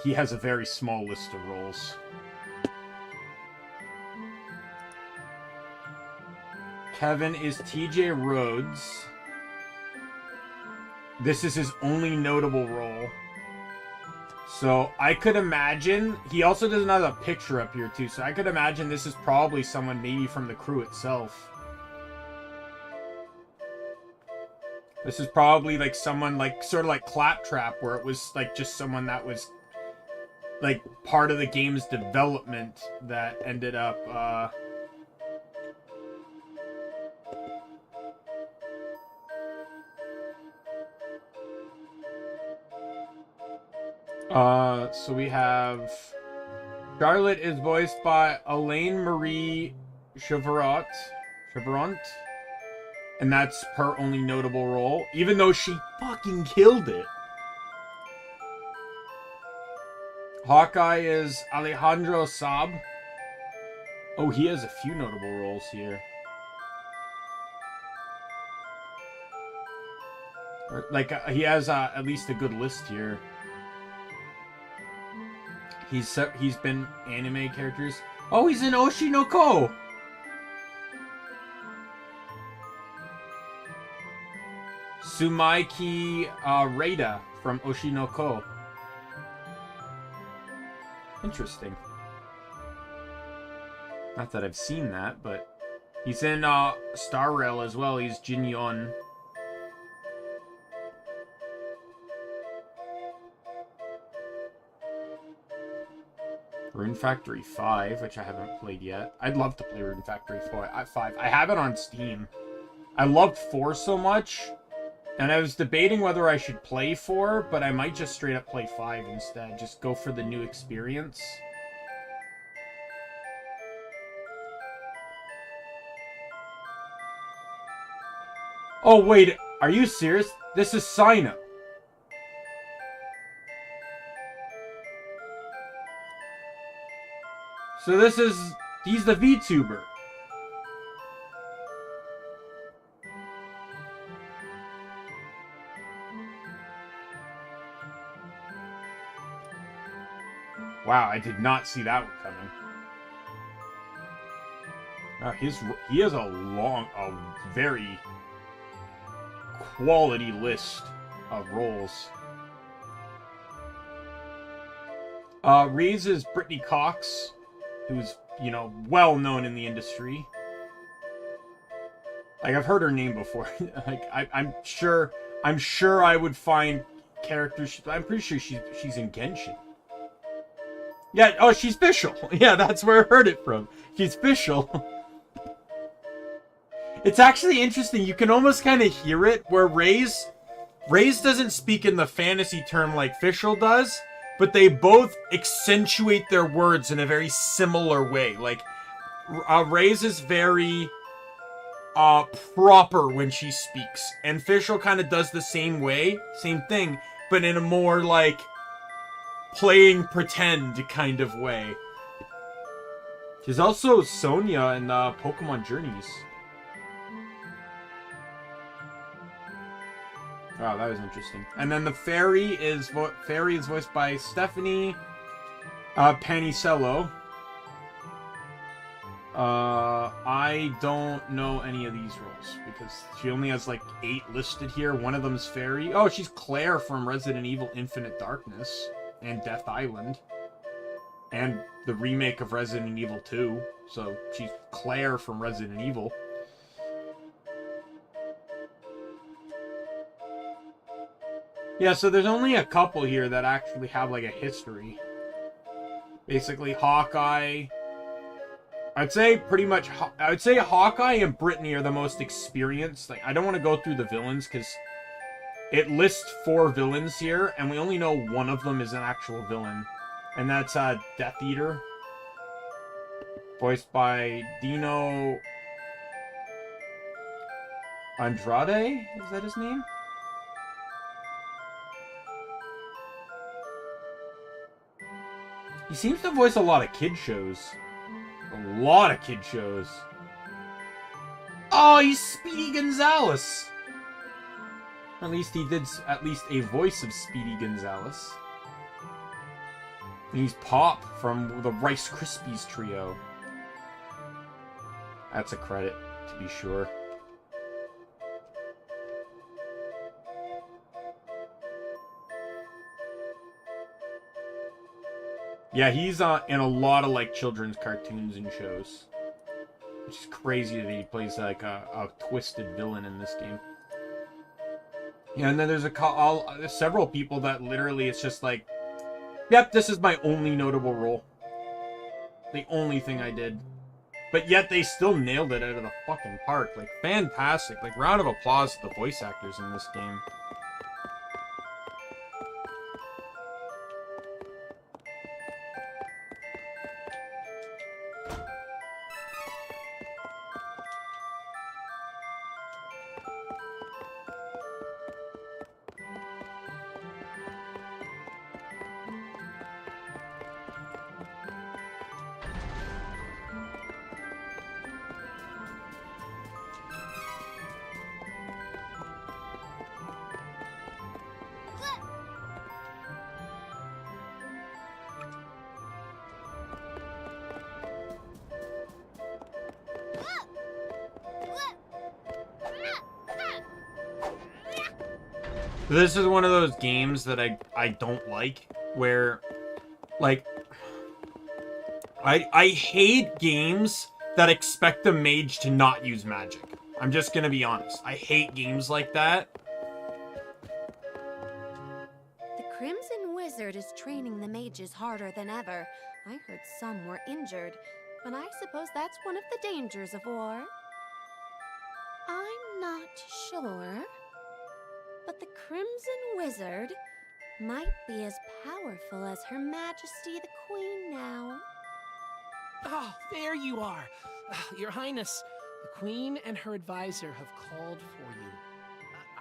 He has a very small list of roles. Kevin is TJ Rhodes. This is his only notable role. So I could imagine, he also doesn't have a picture up here too, so I could imagine this is probably someone maybe from the crew itself. This is probably like someone like, sort of like Claptrap, where it was like just someone that was like part of the game's development that ended up, so we have Charlotte is voiced by Elaine Marie Chevront, and that's her only notable role, even though she fucking killed it. Hawkeye is Alejandro Saab. Oh, he has a few notable roles here. Like, he has at least a good list here. He's been anime characters. Oh, he's in Oshi no Ko! Sumaiki Reida from Oshi no Ko. Interesting. Not that I've seen that, but he's in Star Rail as well. He's Jin Yon. Rune Factory 5, which I haven't played yet. I'd love to play Rune Factory 5. I have it on Steam. I loved 4 so much, and I was debating whether I should play 4, but I might just straight up play 5 instead. Just go for the new experience. Oh, wait. Are you serious? This is Sino. So he's the VTuber. Wow, I did not see that one coming. He has a very quality list of roles. Reese is Brittany Cox, who's, you know, well known in the industry. Like, I've heard her name before. Like, I'm sure I would find characters. I'm pretty sure she's in Genshin. Yeah, oh, she's Fischl. Yeah, that's where I heard it from. She's Fischl. It's actually interesting. You can almost kind of hear it, where Reyes doesn't speak in the fantasy term like Fischl does, but they both accentuate their words in a very similar way. Like, Reyes is very proper when she speaks, and Fischl kind of does the same thing, but in a more, like, playing pretend kind of way. She's also Sonia in Pokemon Journeys. Wow, that was interesting. And then the fairy is voiced by Stephanie Panicello. I don't know any of these roles because she only has like 8 listed here. One of them's Fairy. Oh, she's Claire from Resident Evil Infinite Darkness and Death Island. And the remake of Resident Evil 2. So she's Claire from Resident Evil. Yeah, so there's only a couple here that actually have like a history. Basically, Hawkeye. I'd say pretty much. I would say Hawkeye and Brittany are the most experienced. Like, I don't want to go through the villains because it lists 4 villains here, and we only know one of them is an actual villain, and that's Death Eater, voiced by Dino Andrade. Is that his name? He seems to voice a lot of kid shows. A lot of kid shows. Oh, he's Speedy Gonzales. At least he did at least a voice of Speedy Gonzales. And he's Pop from the Rice Krispies trio. That's a credit, to be sure. Yeah, he's in a lot of like children's cartoons and shows, which is crazy that he plays like a twisted villain in this game. Yeah, and then there's there's several people that literally it's just like, yep, this is my only notable role, the only thing I did, but yet they still nailed it out of the fucking park. Like, fantastic! Like, round of applause to the voice actors in this game. This is one of those games that I don't like, where, like, I hate games that expect the mage to not use magic. I'm just gonna be honest. I hate games like that. The Crimson Wizard is training the mages harder than ever. I heard some were injured, but I suppose that's one of the dangers of war. I'm not sure, but the Crimson Wizard might be as powerful as Her Majesty the Queen now. Oh, there you are. Your Highness, the Queen and her advisor have called for you.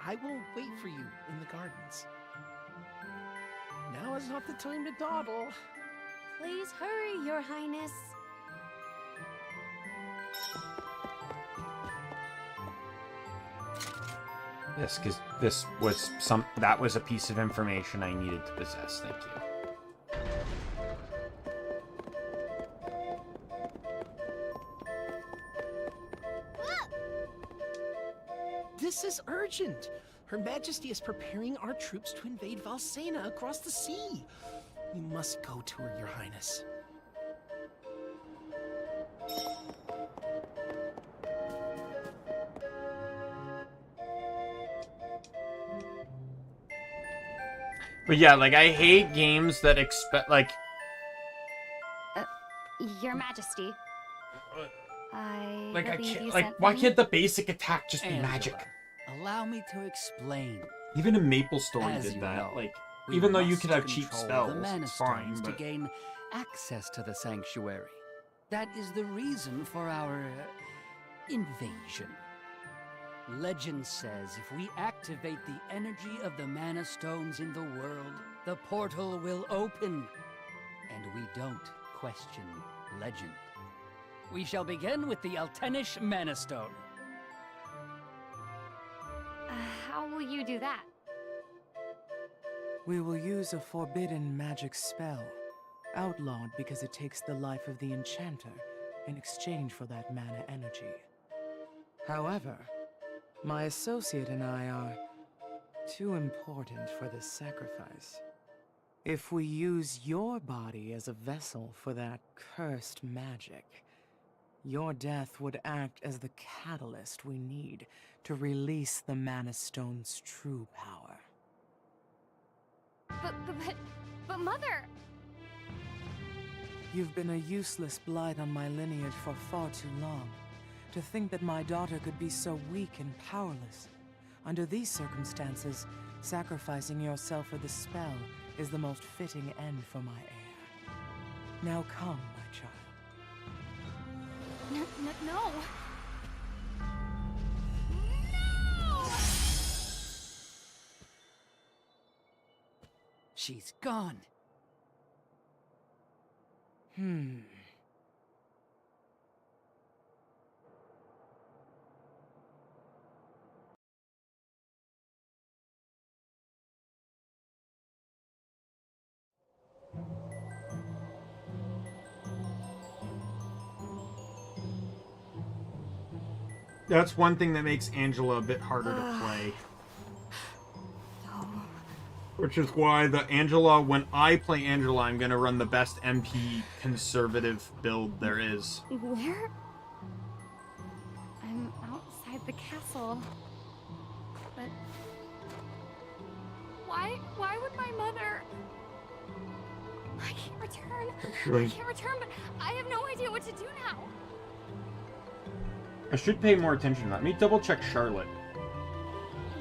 I will wait for you in the gardens. Now is not the time to dawdle. Please hurry, Your Highness. Yes, because that was a piece of information I needed to possess. Thank you. This is urgent. Her Majesty is preparing our troops to invade Valsena across the sea. We must go to her, Your Highness. But yeah, like, I hate games that expect, like... Your Majesty. Like, why can't the basic attack just be Angela, magic? Allow me to explain. Even in Maple Story As did you that. know, Like, we even though you must could have cheap control the spells, mana it's fine, stones but... to gain access to the sanctuary. That is the reason for our invasion. Legend says if we activate the energy of the mana stones in the world, the portal will open. And we don't question legend. We shall begin with the Altenish Mana Stone. How will you do that? We will use a forbidden magic spell. outlawed because it takes the life of the enchanter in exchange for that mana energy. However, my associate and I are too important for this sacrifice. If we use your body as a vessel for that cursed magic, your death would act as the catalyst we need to release the Mana Stone's true power. But Mother... You've been a useless blight on my lineage for far too long. To think that my daughter could be so weak and powerless. Under these circumstances, sacrificing yourself for the spell is the most fitting end for my heir. Now come, my child. No! She's gone. That's one thing that makes Angela a bit harder to play. Which is why when I play Angela, I'm gonna run the best MP conservative build there is. Where? I'm outside the castle. But... Why would my mother... I can't return. Actually, I can't return, but I have no idea what to do now. I should pay more attention. Let me double check Charlotte.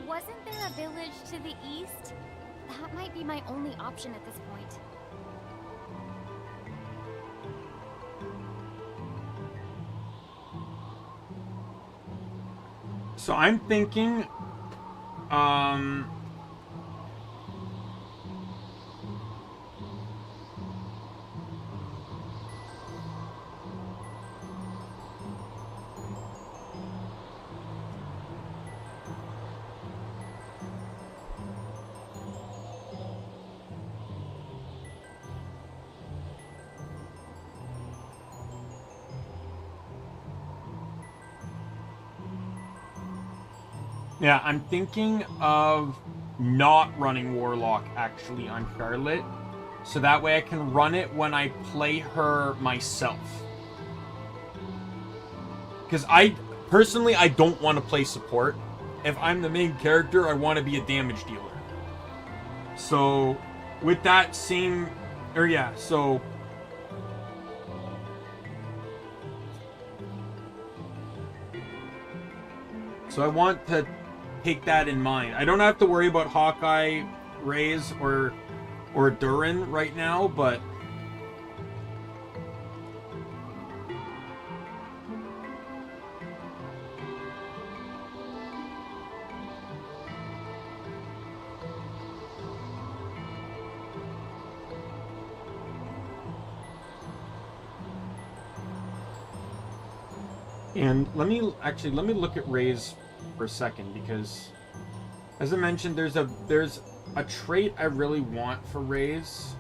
Wasn't there a village to the east? That might be my only option at this point. So I'm thinking, yeah, I'm thinking of not running Warlock actually on Charlotte. So that way I can run it when I play her myself. Because I don't want to play support. If I'm the main character, I want to be a damage dealer. So with that same, so I want to take that in mind. I don't have to worry about Hawkeye, Raze, or Durin right now, but and let me look at Raze for a second, because as I mentioned, there's a trait I really want for Raze.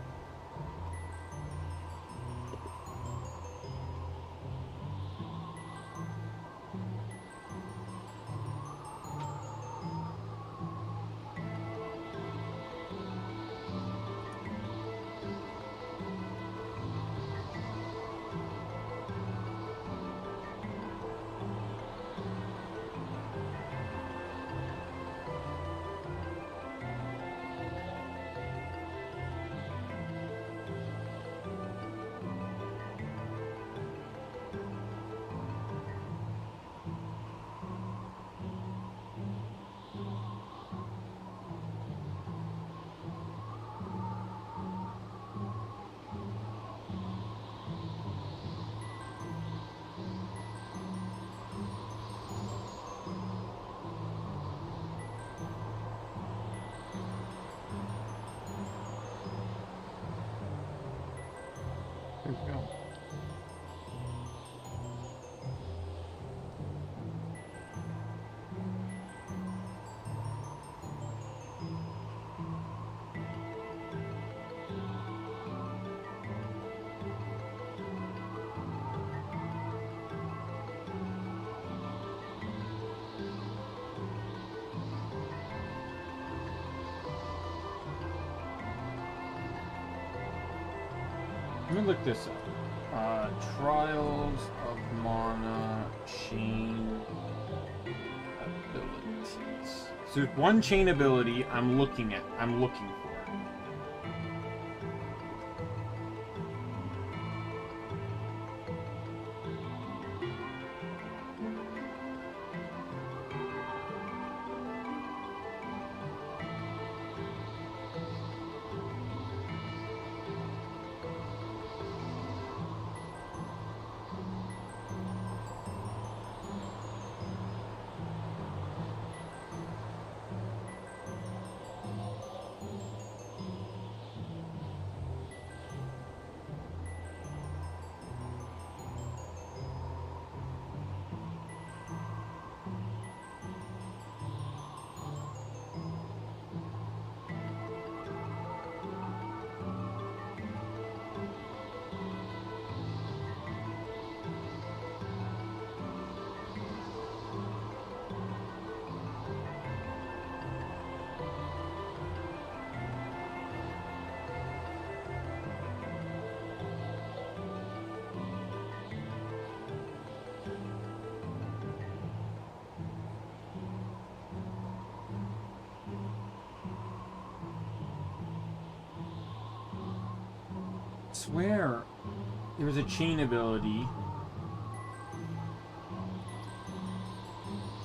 Let me look this up. Trials of Mana chain abilities. So there's one chain ability I'm looking for. Swear there was a chain ability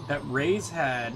that Ray's had.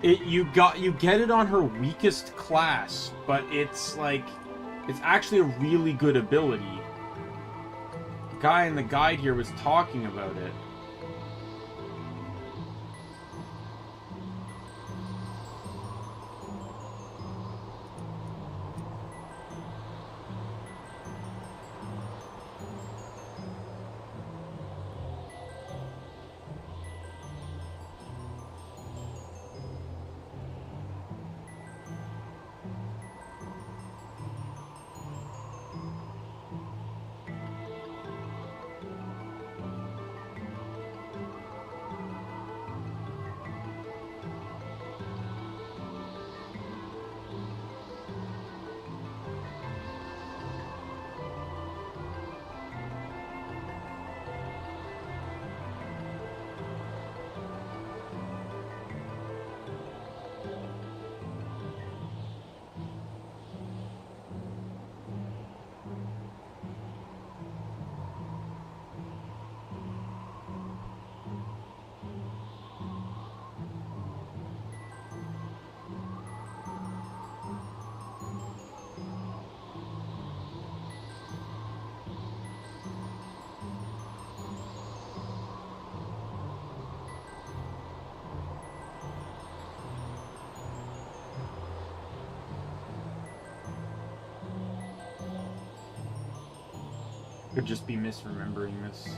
You get it on her weakest class, but it's like, it's actually a really good ability. The guy in the guide here was talking about it. Could just be misremembering this.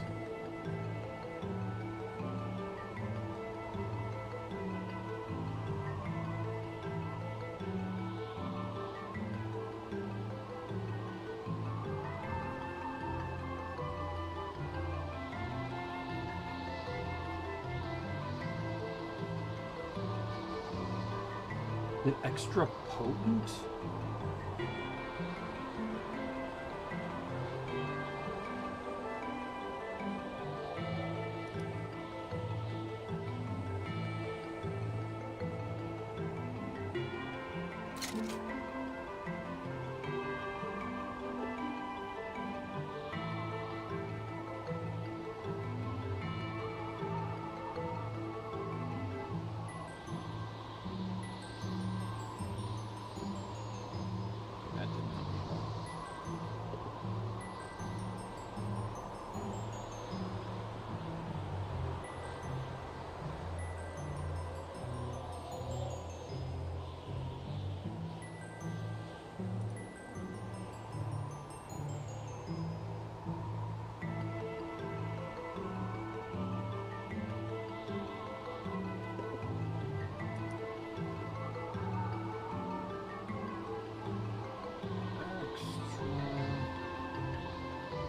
The extra potent?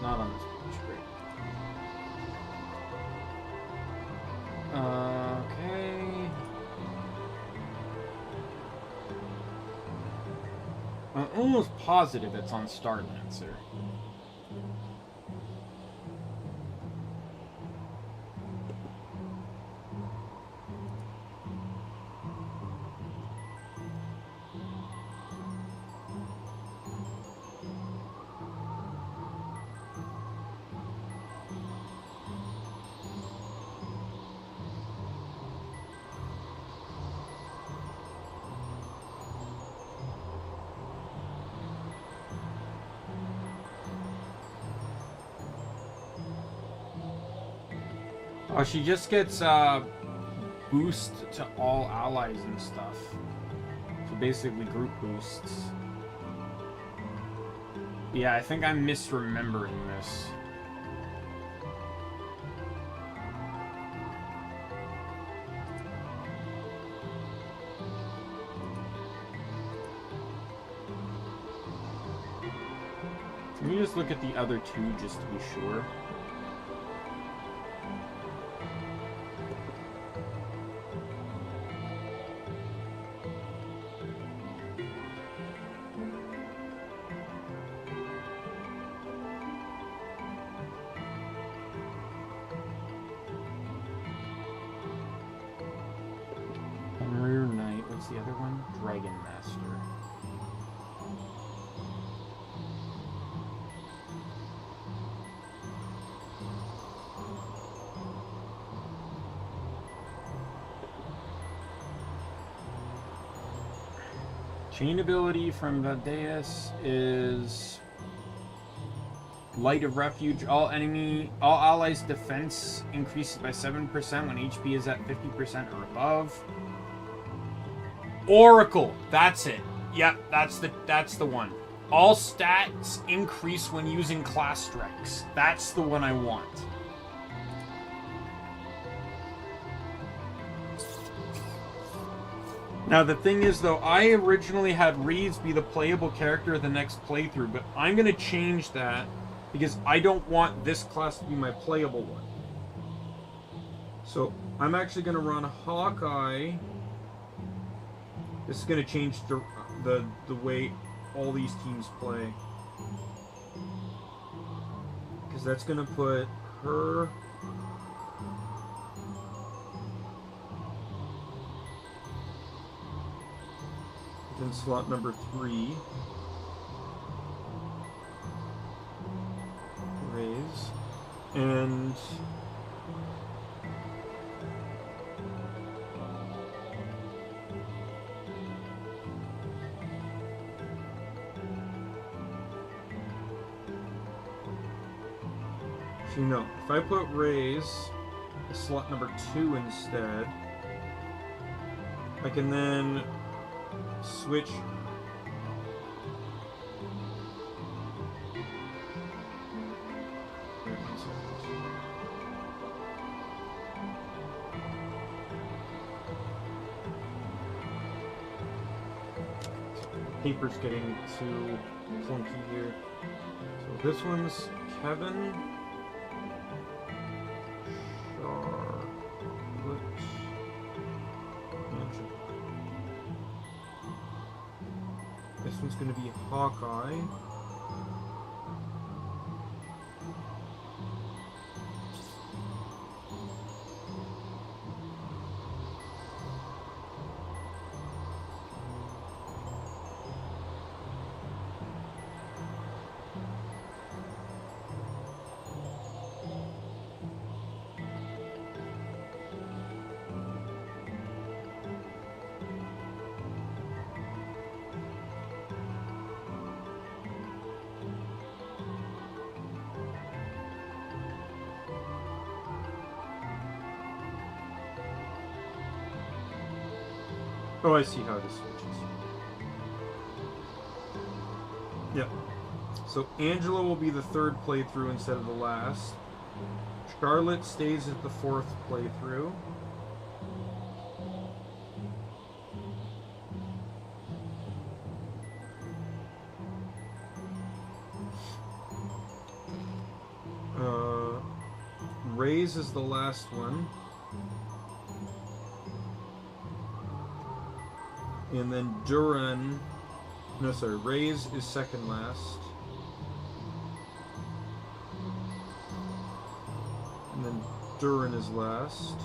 not on this page. Great. Okay. I'm almost positive it's on Starlancer. Oh, she just gets boost to all allies and stuff. So basically group boosts. Yeah, I think I'm misremembering this. Let me just look at the other two just to be sure. What's the other one? Dragon Master. Chain ability from Valdeus is Light of Refuge. All allies' defense increases by 7% when HP is at 50% or above. Oracle, that's it. Yep, that's the one. All stats increase when using class strikes. That's the one I want. Now the thing is though, I originally had Reeds be the playable character of the next playthrough, but I'm gonna change that because I don't want this class to be my playable one. So I'm actually gonna run Hawkeye. This is going to change the way all these teams play. Because that's going to put her... in slot number 3. Raise. And... no, if I put Raise as slot number 2 instead, I can then switch. Wait 1 second. Paper's getting too clunky here. So this one's Kevin. This one's going to be Hawkeye. Oh, I see how this switches. Yep. So Angela will be the 3rd playthrough instead of the last. Charlotte stays at the 4th playthrough. Raze is the last one. And then Duran... No, sorry. Raze is second last. And then Duran is last.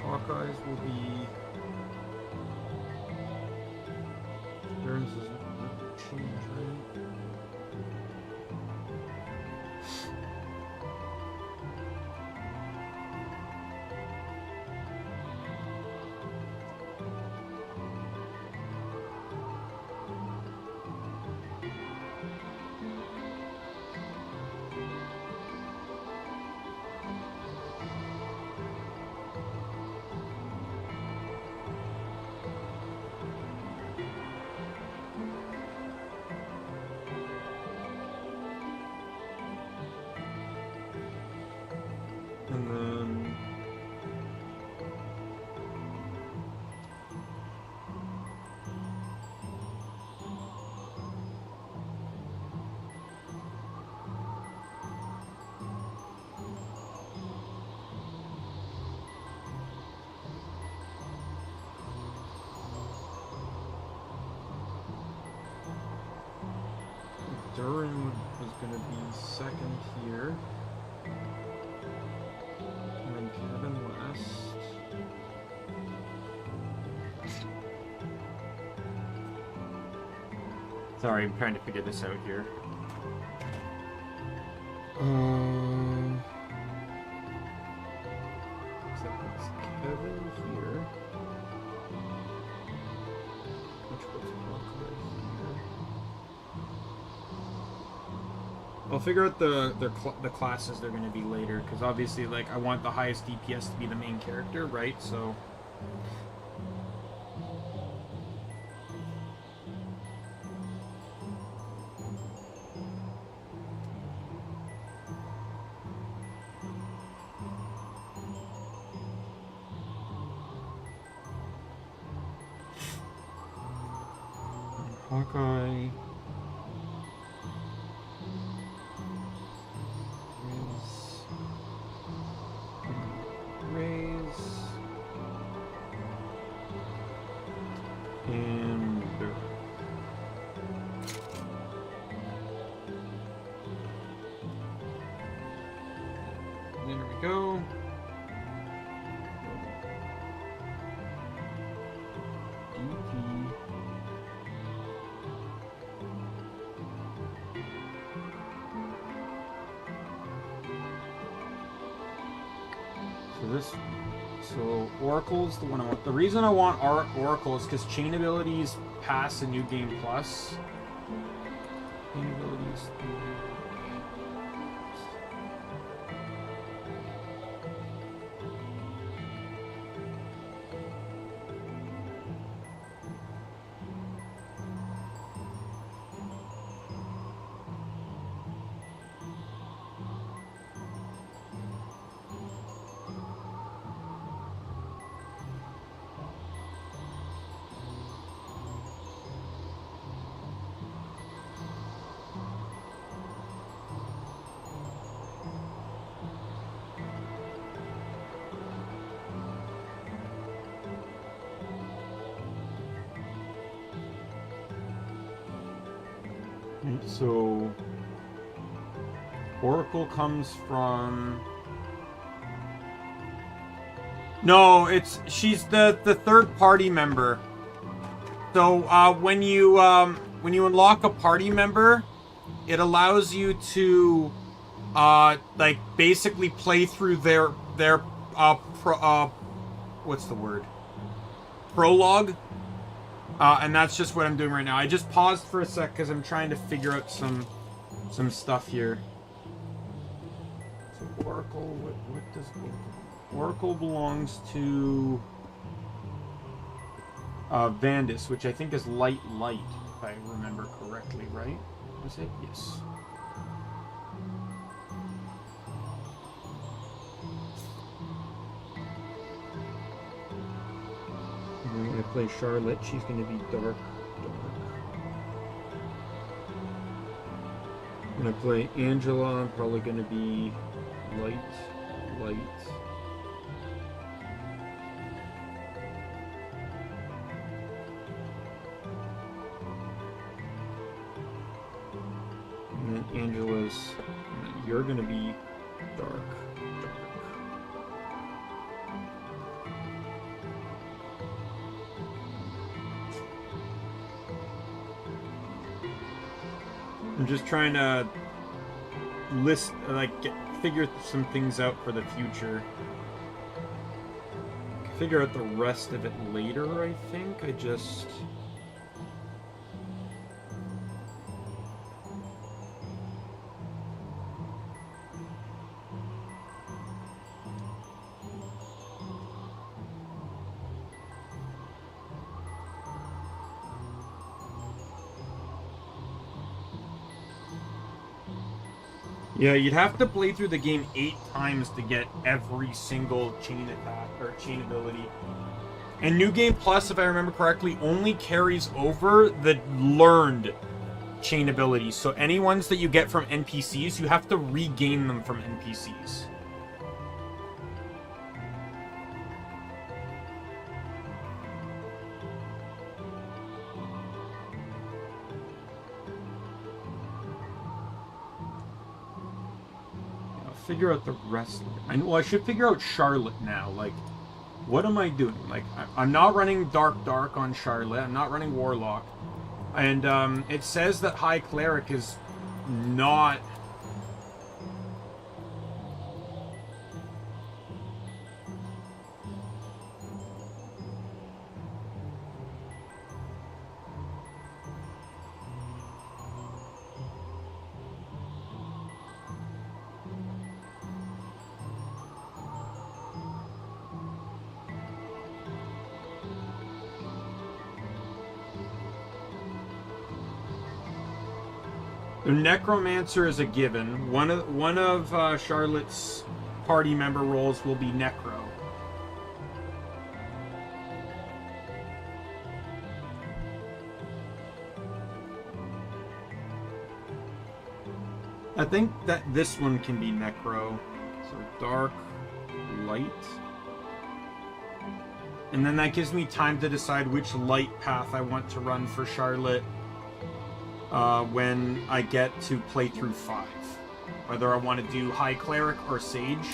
Hawkeyes will be... Duran's doesn't change, right? And then Duran is going to be second here. And then Kevin last. Sorry, I'm trying to figure this out here. So it's Kevin here. Which puts Hawkeye here. I'll figure out the classes they're going to be later, because obviously, like, I want the highest DPS to be the main character, right? So. Hawkeye. Raze. And there. There we go. DP. So Oracle's the one I want. The reason I want Oracle is because chain abilities pass a New Game Plus. Chain abilities. So Oracle comes from... No, she's the third party member. So when you unlock a party member, it allows you to like basically play through their what's the word? Prologue. And that's just what I'm doing right now. I just paused for a sec because I'm trying to figure out some stuff here. So Oracle, what does Oracle belongs to Vandus, which I think is light, if I remember correctly, right? Was it? Yes. When I play Charlotte, she's going to be dark. I'm gonna play Angela. I'm probably gonna be light. And then Angela's, and then you're gonna be dark. I'm just trying to figure some things out for the future. Figure out the rest of it later, I think. Yeah, you'd have to play through the game 8 times to get every single chain attack or chain ability. And New Game Plus, if I remember correctly, only carries over the learned chain abilities. So any ones that you get from NPCs, you have to regain them from NPCs. Figure out the rest of it. I should figure out Charlotte now. Like, what am I doing? Like, I'm not running Dark on Charlotte. I'm not running Warlock. And it says that High Cleric is not... The Necromancer is a given. One of Charlotte's party member roles will be Necro. I think that this one can be Necro. So dark, light. And then that gives me time to decide which light path I want to run for Charlotte. When I get to play through 5. Whether I want to do High Cleric or Sage.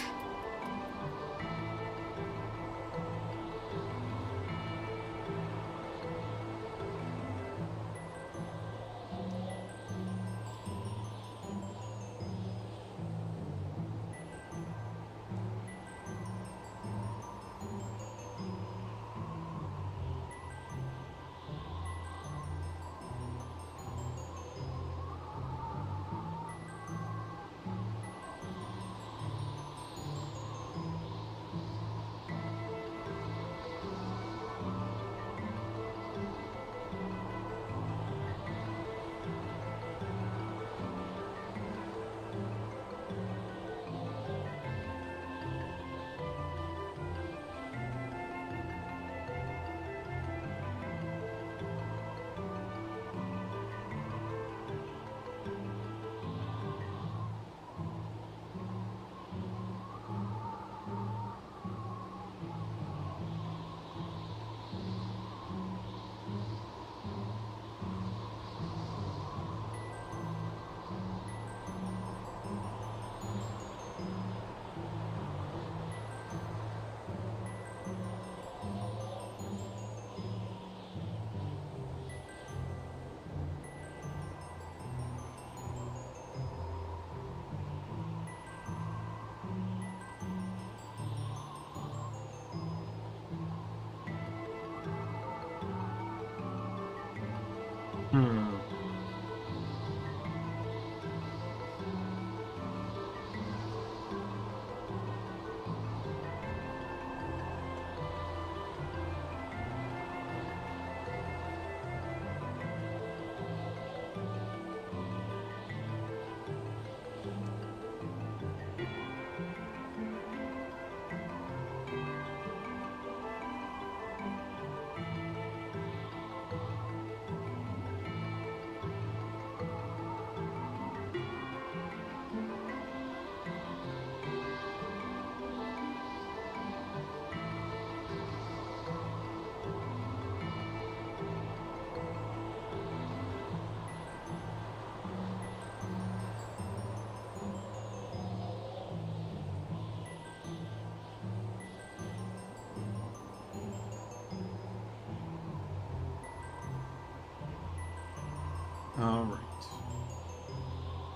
Alright.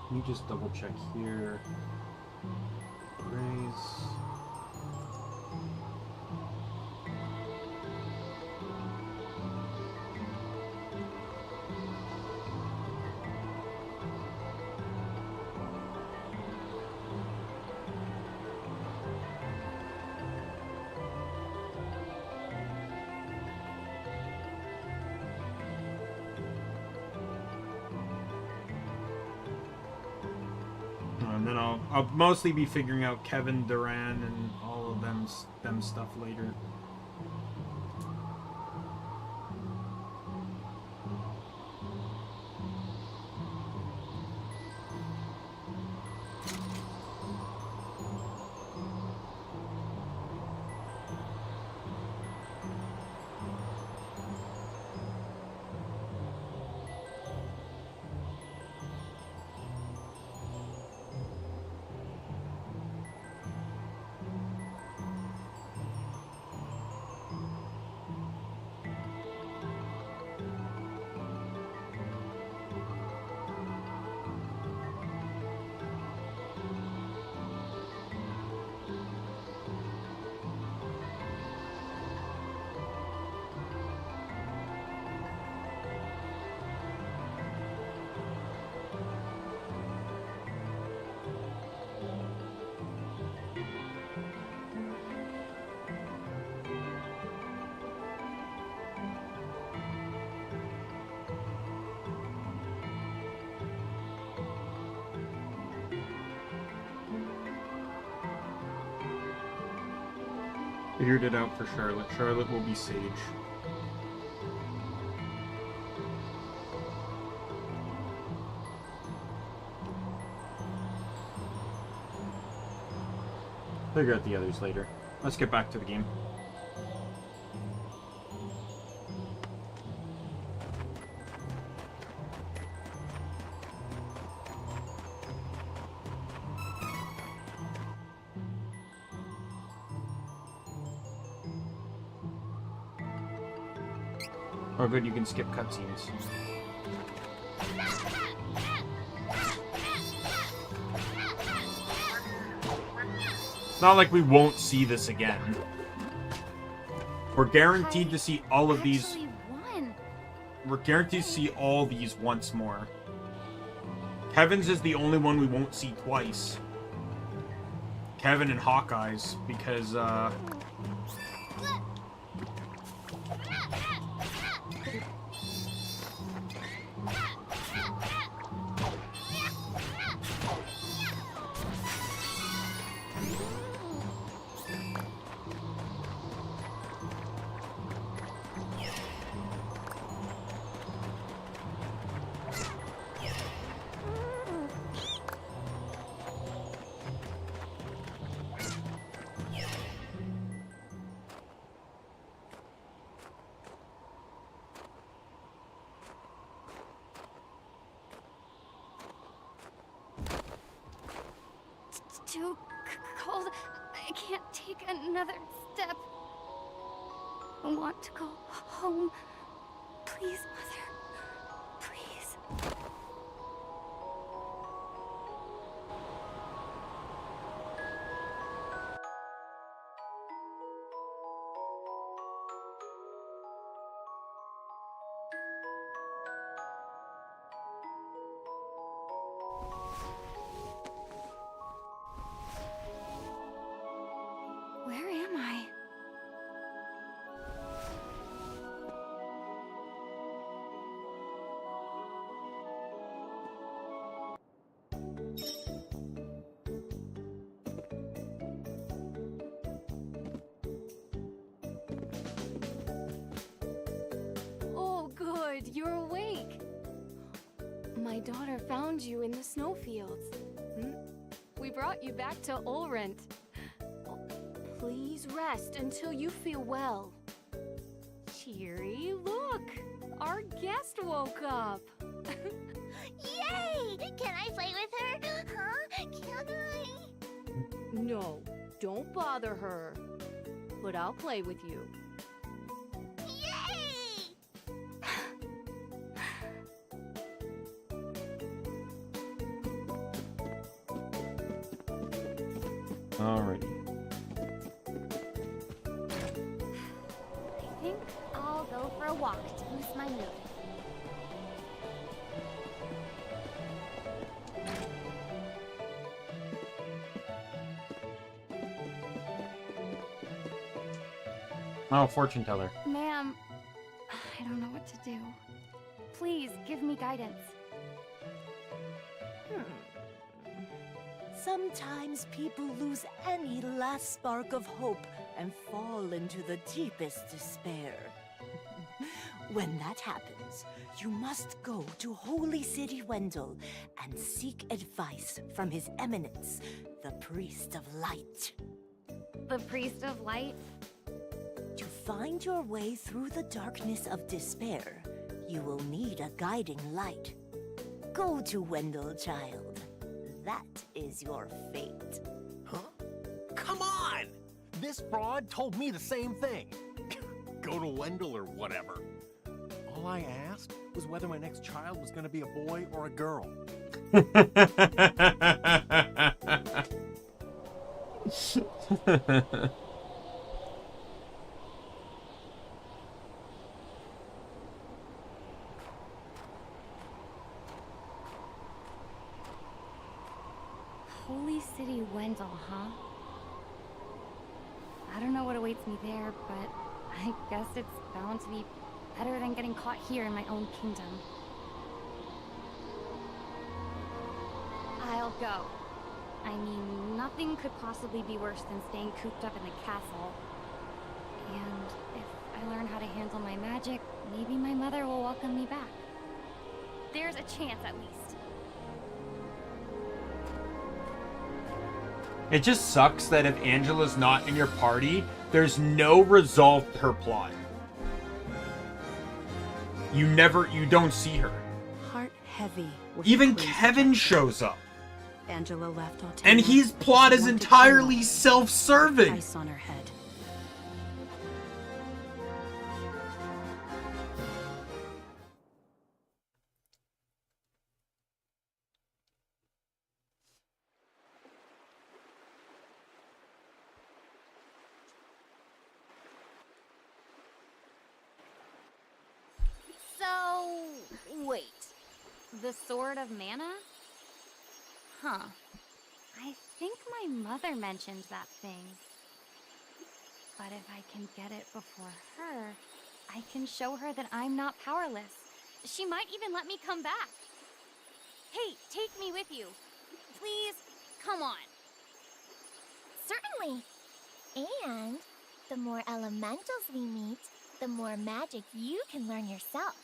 Let me just double check here. Raise. And then I'll mostly be figuring out Kevin, Duran, and all of them stuff later. Figured it out for Charlotte. Charlotte will be Sage. Figure out the others later. Let's get back to the game. Oh good, you can skip cutscenes. It's not like we won't see this again. We're guaranteed to see all of these. We're guaranteed to see all these once more. Kevin's is the only one we won't see twice. Kevin and Hawkeye's, because Too cold. I can't take another step. I want to go home. Please, Mother. Please. Where am I? Oh, good. You're awake. My daughter found you in the snowfields. We brought you back to Ulrent. Please rest until you feel well. Cheery, look! Our guest woke up! Yay! Can I play with her? Huh? Can I? No, don't bother her. But I'll play with you. Yay! Alrighty. I think I'll go for a walk to boost my mood. Oh, fortune teller. Ma'am, I don't know what to do. Please, give me guidance. Sometimes people lose any last spark of hope and fall into the deepest despair. When that happens, you must go to Holy City Wendell and seek advice from His Eminence, the Priest of Light. The Priest of Light? To find your way through the darkness of despair, you will need a guiding light. Go to Wendell, child. That is your fate. Huh? Come on! This fraud told me the same thing. Go to Wendell or whatever. All I asked was whether my next child was going to be a boy or a girl. Holy City Wendell, huh? I don't know what awaits me there, but I guess it's bound to be better than getting caught here in my own kingdom. I'll go. I mean, nothing could possibly be worse than staying cooped up in the castle. And if I learn how to handle my magic, maybe my mother will welcome me back. There's a chance, at least. It just sucks that if Angela's not in your party, there's no resolve to her plot. You don't see her. Heart heavy. Even Kevin shows up. Angela left Altana, And his plot is wanted entirely to self-serving. ice on her head. So, wait. The Sword of Mana? Huh. I think my mother mentioned that thing. But if I can get it before her, I can show her that I'm not powerless. She might even let me come back. Hey, take me with you. Please, come on. Certainly. And the more elementals we meet, the more magic you can learn yourself.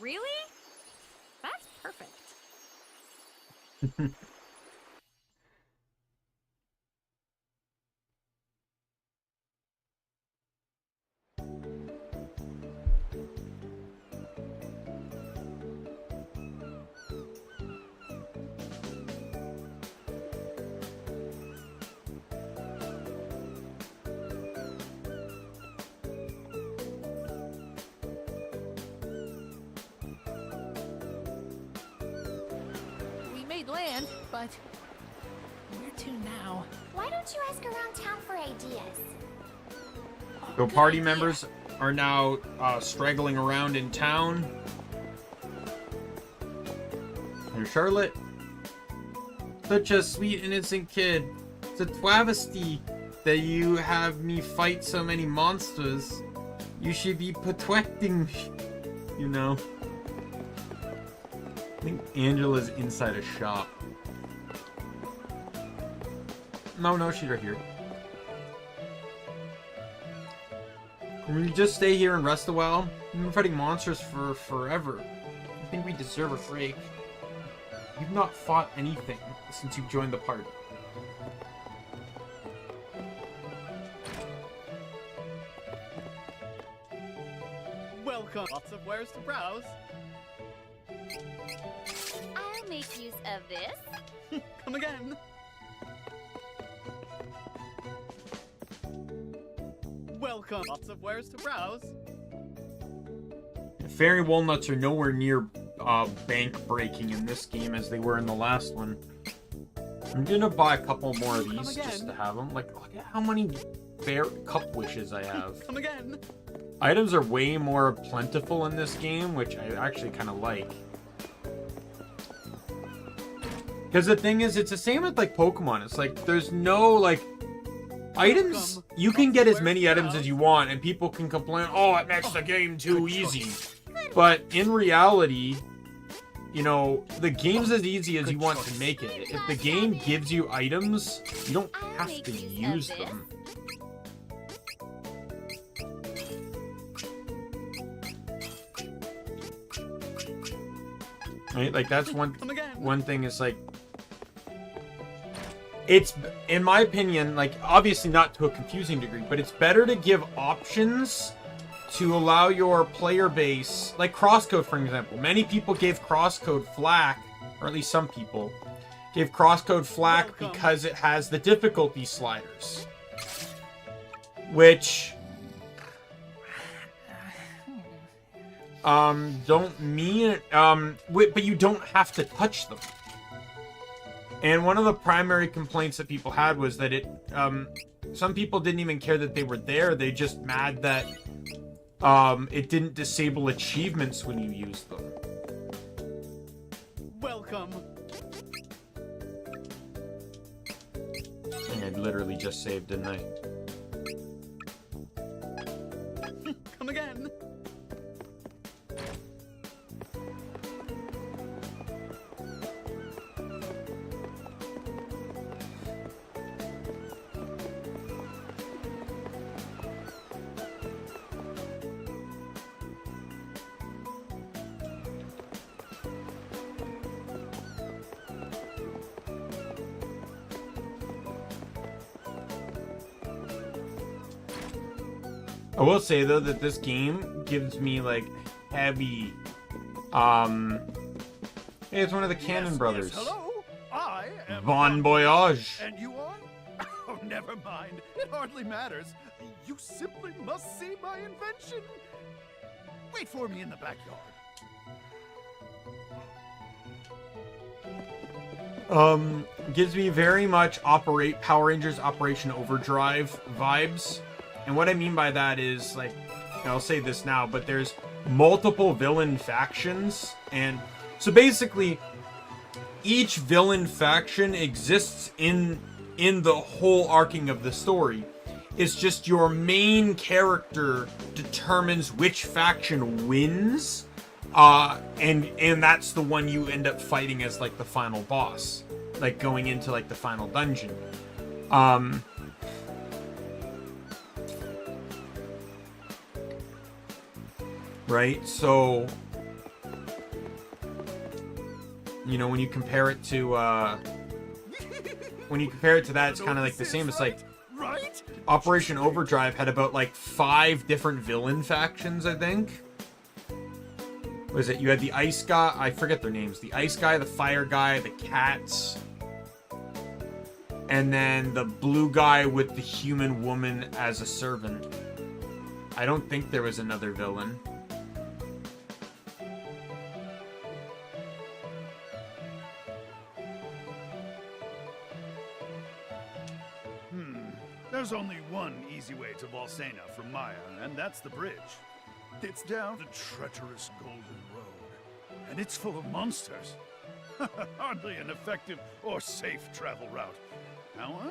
Really? That's perfect. We made land, but where to now? Why don't you ask around town for ideas? So party members are now straggling around in town. There's Charlotte. Such a sweet, innocent kid. It's a travesty that you have me fight so many monsters. You should be protecting me, you know. I think Angela's inside a shop. No, she's right here. Can we just stay here and rest a while? We've been fighting monsters for forever. I think we deserve a break. You've not fought anything since you joined the party. Welcome. Lots of wares to browse. I'll make use of this. Come again. Welcome. Lots of wares to browse. Fairy walnuts are nowhere near bank breaking in this game as they were in the last one. I'm gonna buy a couple more of these just to have them. Like, look at how many bear cup wishes I have. Come again. Items are way more plentiful in this game, which I actually kind of like. Because the thing is, it's the same with like Pokemon. It's like there's no like items. You can get as many items as you want, and people can complain, "Oh, it makes the game too easy." But in reality, you know, the game's as easy as you want to make it. If the game gives you items, you don't have to use them. Right? Like that's one thing is like it's, in my opinion, like obviously not to a confusing degree, but it's better to give options to allow your player base, like crosscode for example. Many people gave crosscode flack, or at least some people gave crosscode flack because it has the difficulty sliders, which don't mean but you don't have to touch them. And one of the primary complaints that people had was that it some people didn't even care that they were there. They just mad that it didn't disable achievements when you used them. Welcome. I literally just saved, didn't I? Come again. I will say though that this game gives me like heavy hey, it's one of the Cannon brothers. Hello, I am Bon Voyage. And you are? Oh, never mind. It hardly matters. You simply must see my invention. Wait for me in the backyard. Gives me very much Power Rangers Operation Overdrive vibes. And what I mean by that is, like, I'll say this now, but there's multiple villain factions. And so basically, each villain faction exists in the whole arcing of the story. It's just your main character determines which faction wins. And that's the one you end up fighting as, like, the final boss. Like, going into, like, the final dungeon. Right? So, you know, when you compare it to, that, it's kind of like the same. It's like, Operation Overdrive had about, like, 5 different villain factions, I think. What is it? You had the ice guy, I forget their names. The ice guy, the fire guy, the cats. And then the blue guy with the human woman as a servant. I don't think there was another villain. There's only one easy way to Volsena from Maya, and that's the bridge. It's down the treacherous Golden Road, and it's full of monsters. Hardly an effective or safe travel route. However...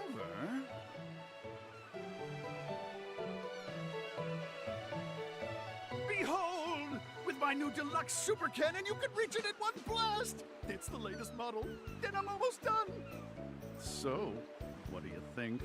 Behold! With my new deluxe super cannon, you can reach it in one blast! It's the latest model, and I'm almost done! So, what do you think?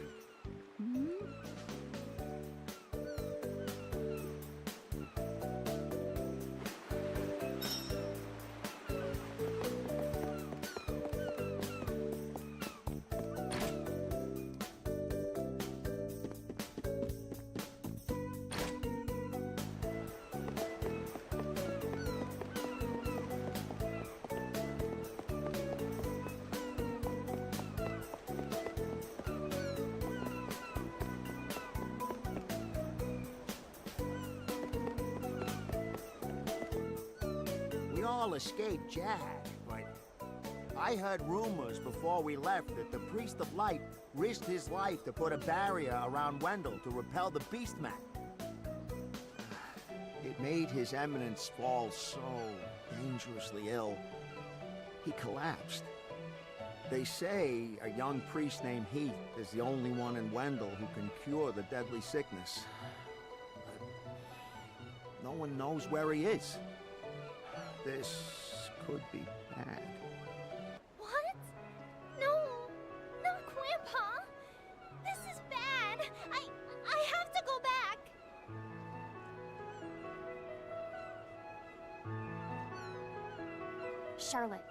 Escape Jack, but I heard rumors before we left that the Priest of Light risked his life to put a barrier around Wendell to repel the Beastmen. It made His Eminence fall so dangerously ill. He collapsed. They say a young priest named Heath is the only one in Wendell who can cure the deadly sickness. But no one knows where he is. This could be bad. What? No, not Grandpa. This is bad. I have to go back. Charlotte,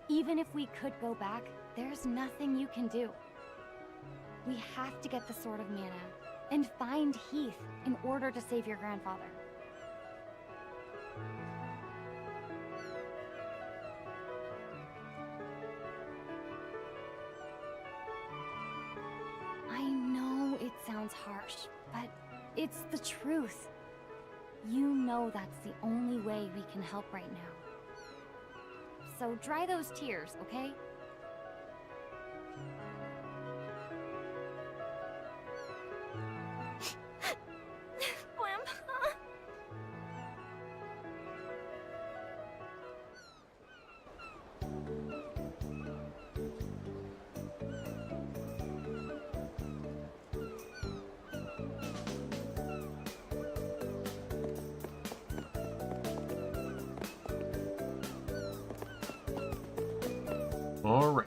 even if we could go back, there's nothing you can do. We have to get the Sword of Mana and find Heath in order to save your grandfather. I know it sounds harsh, but it's the truth. You know that's the only way we can help right now. So dry those tears, okay? Grandpa. All right.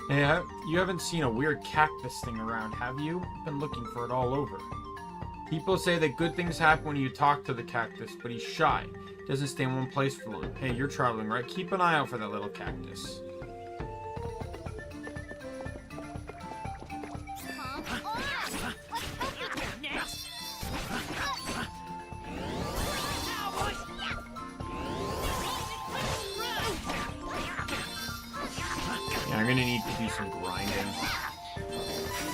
Hey, you haven't seen a weird cactus thing around, have you? Been looking for it all over. People say that good things happen when you talk to the cactus, but he's shy. Doesn't stay in one place for long. Hey, you're traveling, right? Keep an eye out for that little cactus. Yeah, I'm gonna need to do some grinding.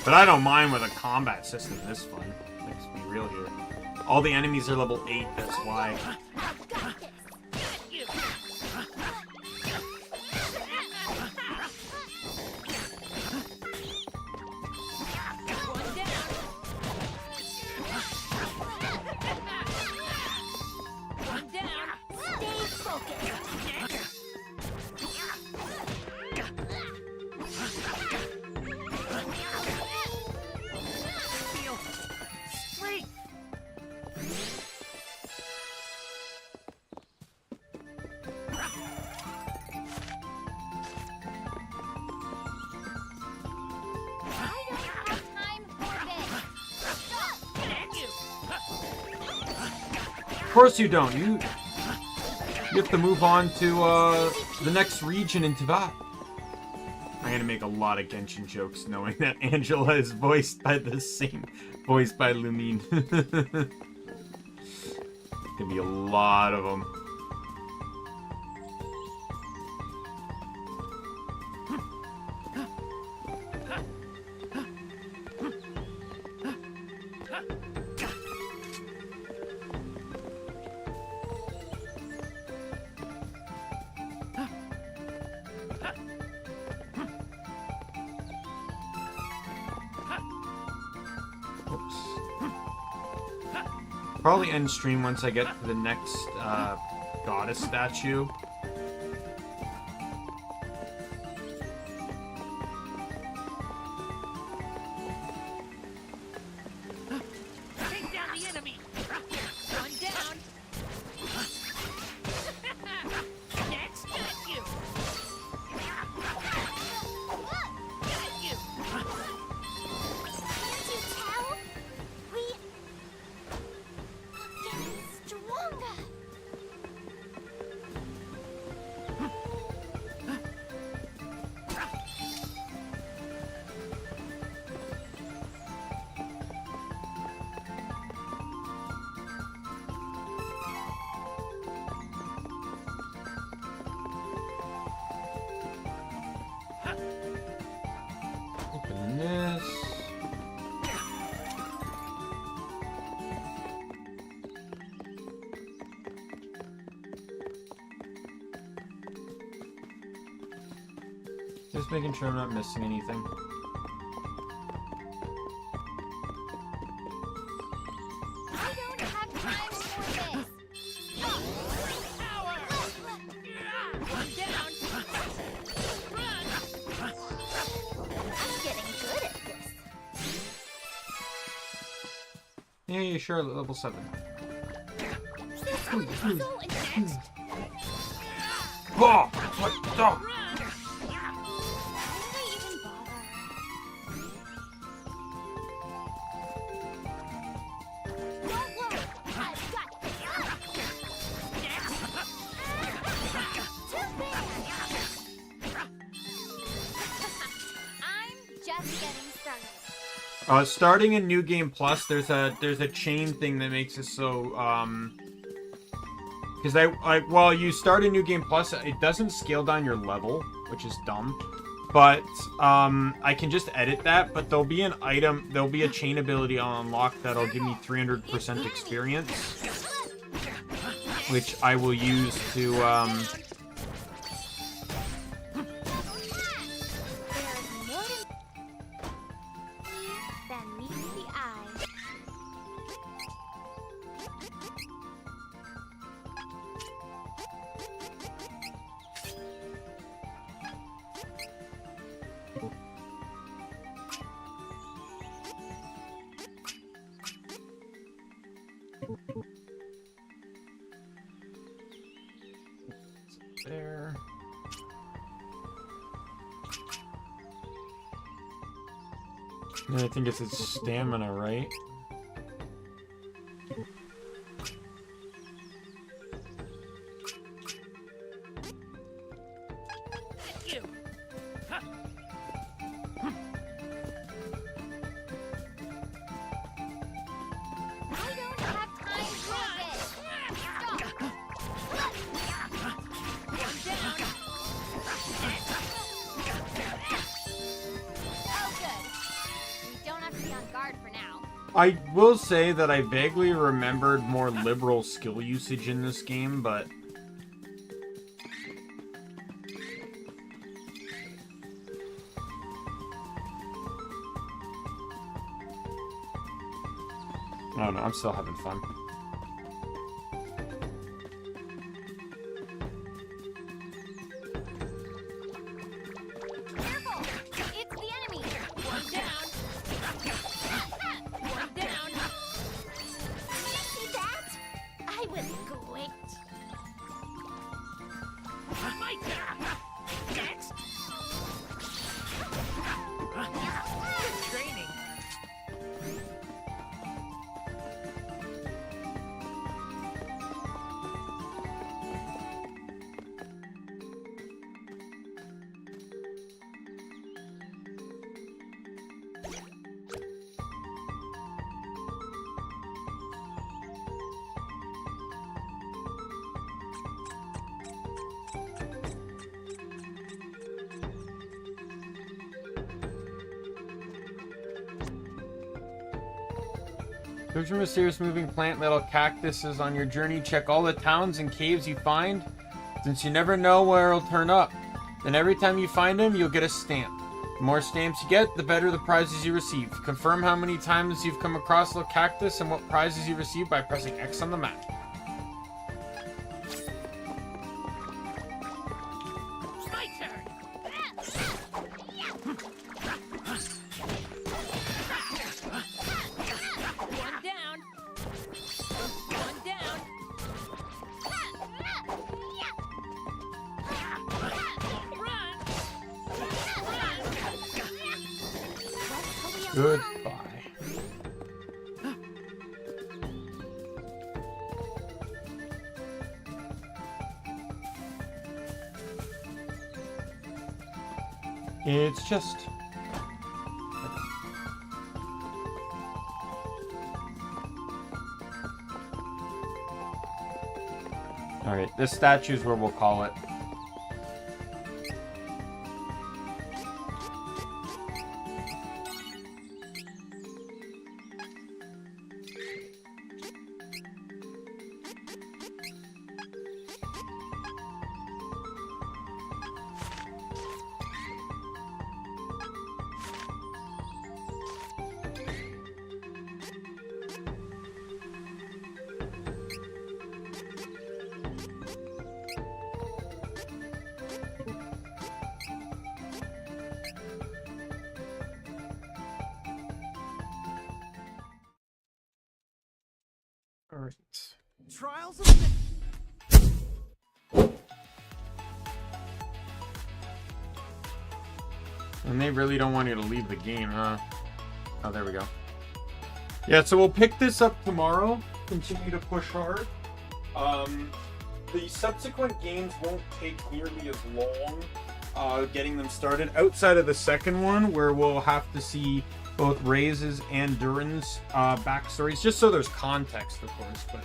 But I don't mind with a combat system this fun. Let's be real here. All the enemies are level 8, that's why. Of course you don't. You have to move on to the next region in Teyvat. I'm gonna make a lot of Genshin jokes knowing that Angela is voiced by the same voice by Lumine. Gonna be a lot of them. Probably end stream once I get to the next goddess statue. Take down the enemy. One down. Next, get you. Get you. Can't you tell? Just making sure I'm not missing anything. I don't have time for this. One down. Run. I'm getting good at this. Yeah, sure, level 7. This one is so intense. Oh, what the? Starting in New Game Plus, there's a chain thing that makes it so because well, you start a New Game Plus, it doesn't scale down your level, which is dumb. But I can just edit that. But there'll be an item, there'll be a chain ability I'll unlock that'll give me 300% experience, which I will use to there. And I think it's its stamina, right? I will say that I vaguely remembered more liberal skill usage in this game, but I don't know, I'm still having fun. Search for mysterious moving plant, little cactuses on your journey. Check all the towns and caves you find, since you never know where it'll turn up. Then every time you find them, you'll get a stamp. The more stamps you get, the better the prizes you receive. Confirm how many times you've come across little cactus and what prizes you receive by pressing X on the map. Goodbye. It's just... Alright, this statue is where we'll call it. All right. Trials of the... And they really don't want you to leave the game, huh? Oh, there we go. Yeah, so we'll pick this up tomorrow. Continue to push hard. The subsequent games won't take nearly as long getting them started. Outside of the second one, where we'll have to see both Ray's and Duran's backstories, just so there's context, of course. But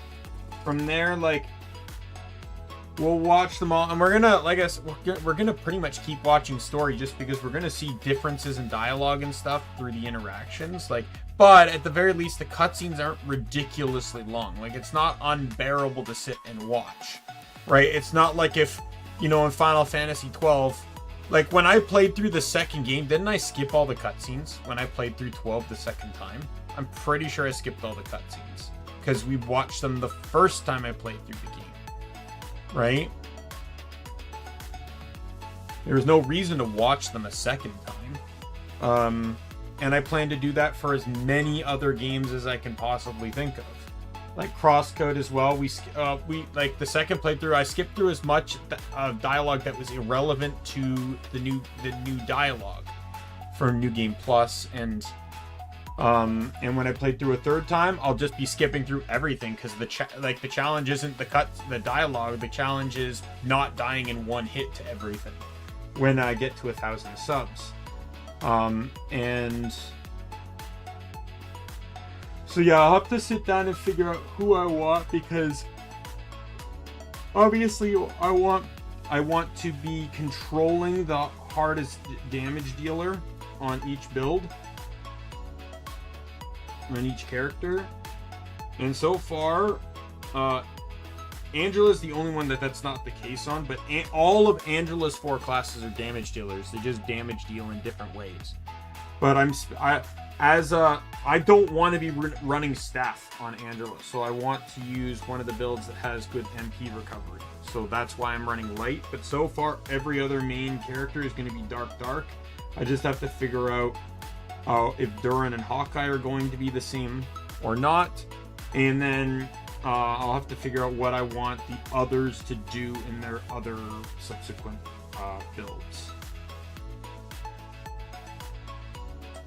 from there, like, we'll watch them all, and we're gonna, like I said, we're gonna pretty much keep watching story, just because we're gonna see differences in dialogue and stuff through the interactions. Like, but at the very least, the cutscenes aren't ridiculously long. Like, it's not unbearable to sit and watch, right? It's not like if, you know, in Final Fantasy 12, like when I played through the second game, didn't I skip all the cutscenes when I played through 12 the second time? I'm pretty sure I skipped all the cutscenes because we watched them the first time I played through the game. Right? There was no reason to watch them a second time. And I plan to do that for as many other games as I can possibly think of. Like Crosscode as well. We like the second playthrough, I skipped through as much dialogue that was irrelevant to the new dialogue for New Game Plus, and when I played through a third time, I'll just be skipping through everything, because the challenge isn't the dialogue. The challenge is not dying in one hit to everything when I get to 1,000 subs. And so yeah, I'll have to sit down and figure out who I want, because obviously I want to be controlling the hardest damage dealer on each build, on each character. And so far, Angela's the only one that's not the case on, but all of Angela's 4 classes are damage dealers. They just damage deal in different ways. But I don't want to be running staff on Angela, so I want to use one of the builds that has good MP recovery. So that's why I'm running light. But so far, every other main character is going to be dark. I just have to figure out if Duran and Hawkeye are going to be the same or not, and then I'll have to figure out what I want the others to do in their other subsequent builds.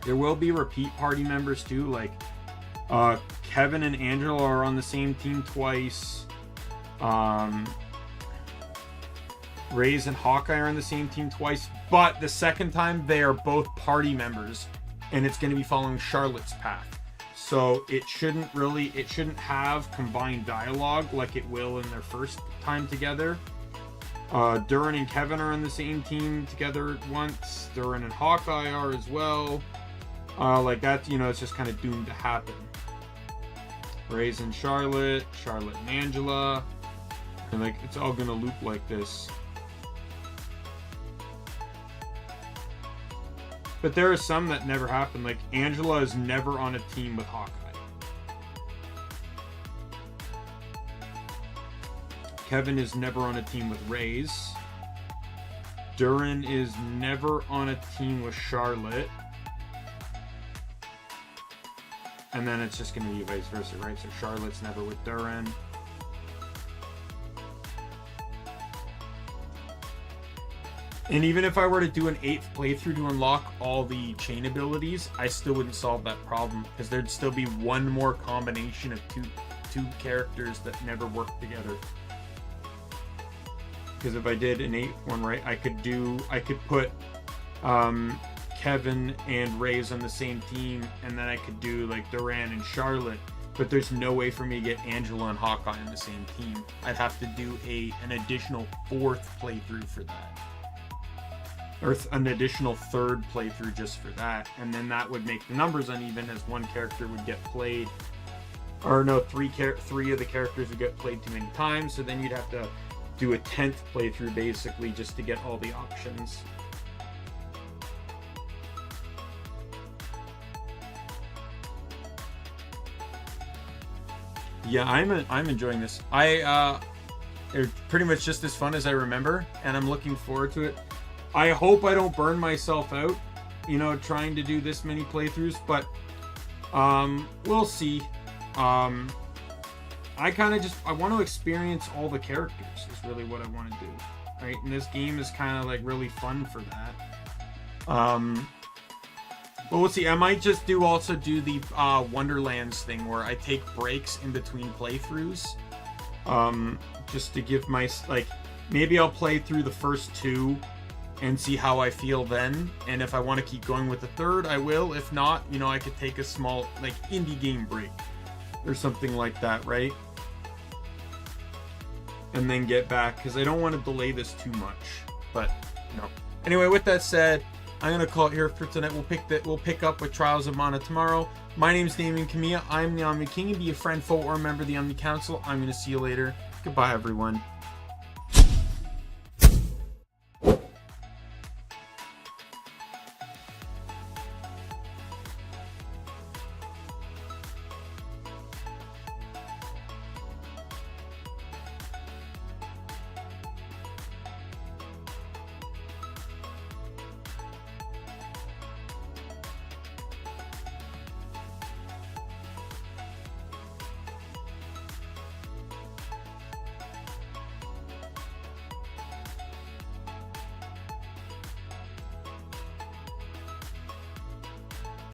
There will be repeat party members too, like Kevin and Angela are on the same team twice. Ray's and Hawkeye are on the same team twice, but the second time they are both party members, and it's going to be following Charlotte's path. So it shouldn't have combined dialogue like it will in their first time together. Duran and Kevin are on the same team together once. Duran and Hawkeye are as well. Like that, you know, it's just kind of doomed to happen. Ray's and Charlotte and Angela, and like it's all gonna loop like this. But there are some that never happen. Like Angela is never on a team with Hawkeye. Kevin is never on a team with Ray's. Duran is never on a team with Charlotte. And then it's just going to be vice versa, right? So Charlotte's never with Duran. And even if I were to do an 8th playthrough to unlock all the chain abilities, I still wouldn't solve that problem, because there'd still be one more combination of two characters that never work together. Because if I did an 8th one, right, I could put Kevin and Ray's on the same team, and then I could do like Duran and Charlotte, but there's no way for me to get Angela and Hawkeye on the same team. I'd have to do an additional 4th playthrough for that, or an additional 3rd playthrough just for that, and then that would make the numbers uneven, as one character would get played, or no, 3 of the characters would get played too many times, so then you'd have to do a 10th playthrough basically just to get all the options. Yeah, I'm enjoying this. It's pretty much just as fun as I remember, and I'm looking forward to it. I hope I don't burn myself out, you know, trying to do this many playthroughs, but we'll see. I kind of just, I want to experience all the characters is really what I want to do, right? And this game is kind of like really fun for that. But we'll see. I might just also do the Wonderlands thing where I take breaks in between playthroughs, just to give my, like, maybe I'll play through the first 2 and see how I feel then, and if I want to keep going with the third, I will. If not, you know, I could take a small, like, indie game break or something like that, right? And then get back, because I don't want to delay this too much. But, you know. Anyway, with that said, I'm gonna call it here for tonight. We'll pick up with Trials of Mana tomorrow. My name's Daimien Kamiya. I'm the Omni King. Be a friend, foe, or member of the Omni Council. I'm gonna see you later. Goodbye, everyone.